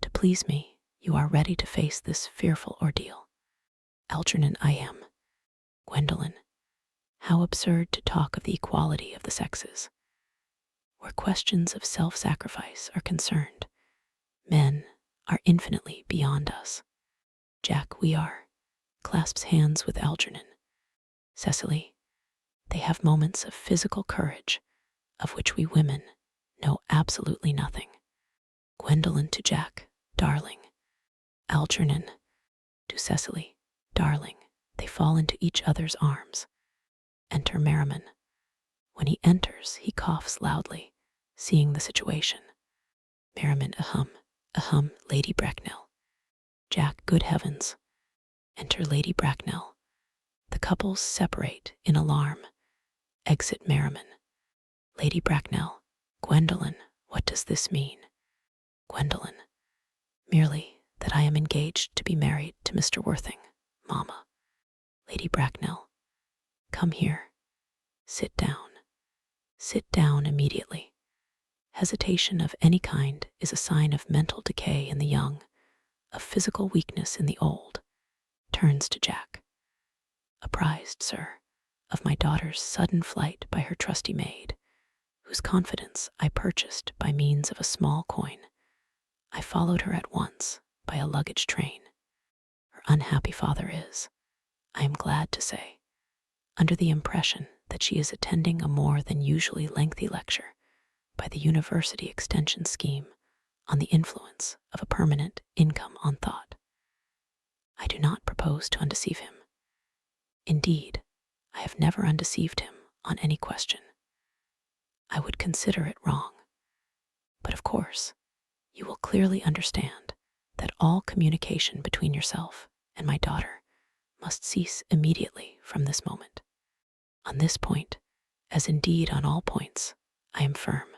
To please me, you are ready to face this fearful ordeal. Algernon, I am. Gwendolen, how absurd to talk of the equality of the sexes. where questions of self-sacrifice are concerned. Men are infinitely beyond us. Jack, we are, clasps hands with Algernon. Cecily, they have moments of physical courage of which we women know absolutely nothing. Gwendolen to Jack, darling. Algernon to Cecily, darling. They fall into each other's arms. Enter Merriman. When he enters, he coughs loudly, seeing the situation. Merriman, ahem, Lady Bracknell. Jack, good heavens. Enter Lady Bracknell. The couples separate in alarm. Exit Merriman. Lady Bracknell, Gwendolen, what does this mean? Gwendolen, merely that I am engaged to be married to Mr. Worthing, Mamma. Lady Bracknell, come here. Sit down. Sit down immediately. Hesitation of any kind is a sign of mental decay in the young, of physical weakness in the old. Turns to Jack. Apprised, sir, of my daughter's sudden flight by her trusty maid, whose confidence I purchased by means of a small coin, I followed her at once by a luggage train. Her unhappy father is, I am glad to say, under the impression that she is attending a more than usually lengthy lecture by the University Extension Scheme on the influence of a permanent income on thought. I do not propose to undeceive him. Indeed, I have never undeceived him on any question. I would consider it wrong. But of course, you will clearly understand that all communication between yourself and my daughter must cease immediately from this moment. On this point, as indeed on all points, I am firm.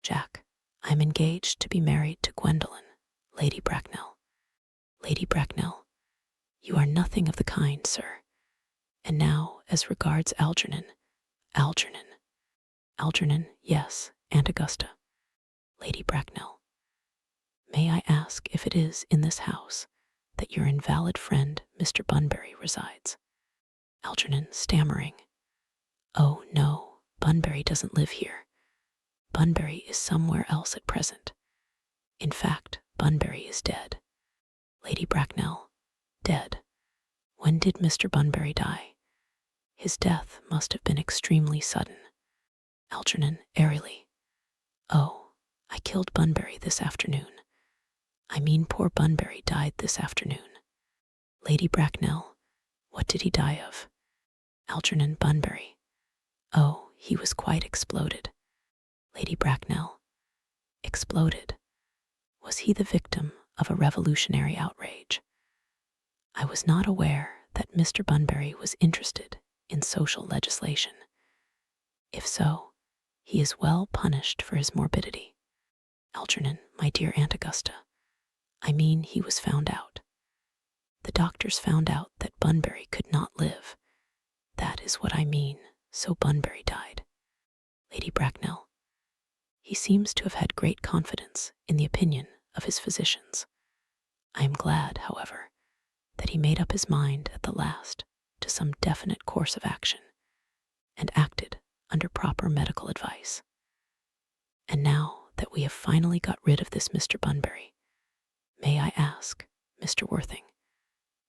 Jack, I am engaged to be married to Gwendolen, Lady Bracknell. Lady Bracknell, you are nothing of the kind, sir. And now, as regards Algernon. Algernon, yes, Aunt Augusta. Lady Bracknell, may I ask if it is in this house that your invalid friend, Mr. Bunbury, resides? Algernon, stammering. Oh, no, Bunbury doesn't live here. Bunbury is somewhere else at present. In fact, Bunbury is dead. Lady Bracknell, dead. When did Mr. Bunbury die? His death must have been extremely sudden. Algernon, airily. Oh, I killed Bunbury this afternoon. I mean, poor Bunbury died this afternoon. Lady Bracknell, what did he die of? Algernon, Bunbury. Oh, he was quite exploded. Lady Bracknell, exploded. Was he the victim of a revolutionary outrage? I was not aware that Mr. Bunbury was interested in social legislation. If so, he is well punished for his morbidity. Algernon, my dear Aunt Augusta, I mean he was found out. The doctors found out that Bunbury could not live. That is what I mean, so Bunbury died. Lady Bracknell, he seems to have had great confidence in the opinion of his physicians. I am glad, however, that he made up his mind at the last to some definite course of action, and acted under proper medical advice. And now that we have finally got rid of this Mr. Bunbury, may I ask, Mr. Worthing,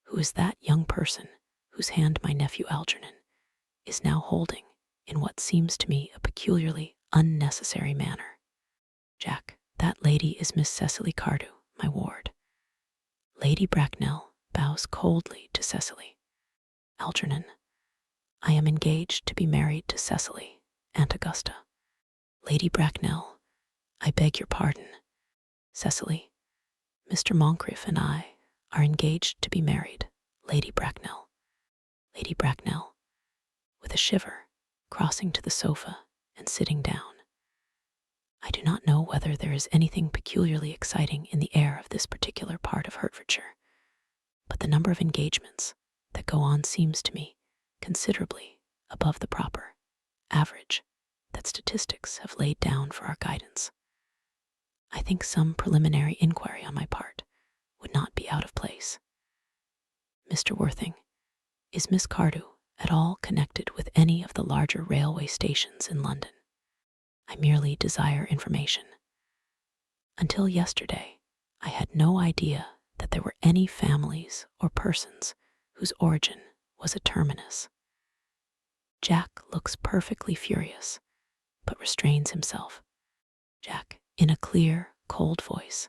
who is that young person whose hand my nephew Algernon is now holding in what seems to me a peculiarly unnecessary manner? Jack, that lady is Miss Cecily Cardew, my ward. Lady Bracknell bows coldly to Cecily. Algernon, I am engaged to be married to Cecily, Aunt Augusta. Lady Bracknell, I beg your pardon. Cecily, Mr. Moncrief and I are engaged to be married, Lady Bracknell. Lady Bracknell, with a shiver, crossing to the sofa and sitting down. I do not know whether there is anything peculiarly exciting in the air of this particular part of Hertfordshire, but the number of engagements that go on seems to me considerably above the proper average that statistics have laid down for our guidance. I think some preliminary inquiry on my part would not be out of place. Mr. Worthing, is Miss Cardew at all connected with any of the larger railway stations in London? I merely desire information. Until yesterday, I had no idea that there were any families or persons whose origin was a terminus. Jack looks perfectly furious, but restrains himself. Jack, in a clear, cold voice.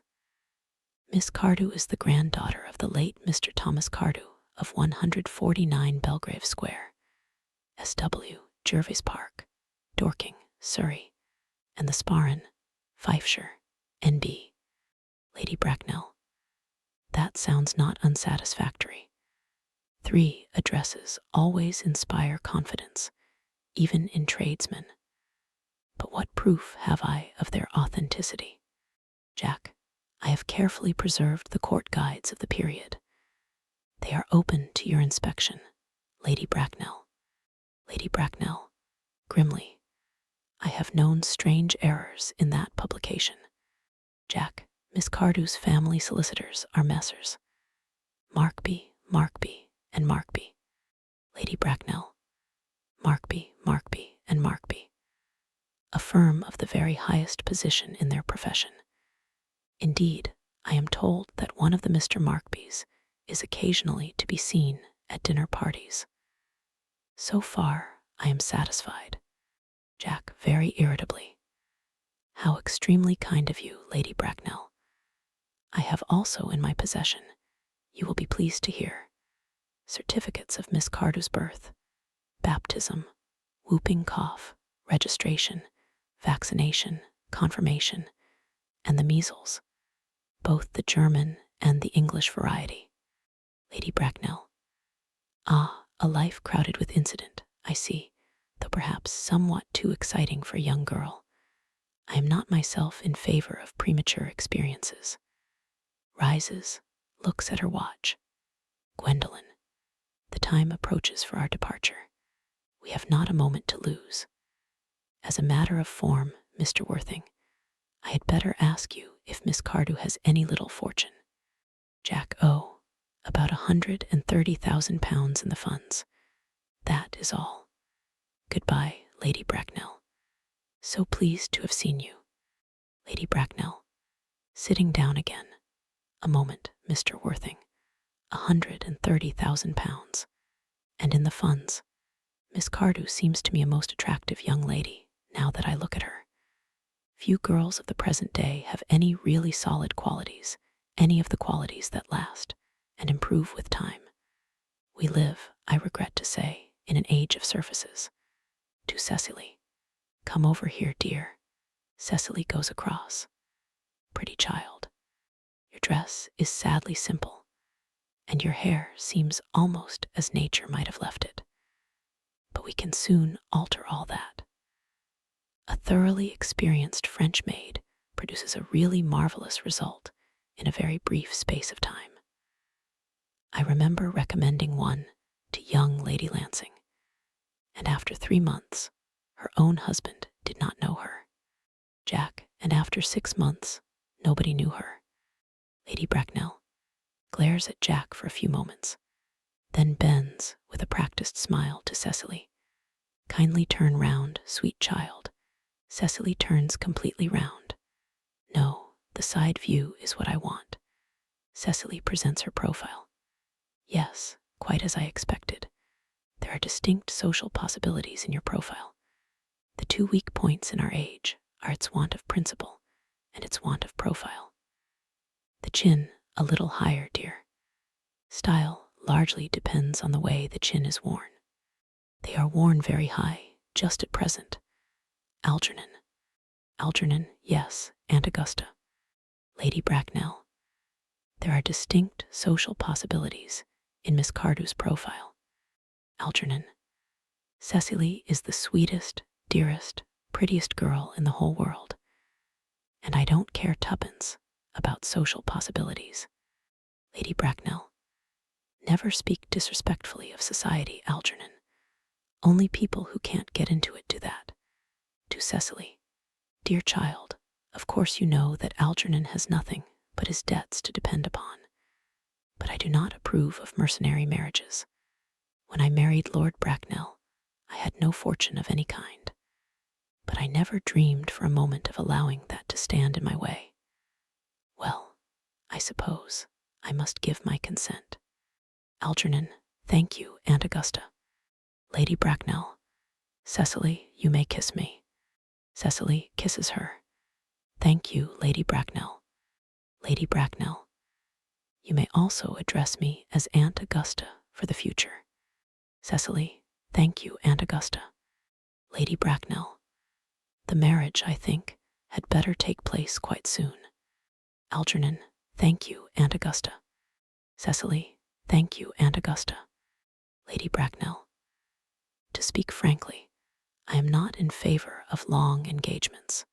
Miss Cardew is the granddaughter of the late Mr. Thomas Cardew of 149 Belgrave Square, SW, Jervis Park, Dorking, Surrey, and the Sparran, Fifeshire, NB. Lady Bracknell. That sounds not unsatisfactory. 3 addresses always inspire confidence, even in tradesmen. But what proof have I of their authenticity? Jack, I have carefully preserved the court guides of the period. They are open to your inspection, Lady Bracknell. Lady Bracknell, grimly. I have known strange errors in that publication. Jack, Miss Cardew's family solicitors are Messrs. Markby, and Markby. Lady Bracknell, Markby, and Markby. A firm of the very highest position in their profession. Indeed, I am told that one of the Mr. Markbys is occasionally to be seen at dinner parties. So far, I am satisfied. Jack, very irritably. How extremely kind of you, Lady Bracknell. I have also in my possession, you will be pleased to hear, certificates of Miss Cardew's birth, baptism, whooping cough, registration, vaccination, confirmation, and the measles, both the German and the English variety. Lady Bracknell. Ah, a life crowded with incident, I see, though perhaps somewhat too exciting for a young girl. I am not myself in favor of premature experiences. Rises, looks at her watch. Gwendolen, the time approaches for our departure. We have not a moment to lose. As a matter of form, Mr. Worthing, I had better ask you if Miss Cardew has any little fortune. Jack, oh, about £130,000 in the funds. That is all. Goodbye, Lady Bracknell. So pleased to have seen you. Lady Bracknell, sitting down again. A moment, Mr. Worthing. £130,000. And in the funds. Miss Cardew seems to me a most attractive young lady, now that I look at her. Few girls of the present day have any really solid qualities, any of the qualities that last and improve with time. We live, I regret to say, in an age of surfaces. To Cecily. Come over here, dear. Cecily goes across. Pretty child. Your dress is sadly simple, and your hair seems almost as nature might have left it. But we can soon alter all that. A thoroughly experienced French maid produces a really marvelous result in a very brief space of time. I remember recommending one to young Lady Lansing, and after 3 months, her own husband did not know her. Jack, and after 6 months, nobody knew her. Lady Bracknell glares at Jack for a few moments, then bends with a practiced smile to Cecily. Kindly turn round, sweet child. Cecily turns completely round. No, the side view is what I want. Cecily presents her profile. Yes, quite as I expected. There are distinct social possibilities in your profile. The 2 weak points in our age are its want of principle and its want of profile. The chin a little higher, dear. Style largely depends on the way the chin is worn. They are worn very high, just at present. Algernon, yes, Aunt Augusta. Lady Bracknell. There are distinct social possibilities in Miss Cardew's profile. Algernon. Cecily is the sweetest, dearest, prettiest girl in the whole world, and I don't care tuppence about social possibilities. Lady Bracknell. Never speak disrespectfully of society, Algernon. Only people who can't get into it do that. To Cecily. Dear child, of course you know that Algernon has nothing but his debts to depend upon. But I do not approve of mercenary marriages. When I married Lord Bracknell, I had no fortune of any kind. but I never dreamed for a moment of allowing that to stand in my way. Well, I suppose I must give my consent. Algernon, thank you, Aunt Augusta. Lady Bracknell, Cecily, you may kiss me. Cecily kisses her. Thank you, Lady Bracknell. Lady Bracknell, you may also address me as Aunt Augusta for the future. Cecily, thank you, Aunt Augusta. Lady Bracknell, the marriage, I think, had better take place quite soon. Algernon, thank you, Aunt Augusta. Cecily, thank you, Aunt Augusta. Lady Bracknell, to speak frankly, I am not in favor of long engagements.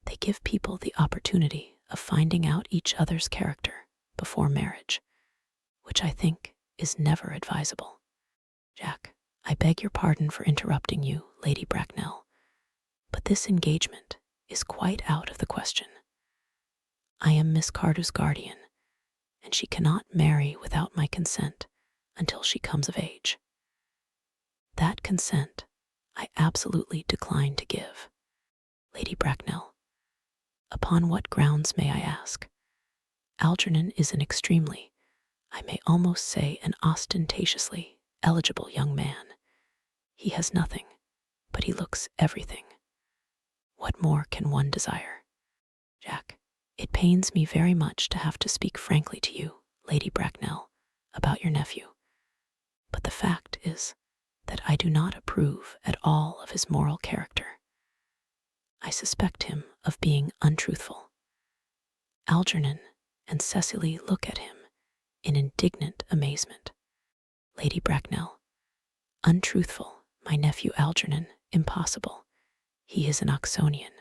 They give people the opportunity of finding out each other's character before marriage, which I think is never advisable. Jack, I beg your pardon for interrupting you, Lady Bracknell, but this engagement is quite out of the question. I am Miss Cardew's guardian, and she cannot marry without my consent until she comes of age. That consent I absolutely decline to give. Lady Bracknell, upon what grounds, may I ask? Algernon is an extremely, I may almost say an ostentatiously, eligible young man. He has nothing, but he looks everything. What more can one desire? Jack, it pains me very much to have to speak frankly to you, Lady Bracknell, about your nephew, but the fact is that I do not approve at all of his moral character. I suspect him of being untruthful. Algernon and Cecily look at him in indignant amazement. Lady Bracknell, untruthful, my nephew Algernon, impossible. He is an Oxonian.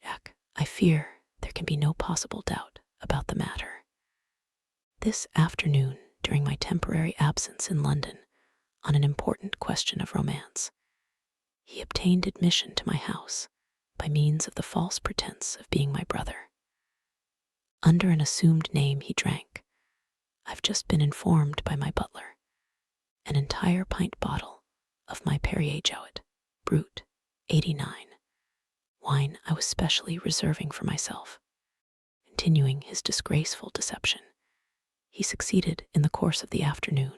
Jack, I fear there can be no possible doubt about the matter. This afternoon, during my temporary absence in London on an important question of romance, he obtained admission to my house by means of the false pretense of being my brother. Under an assumed name he drank, I've just been informed by my butler, an entire pint bottle of my Perrier Jouet, Brut, 89, wine I was specially reserving for myself. Continuing his disgraceful deception, he succeeded in the course of the afternoon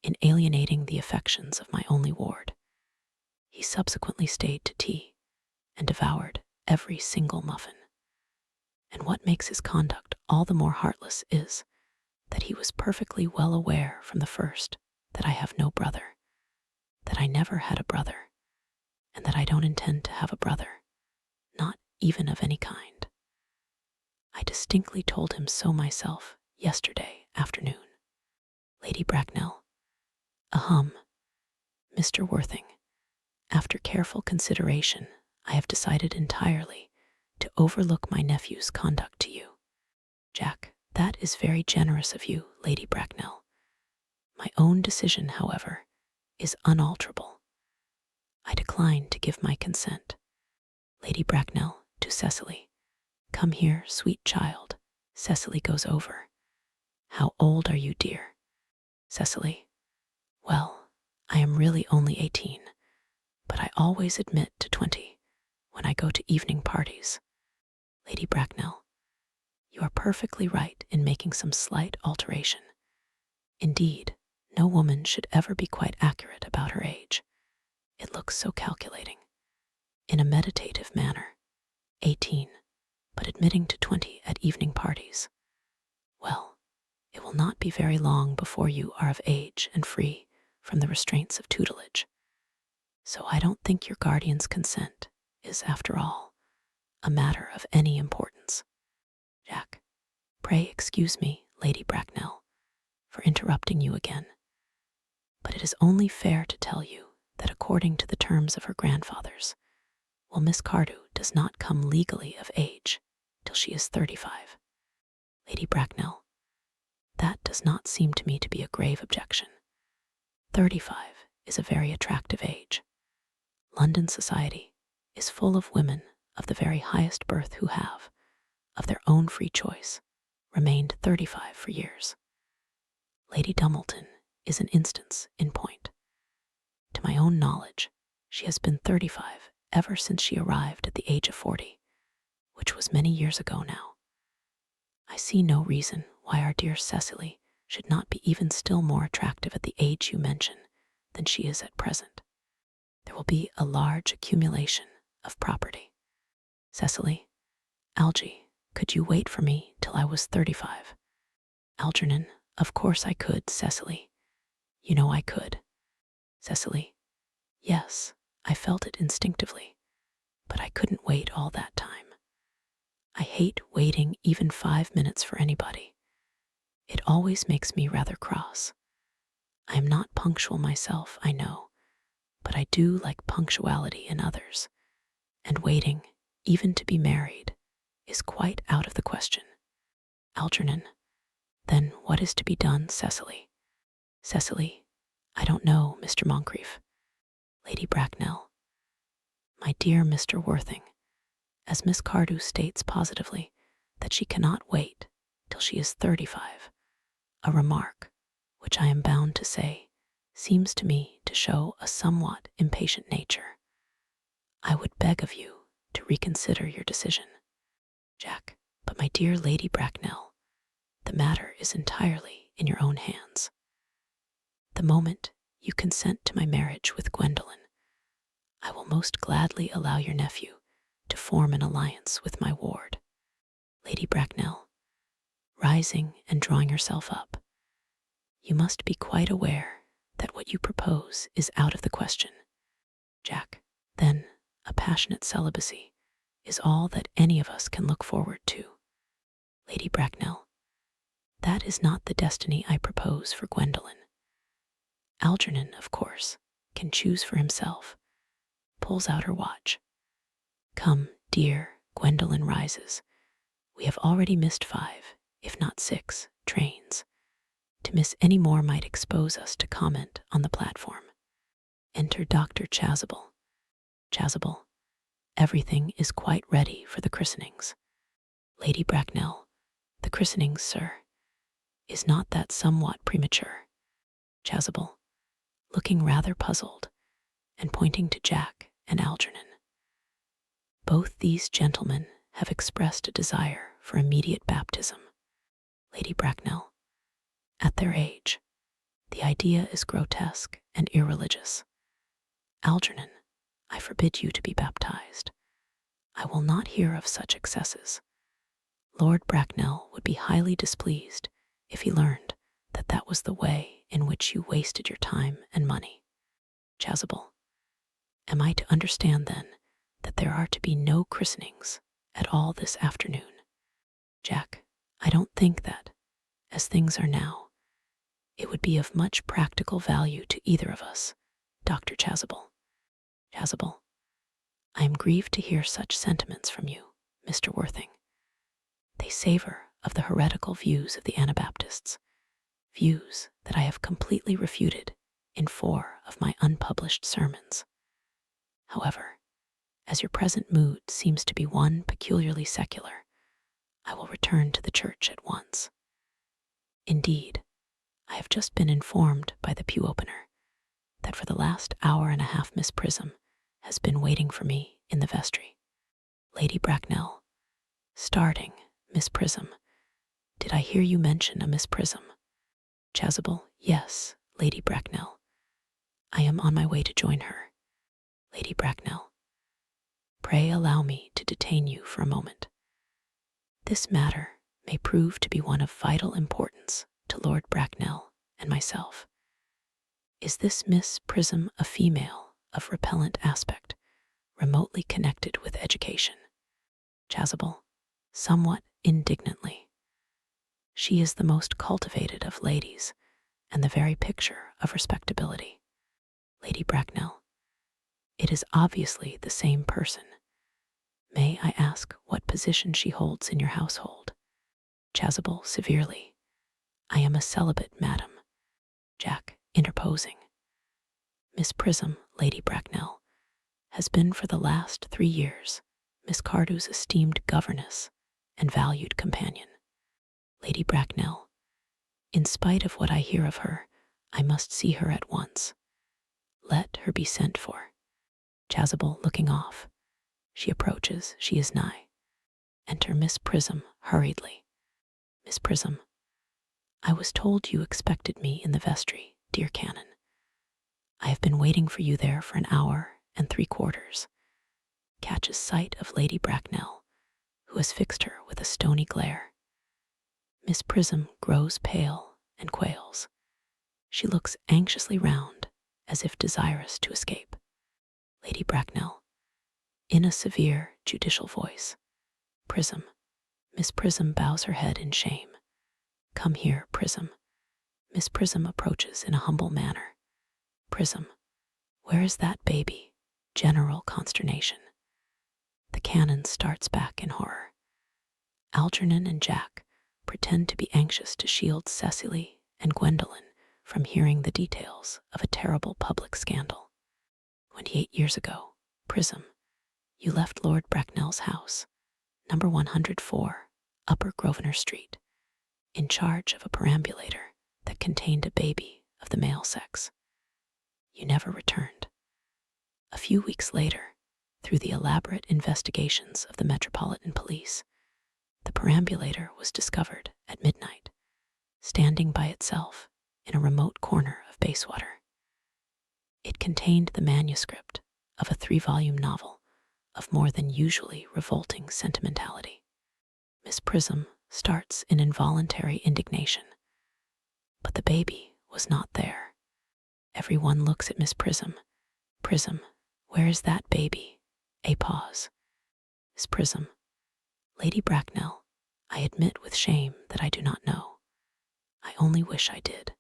in alienating the affections of my only ward. He subsequently stayed to tea and devoured every single muffin. And what makes his conduct all the more heartless is that he was perfectly well aware from the first that I have no brother, that I never had a brother, and that I don't intend to have a brother, not even of any kind. I distinctly told him so myself yesterday afternoon. Lady Bracknell, Mr. Worthing, after careful consideration, I have decided entirely to overlook my nephew's conduct to you. Jack, that is very generous of you, Lady Bracknell. My own decision, however, is unalterable. I decline to give my consent. Lady Bracknell, to Cecily, come here, sweet child. Cecily goes over. How old are you, dear? Cecily, well, I am really only 18, but I always admit to 20 when I go to evening parties. Lady Bracknell, you are perfectly right in making some slight alteration. Indeed, no woman should ever be quite accurate about her age. It looks so calculating. In a meditative manner, 18, but admitting to 20 at evening parties. Well, it will not be very long before you are of age and free from the restraints of tutelage. So I don't think your guardian's consent is, after all, a matter of any importance. Jack, pray excuse me, Lady Bracknell, for interrupting you again, but it is only fair to tell you that according to the terms of her grandfathers, while Miss Cardew does not come legally of age till she is 35. Lady Bracknell, that does not seem to me to be a grave objection. 35 is a very attractive age. London society is full of women of the very highest birth who have, of their own free choice, remained 35 for years. Lady Dumbleton is an instance in point. To my own knowledge, she has been 35 ever since she arrived at the age of 40, which was many years ago now. I see no reason why our dear Cecily should not be even still more attractive at the age you mention than she is at present. There will be a large accumulation of property. Cecily, Algy, could you wait for me till I was 35? Algernon, of course I could, Cecily. You know I could. Cecily, yes, I felt it instinctively, but I couldn't wait all that time. I hate waiting even 5 minutes for anybody. It always makes me rather cross. I am not punctual myself, I know, but I do like punctuality in others, and waiting, even to be married, is quite out of the question. Algernon, then what is to be done, Cecily? Cecily, I don't know, Mr. Moncrief. Lady Bracknell, my dear Mr. Worthing, as Miss Cardew states positively that she cannot wait till she is 35, a remark which I am bound to say seems to me to show a somewhat impatient nature. I would beg of you to reconsider your decision. Jack, but my dear Lady Bracknell, the matter is entirely in your own hands. The moment you consent to my marriage with Gwendolen, I will most gladly allow your nephew to form an alliance with my ward. Lady Bracknell, rising and drawing herself up, you must be quite aware that what you propose is out of the question. Jack, then a passionate celibacy is all that any of us can look forward to. Lady Bracknell, that is not the destiny I propose for Gwendolen. Algernon, of course, can choose for himself. Pulls out her watch. Come, dear, Gwendolen rises. We have already missed 5, if not 6, trains. To miss any more might expose us to comment on the platform. Enter Dr. Chasuble. Chasuble, everything is quite ready for the christenings. Lady Bracknell, the christenings, sir. Is not that somewhat premature? Chasuble, looking rather puzzled, and pointing to Jack and Algernon. Both these gentlemen have expressed a desire for immediate baptism. Lady Bracknell, at their age, the idea is grotesque and irreligious. Algernon, I forbid you to be baptized. I will not hear of such excesses. Lord Bracknell would be highly displeased if he learned that that was the way in which you wasted your time and money. Chasuble, am I to understand then that there are to be no christenings at all this afternoon? Jack, I don't think that, as things are now, it would be of much practical value to either of us. Dr. Chasuble. Chasuble, I am grieved to hear such sentiments from you, Mr. Worthing. They savor of the heretical views of the Anabaptists, views that I have completely refuted in 4 of my unpublished sermons. However, as your present mood seems to be one peculiarly secular, I will return to the church at once. Indeed, I have just been informed by the pew opener that for the last hour and a half Miss Prism has been waiting for me in the vestry. Lady Bracknell, starting, Miss Prism. Did I hear you mention a Miss Prism? Chasuble, yes, Lady Bracknell. I am on my way to join her. Lady Bracknell, pray allow me to detain you for a moment. This matter may prove to be one of vital importance to Lord Bracknell and myself. Is this Miss Prism a female of repellent aspect, remotely connected with education? Chasuble, somewhat indignantly. She is the most cultivated of ladies, and the very picture of respectability. Lady Bracknell, it is obviously the same person. May I ask what position she holds in your household? Chasuble, severely. I am a celibate, madam. Jack, interposing. Miss Prism, Lady Bracknell, has been for the last 3 years Miss Cardew's esteemed governess and valued companion. Lady Bracknell, in spite of what I hear of her, I must see her at once. Let her be sent for. Chasuble looking off. She approaches. She is nigh. Enter Miss Prism hurriedly. Miss Prism, I was told you expected me in the vestry, dear Canon. I have been waiting for you there for an hour and 3/4. Catches sight of Lady Bracknell, who has fixed her with a stony glare. Miss Prism grows pale and quails. She looks anxiously round, as if desirous to escape. Lady Bracknell, in a severe, judicial voice. Prism. Miss Prism bows her head in shame. Come here, Prism. Miss Prism approaches in a humble manner. Prism, where is that baby? General consternation. The canon starts back in horror. Algernon and Jack pretend to be anxious to shield Cecily and Gwendolen from hearing the details of a terrible public scandal. 28 years ago, Prism, you left Lord Bracknell's house, number 104, Upper Grosvenor Street, in charge of a perambulator that contained a baby of the male sex. You never returned. A few weeks later, through the elaborate investigations of the Metropolitan Police, the perambulator was discovered at midnight, standing by itself in a remote corner of Bayswater. It contained the manuscript of a 3-volume novel of more than usually revolting sentimentality. Miss Prism starts in involuntary indignation, but the baby was not there. Everyone looks at Miss Prism. Prism, where is that baby? A pause. Miss Prism, Lady Bracknell, I admit with shame that I do not know. I only wish I did.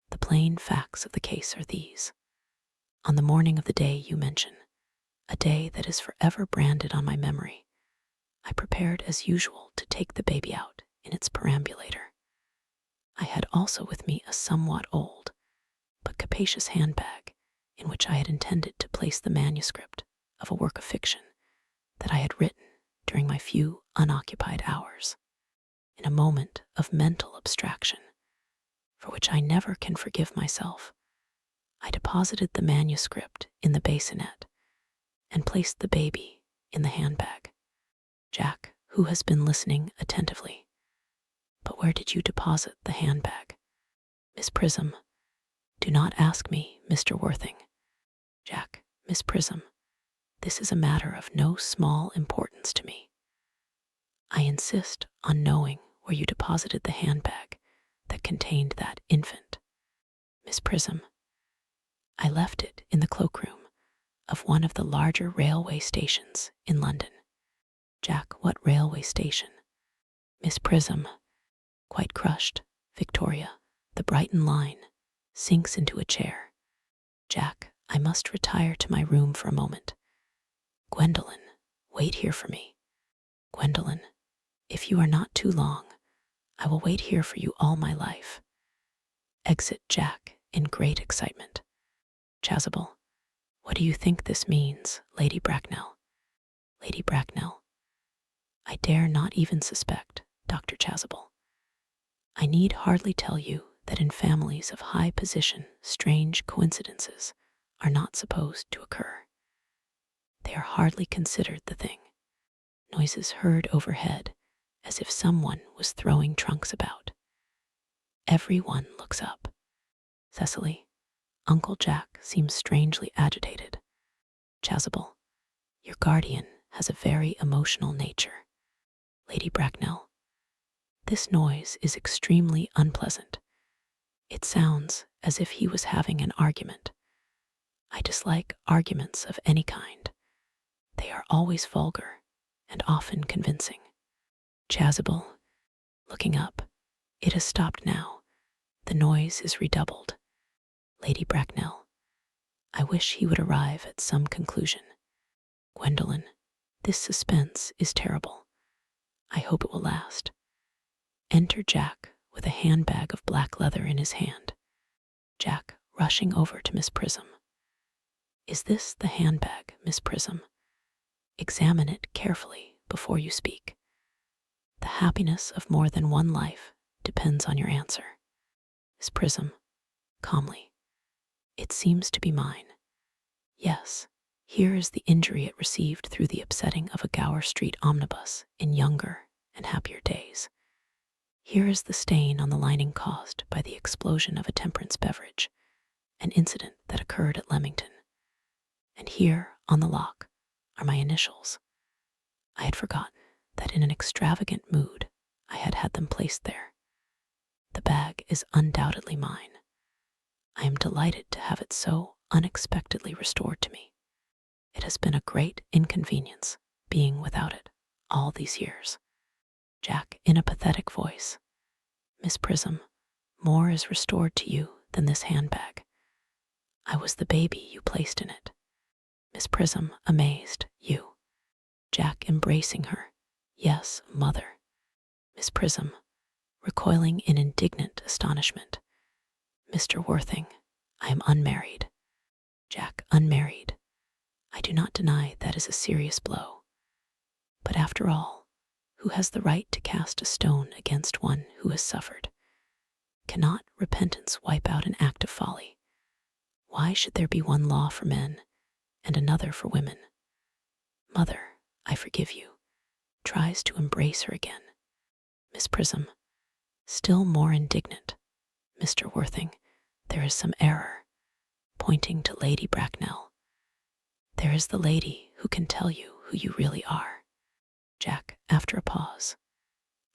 The plain facts of the case are these. On the morning of the day you mention, a day that is forever branded on my memory, I prepared as usual to take the baby out in its perambulator. I had also with me a somewhat old but capacious handbag in which I had intended to place the manuscript of a work of fiction that I had written during my few unoccupied hours. In a moment of mental abstraction, for which I never can forgive myself, I deposited the manuscript in the bassinet and placed the baby in the handbag. Jack, who has been listening attentively, but where did you deposit the handbag? Miss Prism, do not ask me, Mr. Worthing. Jack, Miss Prism, this is a matter of no small importance to me. I insist on knowing where you deposited the handbag that contained that infant. Miss Prism, I left it in the cloakroom of one of the larger railway stations in London. Jack, what railway station? Miss Prism, quite crushed, Victoria, the Brighton line, sinks into a chair. Jack, I must retire to my room for a moment. Gwendolen, wait here for me. Gwendolen, if you are not too long, I will wait here for you all my life. Exit Jack in great excitement. Chasuble, what do you think this means, Lady Bracknell? Lady Bracknell, I dare not even suspect, Dr. Chasuble. I need hardly tell you that in families of high position, strange coincidences are not supposed to occur. They are hardly considered the thing. Noises heard overhead, as if someone was throwing trunks about. Everyone looks up. Cecily, Uncle Jack seems strangely agitated. Chasuble, your guardian has a very emotional nature. Lady Bracknell, this noise is extremely unpleasant. It sounds as if he was having an argument. I dislike arguments of any kind. They are always vulgar and often convincing. Chasuble, looking up, it has stopped now. The noise is redoubled. Lady Bracknell, I wish he would arrive at some conclusion. Gwendolen, this suspense is terrible. I hope it will last. Enter Jack with a handbag of black leather in his hand. Jack, rushing over to Miss Prism. Is this the handbag, Miss Prism? Examine it carefully before you speak. The happiness of more than one life depends on your answer. Miss Prism, calmly. It seems to be mine. Yes, Here is the injury it received through the upsetting of a Gower Street omnibus in younger and happier days. Here is the stain on the lining caused by the explosion of a temperance beverage, an incident that occurred at Leamington. And here, on the lock, are my initials. I had forgotten that in an extravagant mood I had had them placed there. The bag is undoubtedly mine. I am delighted to have it so unexpectedly restored to me. It has been a great inconvenience being without it all these years. Jack, in a pathetic voice. Miss Prism, more is restored to you than this handbag. I was the baby you placed in it. Miss Prism, amazed. You. Jack, embracing her. Yes, mother. Miss Prism, recoiling in indignant astonishment. Mr. Worthing, I am unmarried. Jack, unmarried. I do not deny that is a serious blow. But after all, who has the right to cast a stone against one who has suffered? Cannot repentance wipe out an act of folly? Why should there be one law for men and another for women? Mother, I forgive you, tries to embrace her again. Miss Prism, still more indignant. Mr. Worthing, there is some error, pointing to Lady Bracknell. There is the lady who can tell you who you really are. Jack, after a pause.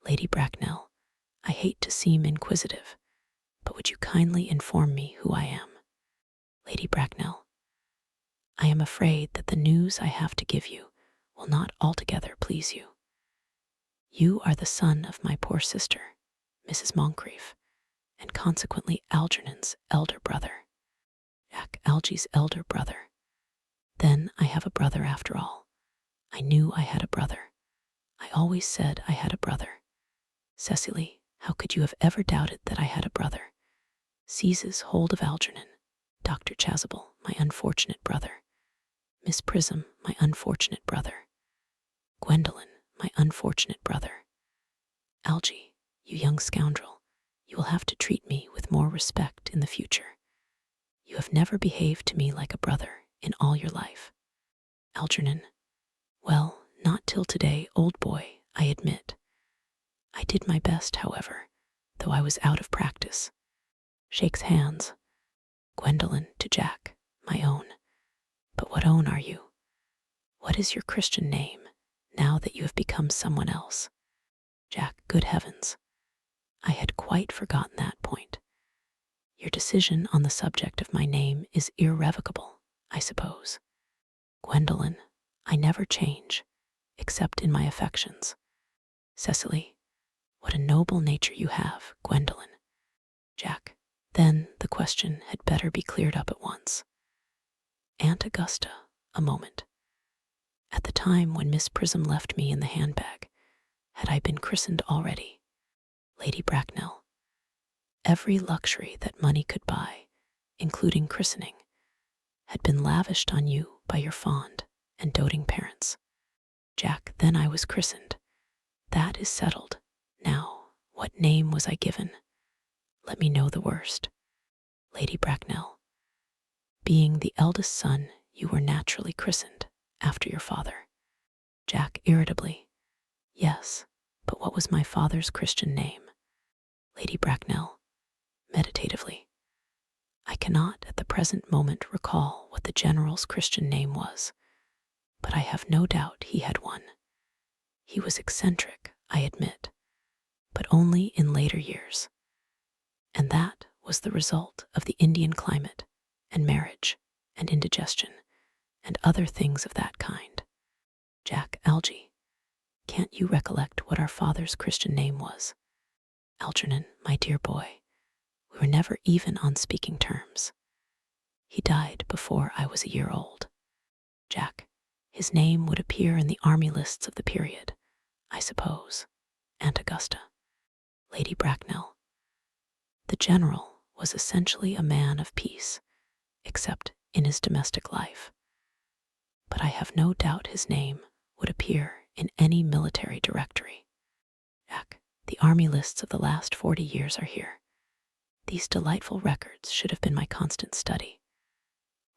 Lady Bracknell, I hate to seem inquisitive, but would you kindly inform me who I am? Lady Bracknell, I am afraid that the news I have to give you will not altogether please you. You are the son of my poor sister, Mrs. Moncrief, and consequently Algernon's elder brother. Jack, Algy's elder brother. Then I have a brother after all. I knew I had a brother. I always said I had a brother. Cecily, how could you have ever doubted that I had a brother? Seizes hold of Algernon. Dr. Chasuble, my unfortunate brother. Miss Prism, my unfortunate brother. Gwendolen, my unfortunate brother. Algy, you young scoundrel, you will have to treat me with more respect in the future. You have never behaved to me like a brother in all your life. Algernon, well, not till today, old boy, I admit. I did my best, however, though I was out of practice. Shakes hands. Gwendolen to Jack, my own. But what own are you? What is your Christian name, now that you have become someone else? Jack, good heavens. I had quite forgotten that point. Your decision on the subject of my name is irrevocable, I suppose. Gwendolen, I never change, except in my affections. Cecily, what a noble nature you have, Gwendolen. Jack, then the question had better be cleared up at once. Aunt Augusta, a moment. At the time when Miss Prism left me in the handbag, had I been christened already? Lady Bracknell, every luxury that money could buy, including christening, had been lavished on you by your fond and doting parents. Jack, then I was christened. That is settled. Now, what name was I given? Let me know the worst. Lady Bracknell, being the eldest son, you were naturally christened after your father. Jack, irritably, yes, but what was my father's Christian name? Lady Bracknell, meditatively, I cannot at the present moment recall what the general's Christian name was, but I have no doubt he had one. He was eccentric, I admit, but only in later years. And that was the result of the Indian climate and marriage and indigestion and other things of that kind. Jack, Algy, can't you recollect what our father's Christian name was? Algernon, my dear boy, we were never even on speaking terms. He died before I was a year old. Jack, his name would appear in the army lists of the period, I suppose. Aunt Augusta. Lady Bracknell, the general was essentially a man of peace, except in his domestic life. But I have no doubt his name would appear in any military directory. Jack, the army lists of the last 40 years are here. These delightful records should have been my constant study.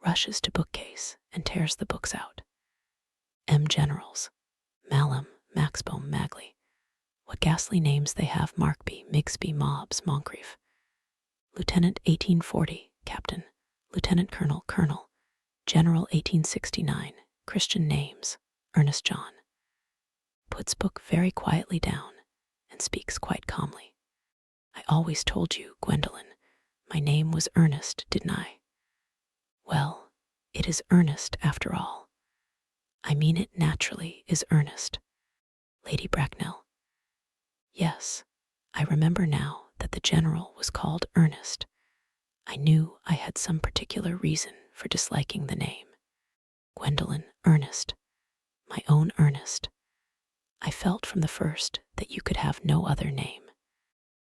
rushes to bookcase and tears the books out. M. Generals, Malum, Maxbohm, Magley. What ghastly names they have: Markby, Migsby, Mobbs, Moncrief. Lieutenant 1840, Captain. Lieutenant Colonel, Colonel. General 1869, Christian names, Ernest John. Puts book very quietly down and speaks quite calmly. I always told you, Gwendolen, my name was Ernest, didn't I? Well, it is Ernest after all. I mean it naturally is Ernest. Lady Bracknell. Yes, I remember now that the general was called Ernest. I knew I had some particular reason for disliking the name. Gwendolen, Ernest, my own Ernest. I felt from the first that you could have no other name.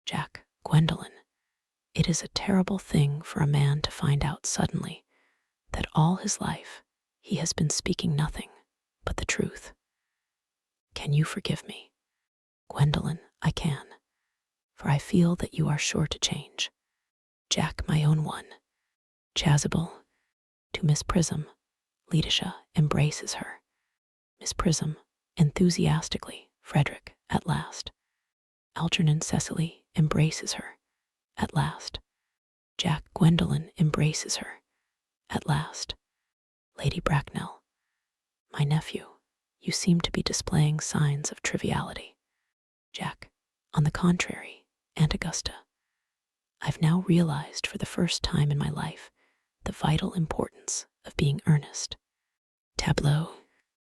Jack, Gwendolen, it is a terrible thing for a man to find out suddenly that all his life he has been speaking nothing but the truth. Can you forgive me? Gwendolen, I can, for I feel that you are sure to change. Jack, my own one. Chasuble, to Miss Prism. Letitia embraces her. Miss Prism, enthusiastically. Frederick, at last. Algernon Cecily embraces her. At last. Jack, Gwendolen embraces her. At last. Lady Bracknell. My nephew, you seem to be displaying signs of triviality. Jack, on the contrary, Aunt Augusta. I've now realized for the first time in my life the vital importance of being earnest. Tableau.